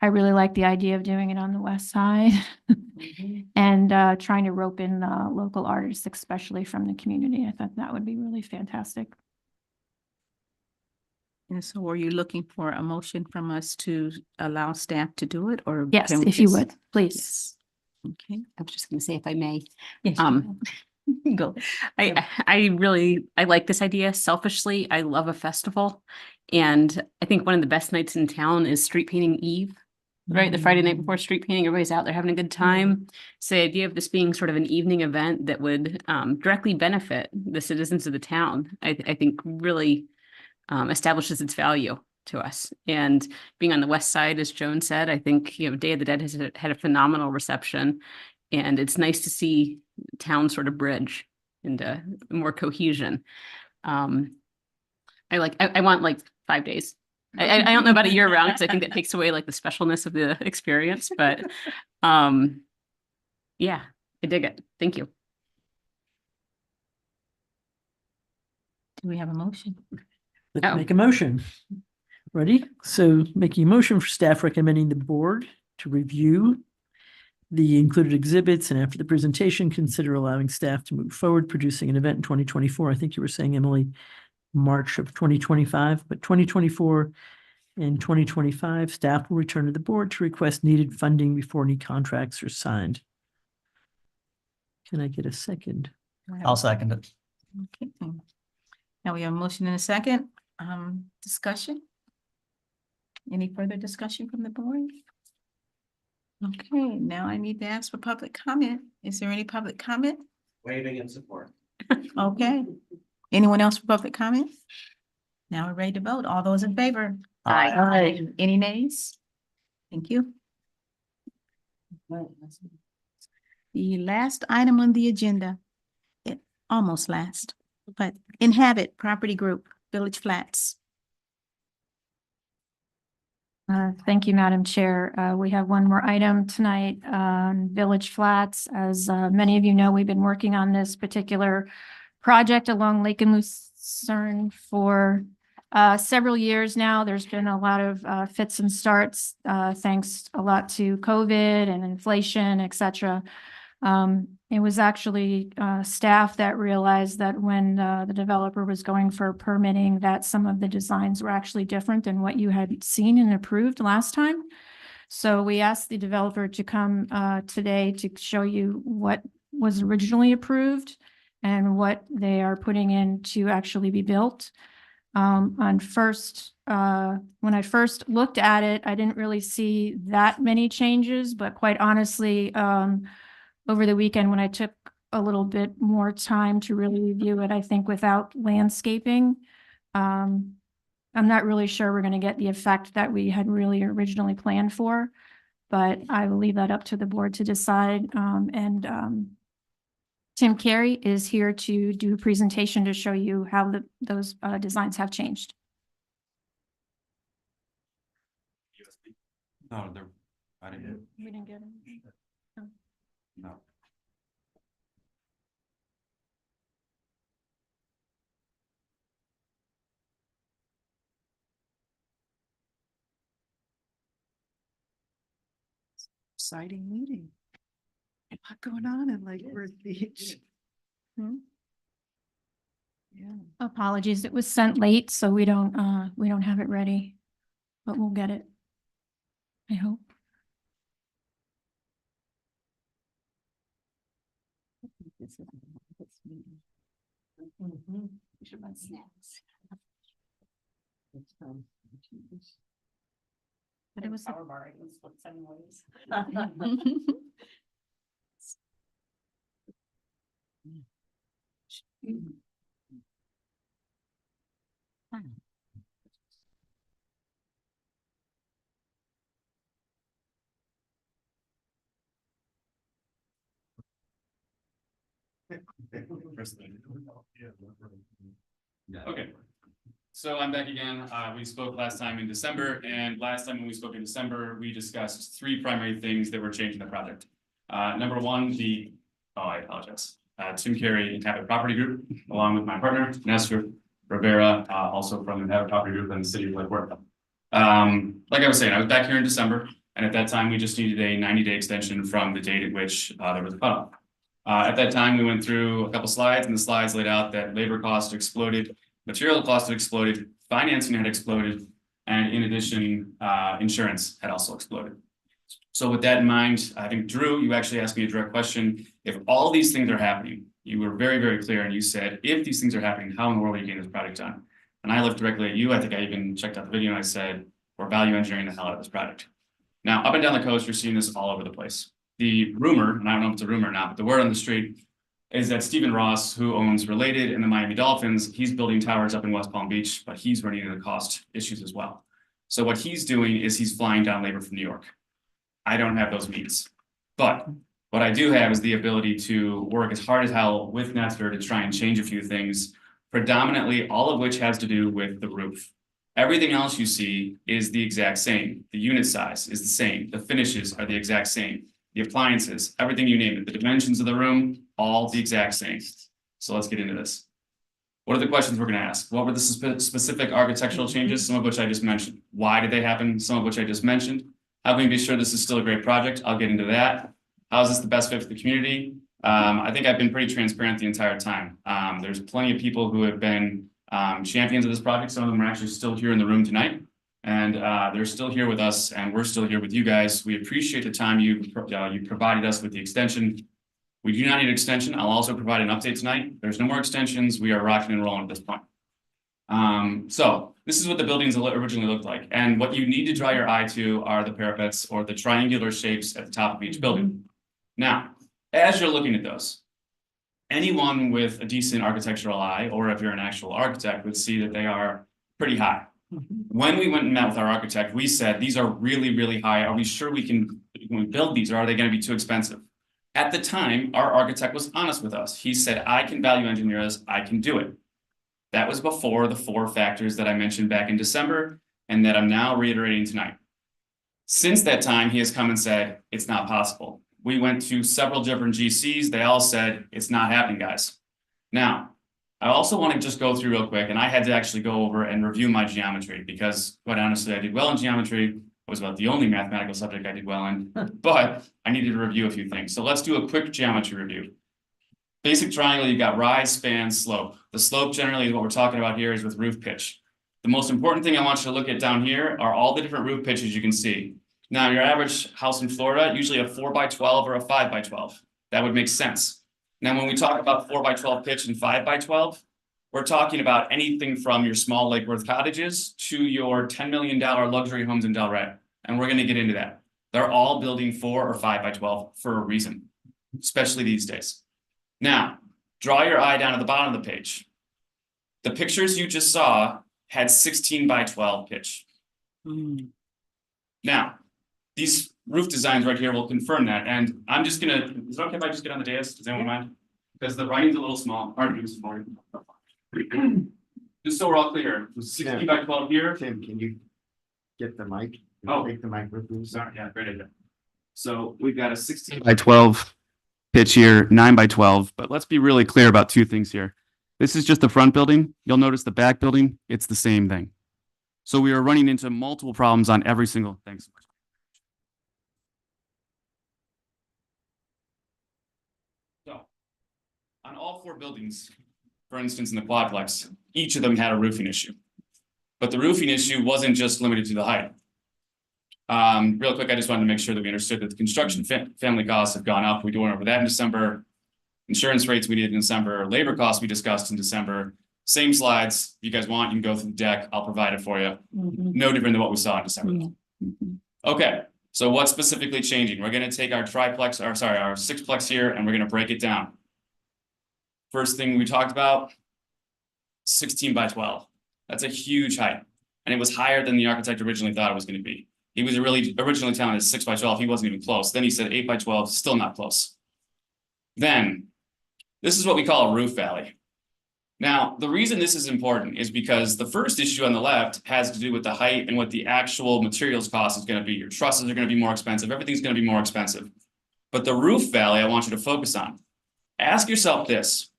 Speaker 6: I really like the idea of doing it on the west side and trying to rope in local artists, especially from the community. I thought that would be really fantastic.
Speaker 2: And so were you looking for a motion from us to allow staff to do it or?
Speaker 6: Yes,
Speaker 2: can we
Speaker 6: if you
Speaker 2: just-
Speaker 6: would, please.
Speaker 2: Yes. Okay.
Speaker 10: I was just gonna say, if I may,
Speaker 6: Yes,
Speaker 10: go. I like this idea. Selfishly, I love a festival. And I think one of the best nights in town is street painting eve, right? The Friday night before street painting, everybody's out there having a good time. So the idea of this being sort of an evening event that would directly benefit the citizens of the town, I think really establishes its value to us. And being on the west side, as Joan said, I think, Day of the Dead has had a phenomenal reception. And it's nice to see town sort of bridge into more cohesion. I want like 5 days. I don't know about a year round because I think that takes away like the specialness of the experience, but yeah, I dig it. Thank you.
Speaker 2: Do we have a motion?
Speaker 4: Let's make a motion. Ready? So making a motion for staff recommending the board to review the included exhibits and after the presentation, consider allowing staff to move forward, producing an event in 2024. I think you were saying, Emily, March of 2025, but 2024 and 2025, staff will return to the board to request needed funding before any contracts are signed. Can I get a second?
Speaker 3: I'll second it.
Speaker 2: Okay. Now we have a motion and a second. Discussion? Any further discussion from the board? Okay, now I need to ask for public comment. Is there any public comment?
Speaker 7: Waving in support.
Speaker 2: Okay. Anyone else for public comment? Now we're ready to vote. All those in favor?
Speaker 4: Aye. Aye.
Speaker 2: Any nays? Thank you. The last item on the agenda, almost last, but Inhabit Property Group, Village Flats.
Speaker 6: Thank you, Madam Chair. We have one more item tonight on Village Flats. As many of you know, we've been working on this particular project along Lake and Lucerne for several years now. There's been a lot of fits and starts, thanks a lot to COVID and inflation, et cetera. It was actually staff that realized that when the developer was going for permitting, that some of the designs were actually different than what you had seen and approved last time. So we asked the developer to come today to show you what was originally approved and what they are putting in to actually be built. When I first looked at it, I didn't really see that many changes, but quite honestly, over the weekend, when I took a little bit more time to really review it, I think without landscaping, I'm not really sure we're going to get the effect that we had really originally planned for, but I will leave that up to the board to decide. Tim Carey is here to do a presentation to show you how those designs have changed.
Speaker 16: No, I didn't get.
Speaker 6: We didn't get it.
Speaker 16: No.
Speaker 8: Exciting meeting. A lot going on in Lake Worth Beach.
Speaker 6: Hmm?
Speaker 8: Yeah.
Speaker 6: Apologies, it was sent late, so we don't have it ready, but we'll get it. I hope.
Speaker 2: We should run snacks.
Speaker 6: But it was
Speaker 2: power bar, it was split 7 ways.
Speaker 16: Okay, so I'm back again. We spoke last time in December, and last time when we spoke in December, we discussed 3 primary things that were changing the project. Number 1, I apologize. Tim Carey, Inhabit Property Group, along with my partner, Nestor Rivera, also from Inhabit Property Group and the city of Lake Worth. Like I was saying, I was back here in December, and at that time, we just needed a 90-day extension from the date at which there was a cutoff. At that time, we went through a couple slides, and the slides laid out that labor costs exploded material costs had exploded, financing had exploded, and in addition, insurance had also exploded. So with that in mind, I think Drew, you actually asked me a direct question. If all these things are happening, you were very, very clear and you said, if these things are happening, how in the world are you getting this project done? And I looked directly at you. I think I even checked out the video and I said, we're value engineering the hell out of this project. Now, up and down the coast, you're seeing this all over the place. The rumor, and I don't know if it's a rumor or not, but the word on the street is that Stephen Ross, who owns Related and the Miami Dolphins, he's building towers up in West Palm Beach, but he's running into cost issues as well. So what he's doing is he's flying down labor from New York. I don't have those means, but what I do have is the ability to work as hard as hell with Nestor to try and change a few things, predominantly all of which has to do with the roof. Everything else you see is the exact same. The unit size is the same. The finishes are the exact same. The appliances, everything you name it, the dimensions of the room, all the exact same. So let's get into this. What are the questions we're going to ask? What were the specific architectural changes, some of which I just mentioned? Why did they happen? Some of which I just mentioned. How can we be sure this is still a great project? I'll get into that. How is this the best fit for the community? I think I've been pretty transparent the entire time. There's plenty of people who have been champions of this project. Some of them are actually still here in the room tonight. And they're still here with us, and we're still here with you guys. We appreciate the time you provided us with the extension. We do not need an extension. I'll also provide an update tonight. There's no more extensions. We are rocking and rolling at this point. So this is what the buildings originally looked like. And what you need to draw your eye to are the parapets or the triangular shapes at the top of each building. Now, as you're looking at those, anyone with a decent architectural eye, or if you're an actual architect, would see that they are pretty high. When we went and met with our architect, we said, these are really, really high. Are we sure we can build these, or are they going to be too expensive? At the time, our architect was honest with us. He said, I can value engineer this, I can do it. That was before the 4 factors that I mentioned back in December and that I'm now reiterating tonight. Since that time, he has come and said, it's not possible. We went to several different GCs. They all said, it's not happening, guys. Now, I also want to just go through real quick, and I had to actually go over and review my geometry because, quite honestly, I did well in geometry. It was about the only mathematical subject I did well in, but I needed to review a few things. So let's do a quick geometry review. Basic triangle, you got rise, span, slope. The slope generally is what we're talking about here is with roof pitch. The most important thing I want you to look at down here are all the different roof pitches you can see. Now, your average house in Florida, usually a 4x12 or a 5x12. That would make sense. Now, when we talk about 4x12 pitch and 5x12, we're talking about anything from your small Lake Worth cottages to your $10 million luxury homes in Delray. And we're going to get into that. They're all building 4 or 5x12 for a reason, especially these days. Now, draw your eye down at the bottom of the page. The pictures you just saw had 16x12 pitch. Now, these roof designs right here will confirm that. And I'm just going to, is it okay if I just get on the dais? Does anyone mind? Because the writing's a little small. Aren't you small? Just so we're all clear, it was 16x12 here.
Speaker 12: Tim, can you get the mic?
Speaker 16: Oh.
Speaker 12: Take the mic with you.
Speaker 16: Sorry, yeah, great idea. So we've got a 16x12 pitch here, 9x12, but let's be really clear about 2 things here. This is just the front building. You'll notice the back building, it's the same thing. So we are running into multiple problems on every single thing. So on all 4 buildings, for instance, in the quadplex, each of them had a roofing issue. But the roofing issue wasn't just limited to the height. Real quick, I just wanted to make sure that we understood that the construction family costs have gone up. We went over that in December. Insurance rates we did in December. Labor costs we discussed in December. Same slides. If you guys want, you can go through the deck. I'll provide it for you. No different than what we saw in December. Okay, so what's specifically changing? We're going to take our our 6-plex here, and we're going to break it down. First thing we talked about, 16x12. That's a huge height. And it was higher than the architect originally thought it was going to be. He was originally telling us 6x12. He wasn't even close. Then he said 8x12, still not close. Then, this is what we call a roof valley. Now, the reason this is important is because the first issue on the left has to do with the height and what the actual materials cost is going to be. Your trusses are going to be more expensive. Everything's going to be more expensive. But the roof valley, I want you to focus on. Ask yourself this.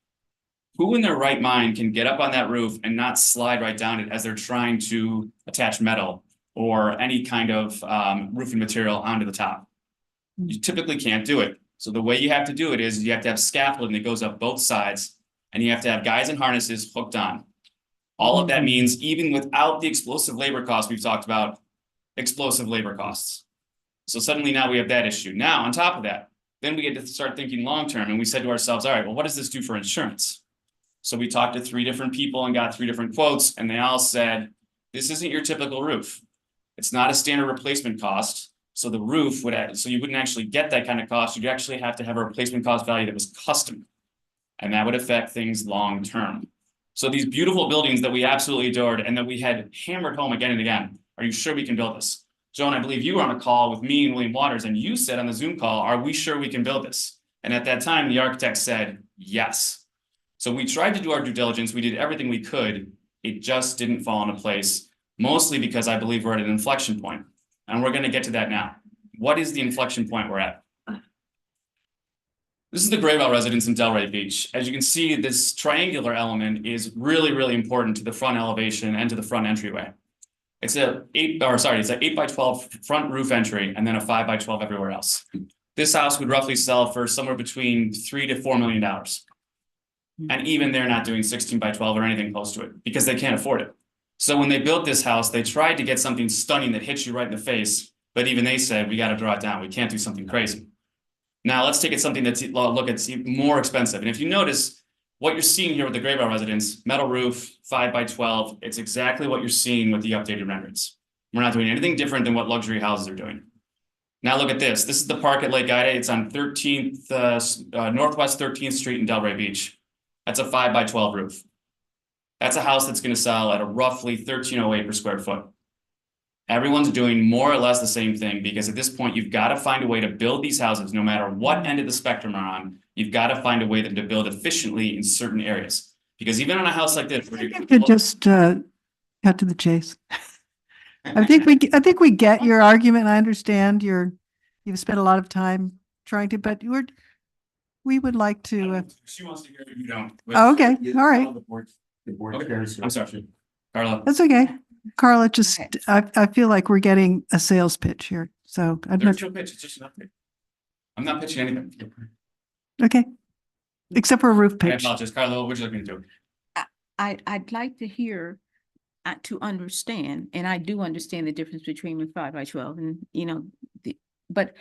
Speaker 16: Who in their right mind can get up on that roof and not slide right down it as they're trying to attach metal or any kind of roofing material onto the top? You typically can't do it. So the way you have to do it is you have to have scaffolding that goes up both sides, and you have to have guys in harnesses hooked on. All of that means even without the explosive labor costs we've talked about, explosive labor costs. So suddenly now we have that issue. Now, on top of that, then we get to start thinking long-term, and we said to ourselves, all right, well, what does this do for insurance? So we talked to 3 different people and got 3 different quotes, and they all said, this isn't your typical roof. It's not a standard replacement cost. So the roof would, so you wouldn't actually get that kind of cost. You'd actually have to have a replacement cost value that was custom. And that would affect things long-term. So these beautiful buildings that we absolutely adored and that we had hammered home again and again, are you sure we can build this? Joan, I believe you were on a call with me and William Waters, and you said on the Zoom call, are we sure we can build this? And at that time, the architect said, yes. So we tried to do our due diligence. We did everything we could. It just didn't fall into place, mostly because I believe we're at an inflection point. And we're going to get to that now. What is the inflection point we're at? This is the Graybell residence in Delray Beach. As you can see, this triangular element is really, really important to the front elevation and to the front entryway. It's an 8 by 12 front roof entry and then a 5 by 12 everywhere else. This house would roughly sell for somewhere between $3 to $4 million. And even they're not doing 16 by 12 or anything close to it because they can't afford it. So when they built this house, they tried to get something stunning that hits you right in the face. But even they said, we got to draw it down. We can't do something crazy. Now let's take it something that's more expensive. And if you notice what you're seeing here with the Graybell residence, metal roof, 5 by 12, it's exactly what you're seeing with the updated renderings. We're not doing anything different than what luxury houses are doing. Now look at this. This is the park at Lake Ida. It's on 13th, Northwest 13th Street in Delray Beach. That's a 5 by 12 roof. That's a house that's going to sell at a roughly $1,308 per square foot. Everyone's doing more or less the same thing because at this point, you've got to find a way to build these houses, no matter what end of the spectrum are on. You've got to find a way to build efficiently in certain areas. Because even on a house like this, where you
Speaker 8: could just cut to the chase. I think we get your argument. I understand you've spent a lot of time trying to, but we would like to.
Speaker 16: She wants to hear it, you don't.
Speaker 8: Oh, okay, all right.
Speaker 16: Okay. I'm sorry, Carla.
Speaker 8: That's okay. Carla, just, I feel like we're getting a sales pitch here, so I'm not.
Speaker 16: There's no pitch, it's just an update. I'm not pitching anything.
Speaker 8: Okay, except for a roof
Speaker 16: I
Speaker 8: pitch.
Speaker 16: apologize, Carla, what would you like me to do?
Speaker 2: I'd like to hear, to understand, and I do understand the difference between the 5 by 12 and, but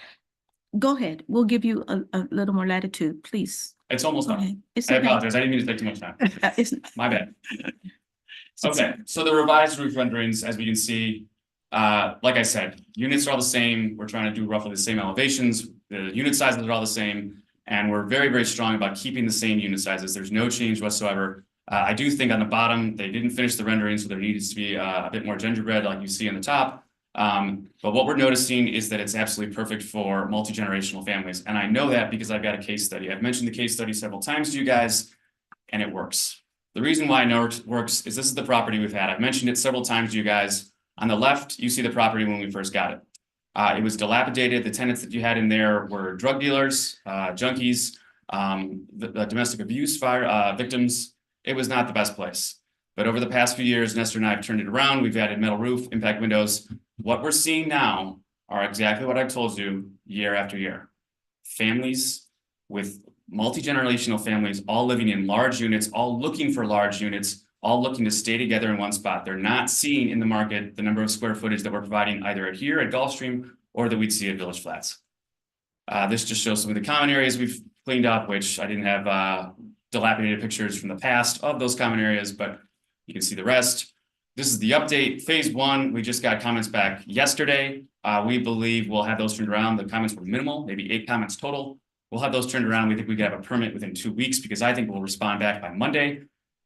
Speaker 2: go ahead. We'll give you a little more latitude, please.
Speaker 16: It's almost done.
Speaker 2: Okay. It's
Speaker 16: I
Speaker 2: okay.
Speaker 16: apologize, I didn't mean to take too much time. My bad. Okay, so the revised roof renderings, as we can see, like I said, units are all the same. We're trying to do roughly the same elevations. The unit sizes are all the same. And we're very, very strong about keeping the same unit sizes. There's no change whatsoever. I do think on the bottom, they didn't finish the rendering, so there needs to be a bit more gingerbread like you see on the top. But what we're noticing is that it's absolutely perfect for multi-generational families. And I know that because I've got a case study. I've mentioned the case study several times to you guys, and it works. The reason why I know it works is this is the property we've had. I've mentioned it several times to you guys. On the left, you see the property when we first got it. It was dilapidated. The tenants that you had in there were drug dealers, junkies, the domestic abuse victims. It was not the best place. But over the past few years, Nestor and I have turned it around. We've added metal roof, impact windows. What we're seeing now are exactly what I've told you year after year. Families with multi-generational families, all living in large units, all looking for large units, all looking to stay together in one spot. They're not seeing in the market the number of square footage that we're providing either here at Gulfstream or that we'd see at Village Flats. This just shows some of the common areas we've cleaned up, which I didn't have dilapidated pictures from the past of those common areas, but you can see the rest. This is the update. Phase 1, we just got comments back yesterday. We believe we'll have those turned around. The comments were minimal, maybe 8 comments total. We'll have those turned around. We think we could have a permit within 2 weeks because I think we'll respond back by Monday.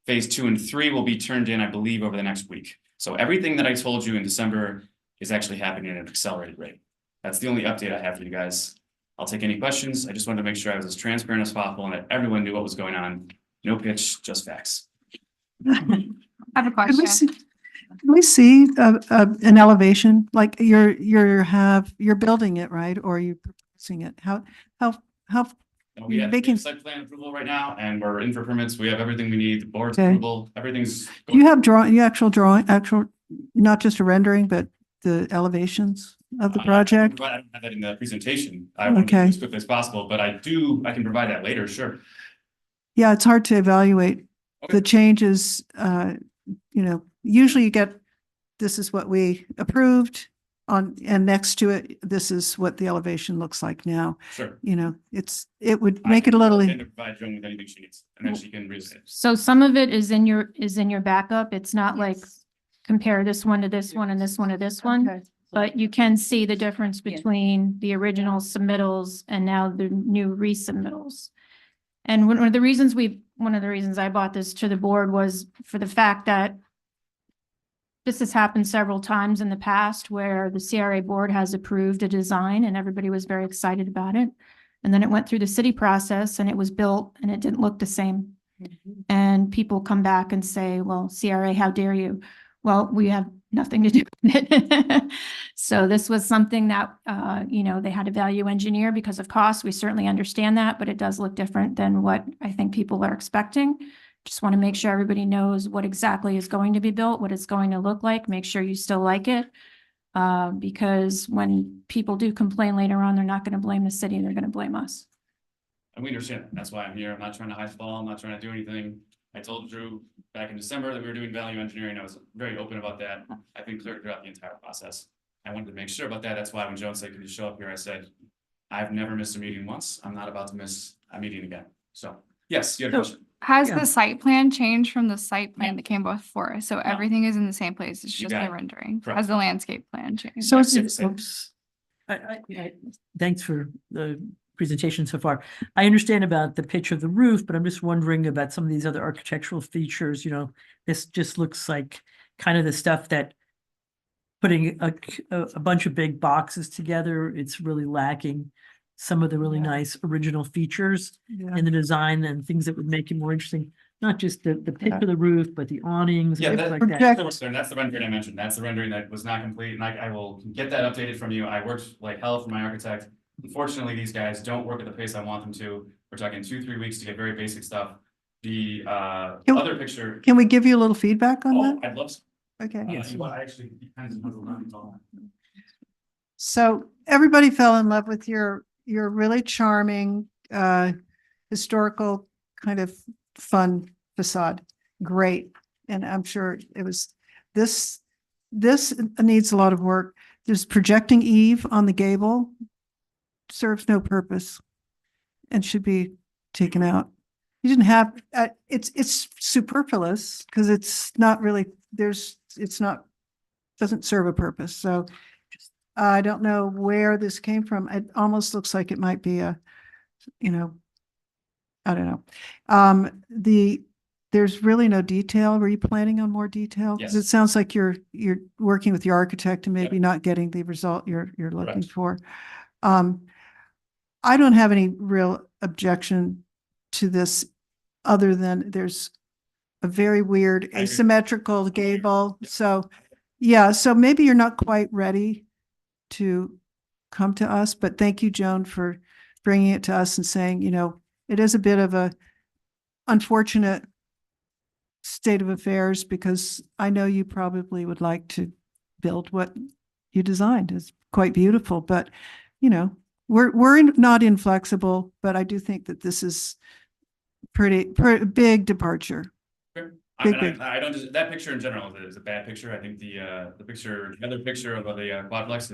Speaker 16: Phase 2 and 3 will be turned in, I believe, over the next week. So everything that I told you in December is actually happening at an accelerated rate. That's the only update I have for you guys. I'll take any questions. I just wanted to make sure I was as transparent as possible and that everyone knew what was going on. No pitch, just facts.
Speaker 6: I have a question.
Speaker 8: Can we see an elevation? Like you're building it, right? Or are you proposing it? How
Speaker 16: We have
Speaker 8: making
Speaker 16: site plan approval right now, and we're in for permits. We have everything we need, the board's
Speaker 8: Okay.
Speaker 16: approval, everything's.
Speaker 8: do you have actual drawing, not just a rendering, but the elevations of the project?
Speaker 16: I don't have that in the presentation. I want to do it as quickly as possible, but I can provide that later, sure.
Speaker 8: Yeah, it's hard to evaluate the changes you know, usually you get, this is what we approved on, and next to it, this is what the elevation looks like now.
Speaker 16: Sure.
Speaker 8: You know, it would make it a little.
Speaker 16: And to provide Joan with anything she needs, and then she can revisit it.
Speaker 6: So some of it is in your backup. It's not like compare this one to this one and this one to this one.
Speaker 8: Okay.
Speaker 6: But you can see the difference between the original submittals and now the new resubmittals. And one of the reasons I brought this to the board was for the fact that this has happened several times in the past where the CRA board has approved a design and everybody was very excited about it. And then it went through the city process and it was built and it didn't look the same. And people come back and say, well, CRA, how dare you? Well, we have nothing to do with it. So this was something that, they had to value engineer because of cost. We certainly understand that, but it does look different than what I think people are expecting. Just want to make sure everybody knows what exactly is going to be built, what it's going to look like, make sure you still like it. Because when people do complain later on, they're not going to blame the city, they're going to blame us.
Speaker 16: And we understand that. That's why I'm here. I'm not trying to highball. I'm not trying to do anything. I told Drew back in December that we were doing value engineering. I was very open about that. I've been clear throughout the entire process. I wanted to make sure about that. That's why when Joan said, "Can you show up here?" I said, "I've never missed a meeting once. I'm not about to miss a meeting again." So yes, you had a question.
Speaker 17: Has the site plan changed from the site plan that came before? So everything is in the same place. It's
Speaker 16: You
Speaker 17: just
Speaker 16: got
Speaker 17: the
Speaker 16: it.
Speaker 17: rendering.
Speaker 16: Correct.
Speaker 17: Has the landscape plan changed?
Speaker 4: So
Speaker 16: Yes,
Speaker 4: it's,
Speaker 16: yes.
Speaker 4: oops. Thanks for the presentation so far. I understand about the pitch of the roof, but I'm just wondering about some of these other architectural features. You know, this just looks like kind of the stuff that putting a bunch of big boxes together, it's really lacking some of the really nice original features
Speaker 8: Yeah.
Speaker 4: in the design and things that would make it more interesting. Not just the pitch of the roof, but the awnings
Speaker 16: Yeah,
Speaker 4: and things like
Speaker 8: project-
Speaker 4: that.
Speaker 16: that's the rendering I mentioned. That's the rendering that was not complete, and I will get that updated from you. I worked like hell for my architect. Unfortunately, these guys don't work at the pace I want them to. We're talking 2-3 weeks to get very basic stuff. The other picture.
Speaker 8: Can we give you a little feedback on
Speaker 16: Oh,
Speaker 8: that?
Speaker 16: I'd love to.
Speaker 8: Okay.
Speaker 16: I actually kind of.
Speaker 8: So everybody fell in love with your really charming, historical kind of fun facade. Great. And I'm sure it was, this needs a lot of work. There's projecting eave on the gable, serves no purpose and should be taken out. You didn't have, it's superfluous because it's not really, doesn't serve a purpose. So I don't know where this came from. It almost looks like it might be I don't know. There's really no detail. Were you planning on more detail? Because
Speaker 16: Yes.
Speaker 8: it sounds like you're working with the architect and maybe not getting the result you're looking
Speaker 16: Correct.
Speaker 8: for. I don't have any real objection to this other than there's a very weird
Speaker 16: agree.
Speaker 8: asymmetrical gable. So, yeah, so maybe you're not quite ready to come to us, but thank you, Joan, for bringing it to us and saying, it is a bit of a unfortunate state of affairs because I know you probably would like to build what you designed. It's quite beautiful, but we're not inflexible, but I do think that this is pretty big departure.
Speaker 16: Sure.
Speaker 8: Big.
Speaker 16: That picture in general is a bad picture. I think the other picture of the quadplex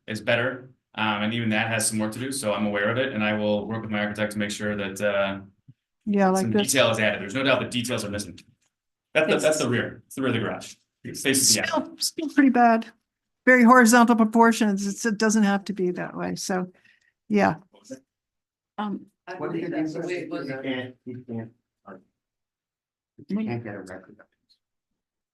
Speaker 16: is better. And even that has some work to do. So I'm aware of it and I will work with my architect to make sure that
Speaker 8: Like
Speaker 16: some
Speaker 8: this.
Speaker 16: detail is added. There's no doubt that details are missing. That's the rear. It's the rear of the garage. It faces the alley.
Speaker 8: Still pretty bad. Very horizontal proportions. It doesn't have to be that way. So, yeah.
Speaker 12: What do you think? You can't get a record.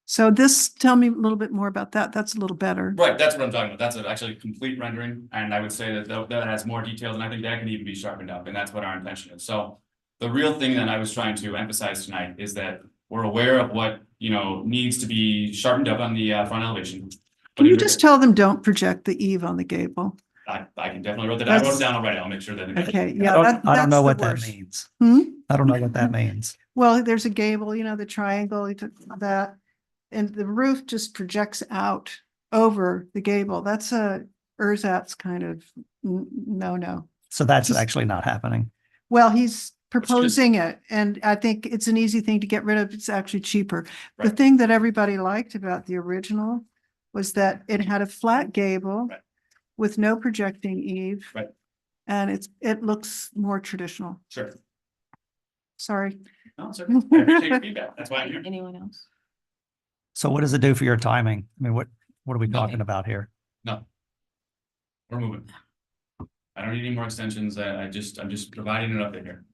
Speaker 8: So tell me a little bit more about that. That's a little better.
Speaker 16: Right, that's what I'm talking about. That's actually a complete rendering. And I would say that has more details and I think that can even be sharpened up. And that's what our intention is. So the real thing that I was trying to emphasize tonight is that we're aware of what, needs to be sharpened up on the front elevation.
Speaker 8: Can you just tell them don't project the eave on the gable?
Speaker 16: I can definitely wrote that. I wrote it down already. I'll make sure that.
Speaker 8: Okay,
Speaker 3: I
Speaker 8: yeah.
Speaker 3: don't
Speaker 8: that's
Speaker 3: know
Speaker 8: the
Speaker 3: what that
Speaker 8: worst.
Speaker 3: means.
Speaker 8: Hmm?
Speaker 3: I don't know what that means.
Speaker 8: Well, there's a gable, the triangle, he took that, and the roof just projects out over the gable. That's a ersatz kind of no.
Speaker 3: So that's actually not happening.
Speaker 8: Well, he's proposing it, and I think it's an easy thing to get rid of. It's actually cheaper. The
Speaker 16: Right.
Speaker 8: thing that everybody liked about the original was that it had a flat gable
Speaker 16: Right.
Speaker 8: with no projecting eave.
Speaker 16: Right.
Speaker 8: And it looks more traditional.
Speaker 16: Sure.
Speaker 8: Sorry.
Speaker 16: No, it's okay. I appreciate your feedback. That's why I'm here.
Speaker 2: Anyone else?
Speaker 3: So what does it do for your timing? I mean, what are we talking
Speaker 16: Nothing.
Speaker 3: about here?
Speaker 16: No. We're moving. I don't need any more extensions. I'm just providing an update here.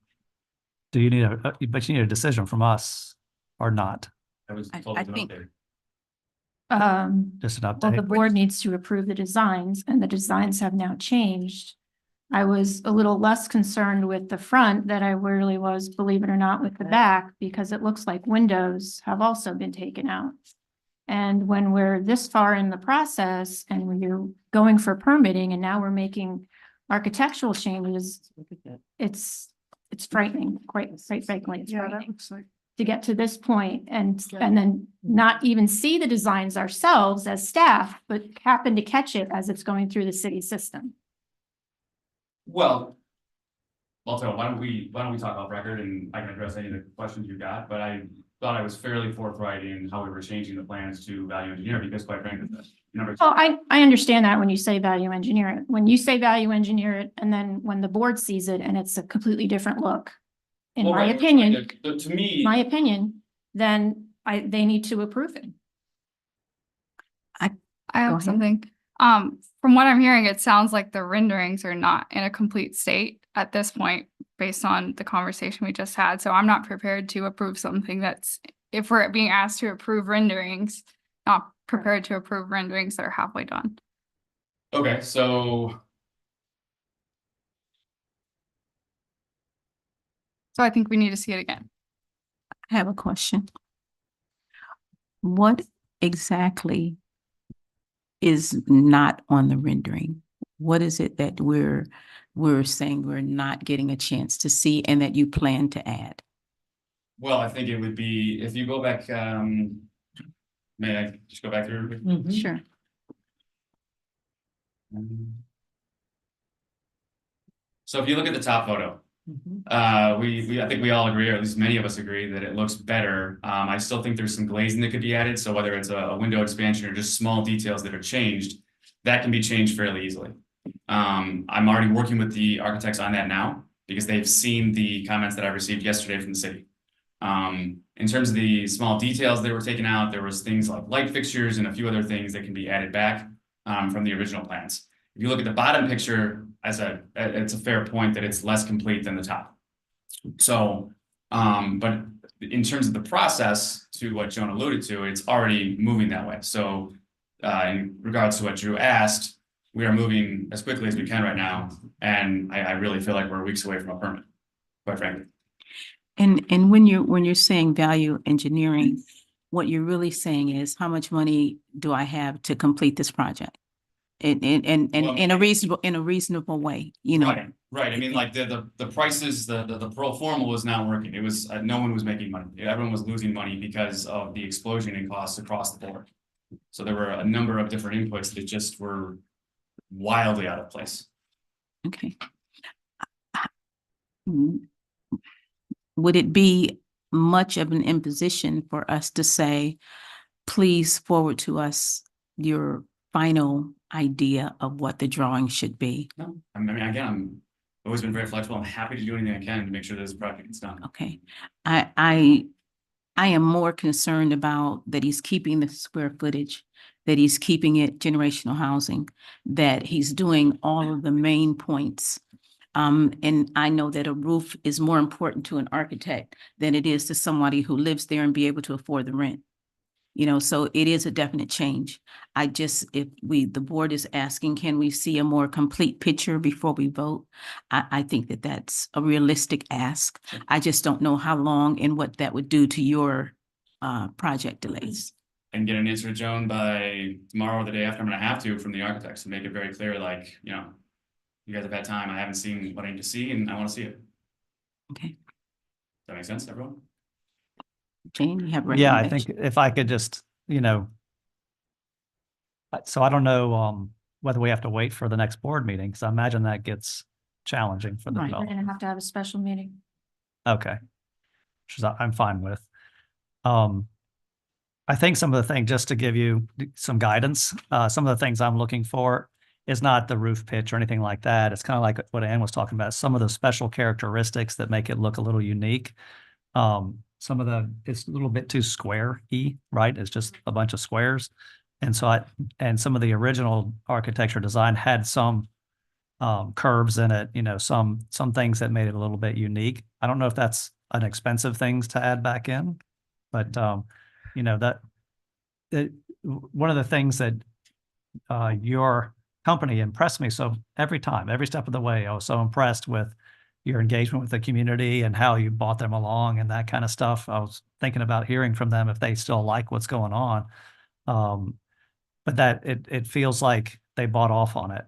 Speaker 3: Do you need but you need a decision from us or not?
Speaker 16: I was
Speaker 2: I
Speaker 16: told it was an
Speaker 2: think-
Speaker 16: update.
Speaker 3: Just an
Speaker 6: Well, the
Speaker 3: update?
Speaker 6: board needs to approve the designs, and the designs have now changed. I was a little less concerned with the front than I really was, believe it or not, with the back, because it looks like windows have also been taken out. And when we're this far in the process and when you're going for permitting and now we're making architectural changes, it's frightening, quite frankly, it's
Speaker 8: Yeah, that
Speaker 6: frightening
Speaker 8: looks like.
Speaker 6: to get to this point and then not even see the designs ourselves as staff, but happen to catch it as it's going through the city system.
Speaker 16: Well, Walter, why don't we talk off record and I can address any of the questions you got, but I thought I was fairly forthright in how we were changing the plans to value engineer because quite frankly, number two.
Speaker 6: Well, I understand that when you say value engineer it. When you say value engineer it, and then when the board sees it and it's a completely different look, in
Speaker 16: Well,
Speaker 6: my
Speaker 16: right,
Speaker 6: opinion,
Speaker 16: to me.
Speaker 6: then they need to approve it.
Speaker 17: I
Speaker 2: Go
Speaker 17: have
Speaker 2: ahead.
Speaker 17: something. From what I'm hearing, it sounds like the renderings are not in a complete state at this point, based on the conversation we just had. So I'm not prepared to approve something that's, if we're being asked to approve renderings, not prepared to approve renderings that are halfway done.
Speaker 16: Okay, so
Speaker 17: So I think we need to see it again.
Speaker 2: I have a question. What exactly is not on the rendering? What is it that we're saying we're not getting a chance to see and that you plan to add?
Speaker 16: well, I think it would be, if you go back, may I just go back through?
Speaker 2: Sure.
Speaker 16: So if you look at the top photo, I think we all agree, or at least many of us agree, that it looks better. I still think there's some glazing that could be added. So whether it's a window expansion or just small details that are changed, that can be changed fairly easily. I'm already working with the architects on that now because they've seen the comments that I received yesterday from the city. In terms of the small details that were taken out, there was things like light fixtures and a few other things that can be added back from the original plans. If you look at the bottom picture, it's a fair point that it's less complete than the top. So, but in terms of the process, to what Joan alluded to, it's already moving that way. So, in regards to what Drew asked, we are moving as quickly as we can right now, and I really feel like we're weeks away from a permit, quite frankly.
Speaker 2: And when you're saying value engineering, what you're really saying is how much money do I have to complete this project? And in a reasonable way, you know.
Speaker 16: Right. I mean, like the prices, the pro forma was not working. It was, no one was making money. Everyone was losing money because of the explosion in costs across the board. So there were a number of different inputs that just were wildly out of place.
Speaker 2: Okay. Would it be much of an imposition for us to say, please forward to us your final idea of what the drawing should be?
Speaker 16: No, I mean, again, I'm always been very flexible. I'm happy to do anything I can to make sure this project gets done.
Speaker 2: Okay. I am more concerned about that he's keeping the square footage, that he's keeping it generational housing, that he's doing all of the main points. And I know that a roof is more important to an architect than it is to somebody who lives there and be able to afford the rent. You know, so it is a definite change. The board is asking, can we see a more complete picture before we vote? I think that that's a realistic ask. I just don't know how long and what that would do to your project delays.
Speaker 16: And get an answer to Joan by tomorrow or the day after. I'm gonna have to from the architects to make it very clear, like, you know, you guys have had time. I haven't seen what I need to see and I want to see it.
Speaker 2: Okay.
Speaker 16: Does that make sense, everyone?
Speaker 2: Jane, you have a
Speaker 3: Yeah, I
Speaker 2: recommendation?
Speaker 3: think if I could just, so I don't know whether we have to wait for the next board meeting, because I imagine that gets challenging for the
Speaker 6: Right, we're
Speaker 3: developer.
Speaker 6: gonna have to have a special meeting.
Speaker 3: Okay. Which is I'm fine with. I think some of the things, just to give you some guidance, some of the things I'm looking for is not the roof pitch or anything like that. It's kind of like what Ann was talking about, some of the special characteristics that make it look a little unique. Some of it's a little bit too square-y, right? It's just a bunch of squares. And so and some of the original architecture design had some curves in it, some things that made it a little bit unique. I don't know if that's an expensive things to add back in, but that one of the things that your company impressed me. So every step of the way, I was so impressed with your engagement with the community and how you brought them along and that kind of stuff. I was thinking about hearing from them if they still like what's going on. But that it feels like they bought off on it.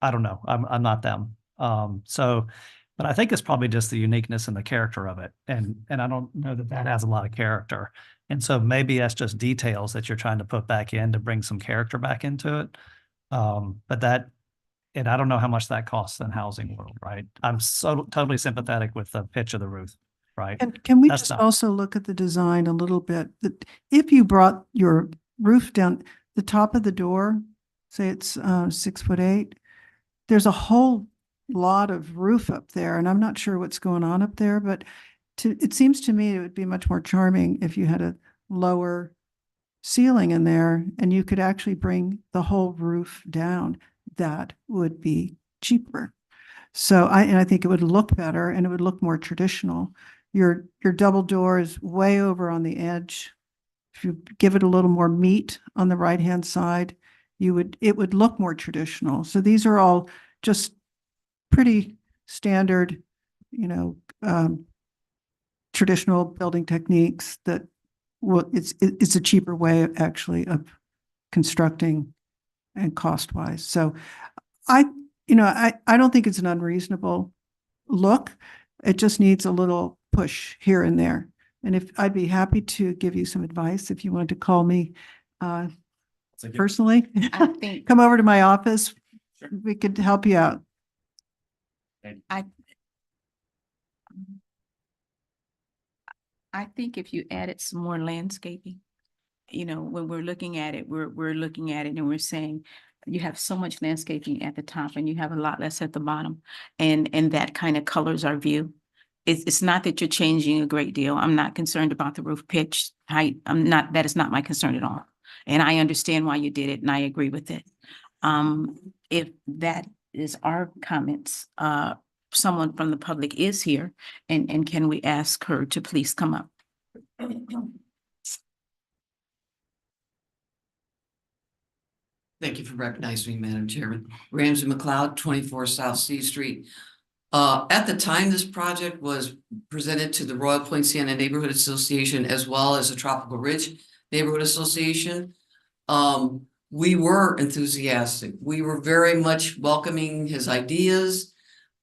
Speaker 3: I don't know. I'm not them. But I think it's probably just the uniqueness and the character of it. And I don't know that has a lot of character. And so maybe that's just details that you're trying to put back in to bring some character back into it. And I don't know how much that costs in housing world, right? I'm so totally sympathetic with the pitch of the roof, right?
Speaker 8: And can we
Speaker 3: That's
Speaker 8: just
Speaker 3: not-
Speaker 8: also look at the design a little bit? That if you brought your roof down, the top of the door, say it's 6'8", there's a whole lot of roof up there, and I'm not sure what's going on up there, but it seems to me it would be much more charming if you had a lower ceiling in there and you could actually bring the whole roof down. That would be cheaper. So I think it would look better and it would look more traditional. Your double door is way over on the edge. If you give it a little more meat on the right-hand side, it would look more traditional. So these are all just pretty standard, traditional building techniques that it's a cheaper way actually of constructing and cost-wise. So I don't think it's an unreasonable look. It just needs a little push here and there. And I'd be happy to give you some advice if you wanted to call me personally.
Speaker 2: I think
Speaker 8: Come over to my office. We could help you out.
Speaker 2: I think if you added some more landscaping, when we're looking at it, we're looking at it and we're saying you have so much landscaping at the top and you have a lot less at the bottom, and that kind of colors our view. It's not that you're changing a great deal. I'm not concerned about the roof pitch height. That is not my concern at all. And I understand why you did it and I agree with it. If that is our comments, someone from the public is here, and can we ask her to please come up?
Speaker 18: Thank you for recognizing me, Madam Chairman. Ramsey McLeod, 24 South C Street. At the time this project was presented to the Royal Point Sienna Neighborhood Association as well as the Tropical Ridge Neighborhood Association, we were enthusiastic. We were very much welcoming his ideas.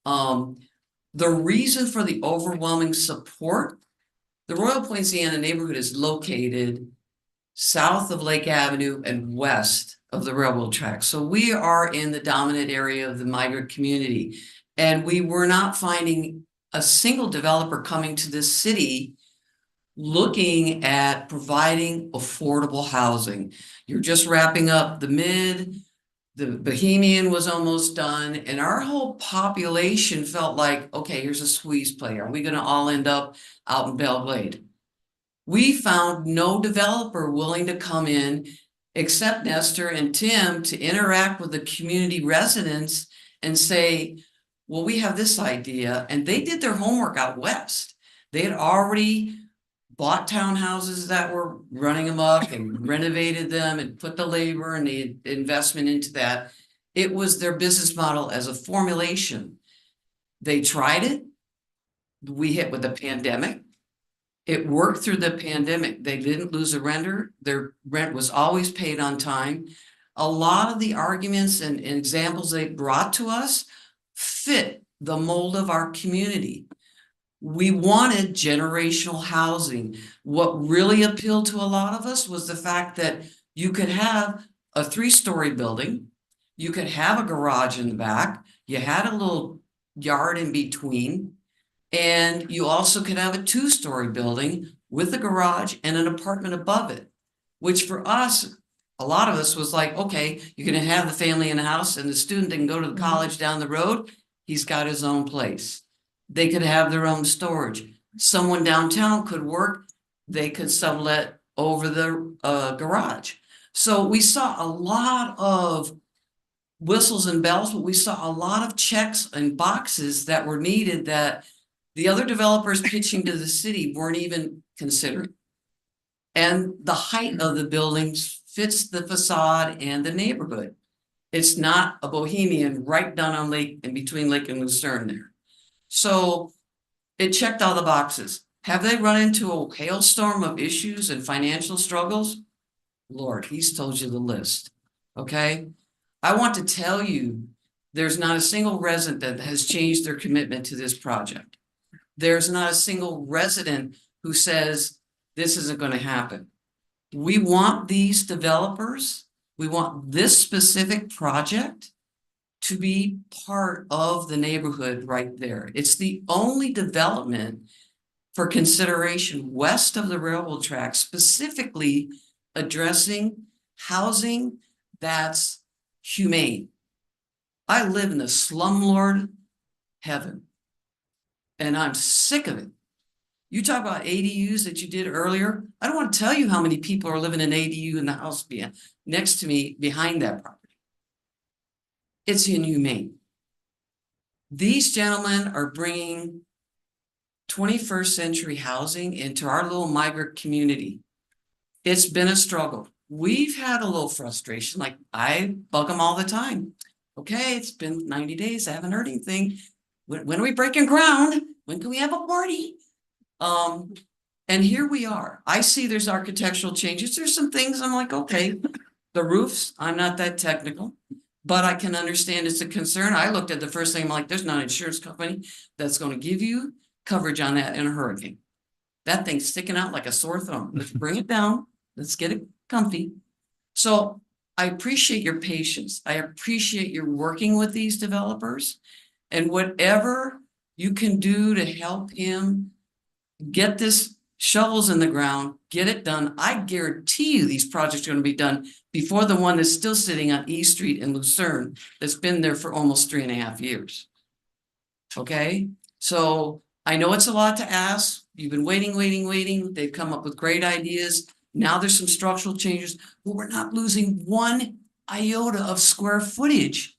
Speaker 18: The reason for the overwhelming support, the Royal Point Sienna neighborhood is located south of Lake Avenue and west of the railroad tracks. So we are in the dominant area of the migrant community. And we were not finding a single developer coming to this city looking at providing affordable housing. You're just wrapping up the Bohemian was almost done, and our whole population felt like, okay, here's a squeeze play. Are we gonna all end up out in Belle Glade? We found no developer willing to come in except Nestor and Tim to interact with the community residents and say, well, we have this idea. And they did their homework out west. They had already bought townhouses that were running amok and renovated them and put the labor and the investment into that. It was their business model as a formulation. They tried it. We hit with the pandemic. It worked through the pandemic. They didn't lose a renter. Their rent was always paid on time. A lot of the arguments and examples they brought to us fit the mold of our community. We wanted generational housing. What really appealed to a lot of us was the fact that you could have a 3-story building, you could have a garage in the back, you had a little yard in between, And you also could have a two-story building with a garage and an apartment above it, which for us, a lot of us was like, okay, you're gonna have the family in the house and the student that can go to the college down the road, he's got his own place. They could have their own storage. Someone downtown could work, they could sublet over the garage. So we saw a lot of whistles and bells, but we saw a lot of checks and boxes that were needed that the other developers pitching to the city weren't even considering. And the height of the buildings fits the facade and the neighborhood. It's not a bohemian right down on Lake, in between Lake and Lucerne there. So it checked all the boxes. Have they run into a hailstorm of issues and financial struggles? Lord, he's told you the list, okay? I want to tell you, there's not a single resident that has changed their commitment to this project. There's not a single resident who says this isn't going to happen. We want these developers, we want this specific project to be part of the neighborhood right there. It's the only development for consideration west of the railroad tracks, specifically addressing housing that's humane. I live in the slumlord heaven, and I'm sick of it. You talk about ADUs that you did earlier. I don't want to tell you how many people are living in ADU in the house next to me behind that property. It's inhumane. These gentlemen are bringing 21st century housing into our little migrant community. It's been a struggle. We've had a little frustration. Like, I bug them all the time. Okay, it's been 90 days. I haven't heard anything. When are we breaking ground? When can we have a party? And here we are. I see there's architectural changes. There's some things I'm like, okay, the roofs, I'm not that technical, but I can understand it's a concern. I looked at the first thing, I'm like, there's not an insurance company that's going to give you coverage on that in a hurricane. That thing's sticking out like a sore thumb. Let's bring it down. Let's get it comfy. So I appreciate your patience. I appreciate your working with these developers, and whatever you can do to help him get this shovels in the ground, get it done. I guarantee you these projects are going to be done before the one that's still sitting on East Street in Lucerne that's been there for almost 3.5 years. Okay, so I know it's a lot to ask. You've been waiting. They've come up with great ideas. Now there's some structural changes, but we're not losing one iota of square footage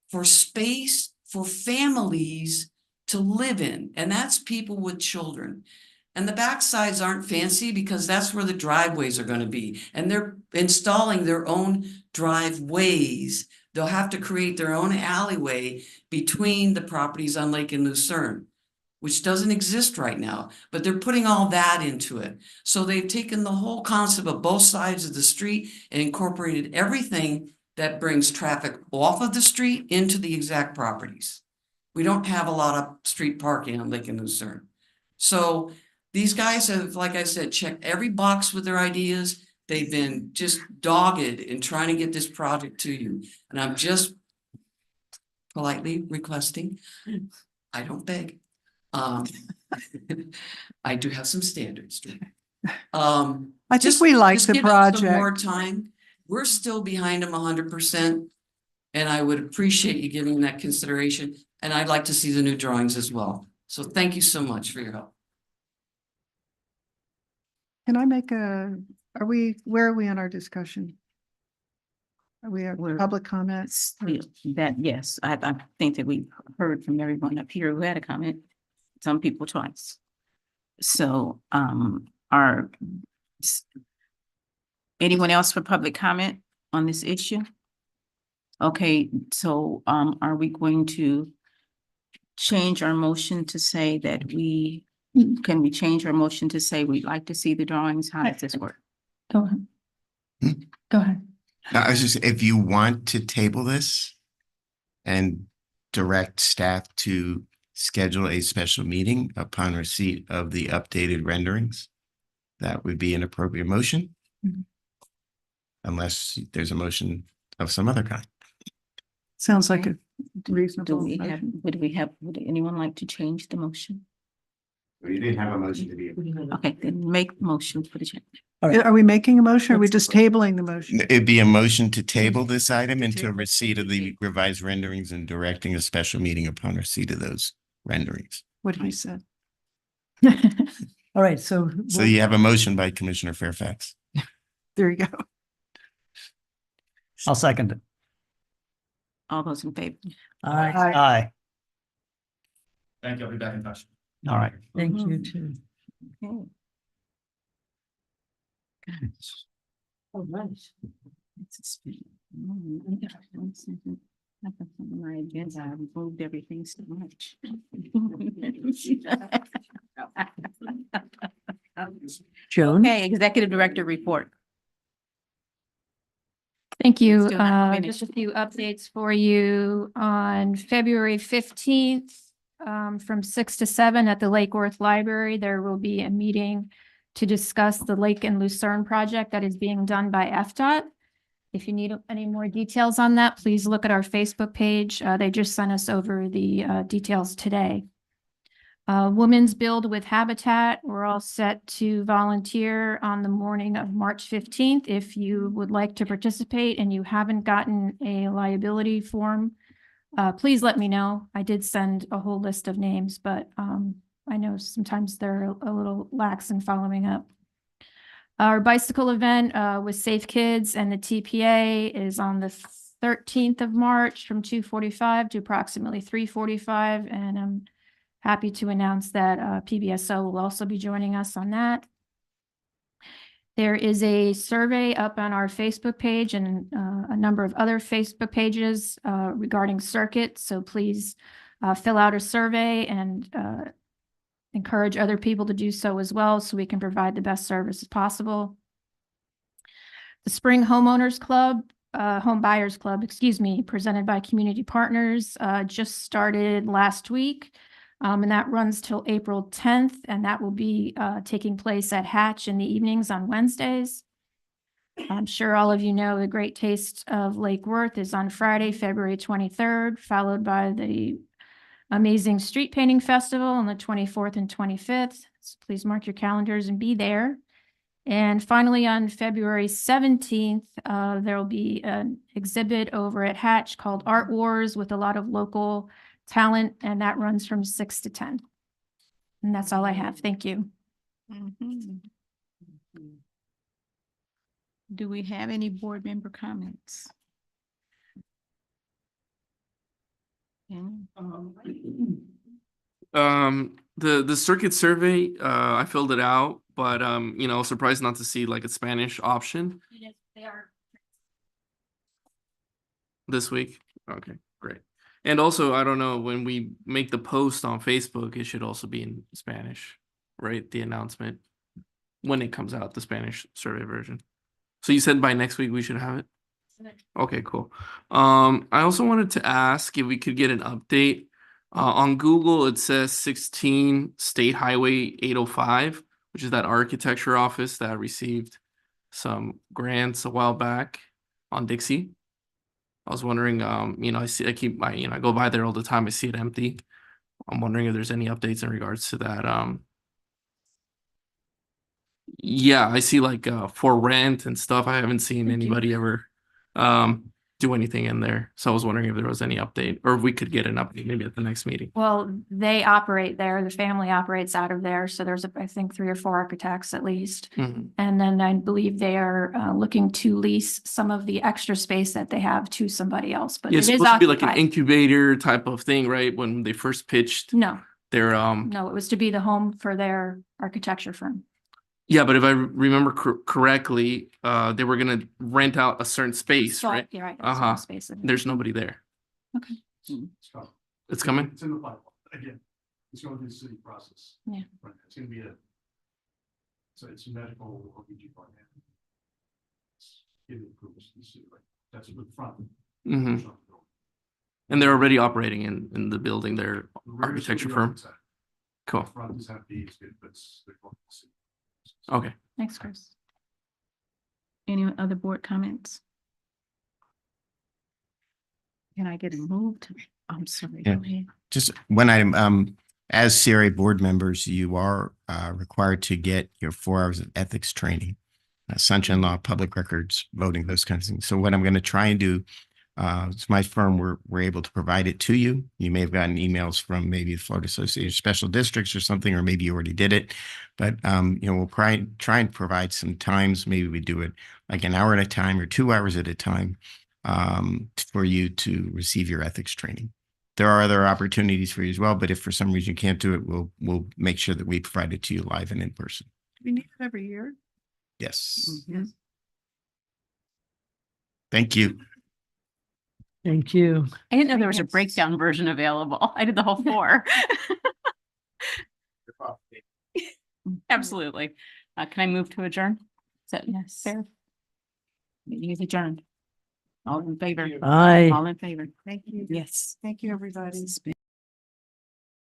Speaker 18: for space for families to live in. And that's people with children. And the backsides aren't fancy because that's where the driveways are going to be. And they're installing their own driveways. They'll have to create their own alleyway between the properties on Lake and Lucerne, which doesn't exist right now, but they're putting all that into it. So they've taken the whole concept of both sides of the street and incorporated everything that brings traffic off of the street into the exact properties. We don't have a lot of street parking on Lake and Lucerne. So these guys have, like I said, checked every box with their ideas. They've been just dogged in trying to get this project to you. And I'm just politely requesting, I don't beg. I do have some standards.
Speaker 8: I think we like the
Speaker 18: give us some
Speaker 8: project.
Speaker 18: more time. We're still behind them 100%. And I would appreciate you giving that consideration. And I'd like to see the new drawings as well. So thank you so much for your help.
Speaker 8: Can I make where are we in our discussion? Are we at public comments?
Speaker 2: Yes, I think that we heard from everyone up here who had a comment, some people twice. So, anyone else for public comment on this issue? Okay, so, are we going to change our motion to say that can we change our motion to say we'd like to see the drawings? How does this work?
Speaker 17: Go ahead. Go ahead.
Speaker 12: No, I was just, if you want to table this and direct staff to schedule a special meeting upon receipt of the updated renderings, that would be an appropriate motion. Unless there's a motion of some other kind.
Speaker 8: Sounds like a reasonable.
Speaker 2: Would anyone like to change the motion?
Speaker 12: You didn't have a motion to be.
Speaker 2: Okay, then make the motion for the change.
Speaker 8: Are we making a motion or are we just tabling the motion?
Speaker 12: It'd be a motion to table this item until receipt of the revised renderings and directing a special meeting upon receipt of those renderings.
Speaker 8: What he said.
Speaker 4: All right, so.
Speaker 12: So you have a motion by Commissioner Fairfax.
Speaker 8: There you go.
Speaker 3: I'll second it.
Speaker 2: All those in favor?
Speaker 4: Aye.
Speaker 3: Aye.
Speaker 16: Thank you. I'll be back in touch.
Speaker 3: All right.
Speaker 4: Thank you too.
Speaker 2: Okay. All right. My agenda, I've moved everything so much.
Speaker 4: Joan?
Speaker 2: Okay, Executive Director report.
Speaker 6: Thank you.
Speaker 2: Still not
Speaker 6: Just
Speaker 2: finished.
Speaker 6: a few updates for you on February 15th. From 6 to 7 at the Lake Worth Library, there will be a meeting to discuss the Lake and Lucerne project that is being done by FDOT. If you need any more details on that, please look at our Facebook page. They just sent us over the details today. Women's Build with Habitat, we're all set to volunteer on the morning of March 15th. If you would like to participate and you haven't gotten a liability form, please let me know. I did send a whole list of names, but I know sometimes they're a little lax in following up. Our bicycle event with Safe Kids and the TPA is on the 13th of March from 2:45 to approximately 3:45. And I'm happy to announce that PBSO will also be joining us on that. There is a survey up on our Facebook page and a number of other Facebook pages regarding circuit. So please fill out a survey and encourage other people to do so as well so we can provide the best service as possible. The Spring Homeowners Club, Home Buyers Club, excuse me, presented by Community Partners, just started last week. And that runs till April 10th, and that will be taking place at Hatch in the evenings on Wednesdays. I'm sure all of you know the Great Taste of Lake Worth is on Friday, February 23rd, followed by the Amazing Street Painting Festival on the 24th and 25th. So please mark your calendars and be there. And finally, on February 17th, there will be an exhibit over at Hatch called Art Wars with a lot of local talent, and that runs from 6 to 10. And that's all I have. Thank you.
Speaker 2: Do we have any board member comments?
Speaker 13: The circuit survey, I filled it out, but you know, surprised not to see like a Spanish option
Speaker 6: They are.
Speaker 13: this week. Okay, great. And also, I don't know, when we make the post on Facebook, it should also be in Spanish, right? The announcement when it comes out, the Spanish survey version. So you said by next week we should have it? Okay, cool. I also wanted to ask if we could get an update. On Google, it says 16 State Highway 805, which is that architecture office that received some grants a while back on Dixie. I was wondering, you know, I go by there all the time. I see it empty. I'm wondering if there's any updates in regards to that. Yeah, I see like for rent and stuff. I haven't seen anybody ever do anything in there. So I was wondering if there was any update or if we could get an update maybe at the next meeting.
Speaker 6: Well, they operate there. The family operates out of there. So there's, I think, 3 or 4 architects at least.
Speaker 13: Mhm.
Speaker 6: And then I believe they are looking to lease some of the extra space that they have to somebody else. But
Speaker 13: Yeah,
Speaker 6: it
Speaker 13: it's
Speaker 6: is
Speaker 13: supposed to be like an
Speaker 6: occupied.
Speaker 13: incubator type of thing, right? When they first pitched
Speaker 6: No,
Speaker 13: their
Speaker 6: no, it was to be the home for their architecture firm.
Speaker 13: yeah, but if I remember correctly, they were gonna rent out a certain space,
Speaker 6: So,
Speaker 13: right?
Speaker 6: yeah, right, a certain space.
Speaker 13: There's nobody there.
Speaker 6: Okay.
Speaker 13: It's coming?
Speaker 9: It's in the pipeline. Again, it's going through the city process.
Speaker 6: Yeah.
Speaker 9: Right. It's gonna be so it's a medical OBG plan. Giving approvals to the city, right? That's the front.
Speaker 13: Mm-hmm. And they're already operating in the building, their architecture firm. Cool.
Speaker 9: Front is empty, it's good, but they're going to the city.
Speaker 13: Okay.
Speaker 6: Thanks, Chris.
Speaker 2: Any other board comments? Can I get it moved? I'm sorry.
Speaker 12: Yeah.
Speaker 2: Go ahead.
Speaker 12: Just one item, as CRA board members, you are required to get your 4 hours of ethics training, sunshine law, public records, voting, those kinds of things. So what I'm going to try and do, it's my firm, we're able to provide it to you. You may have gotten emails from maybe the Florida Association of Special Districts or something, or maybe you already did it. But we'll try and provide some times. Maybe we do it like an hour at a time or 2 hours at a time for you to receive your ethics training. There are other opportunities for you as well, but if for some reason you can't do it, we'll make sure that we provide it to you live and in person.
Speaker 8: We need it every year.
Speaker 12: Yes.
Speaker 8: Yes.
Speaker 12: Thank you.
Speaker 4: Thank you.
Speaker 10: I didn't know there was a breakdown version available. I did the whole 4. Absolutely. Can I move to adjourn? Is that fair? Meeting is adjourned. All in favor?
Speaker 4: Aye.
Speaker 10: All in favor?
Speaker 8: Thank you.
Speaker 10: Yes.
Speaker 8: Thank you, everybody.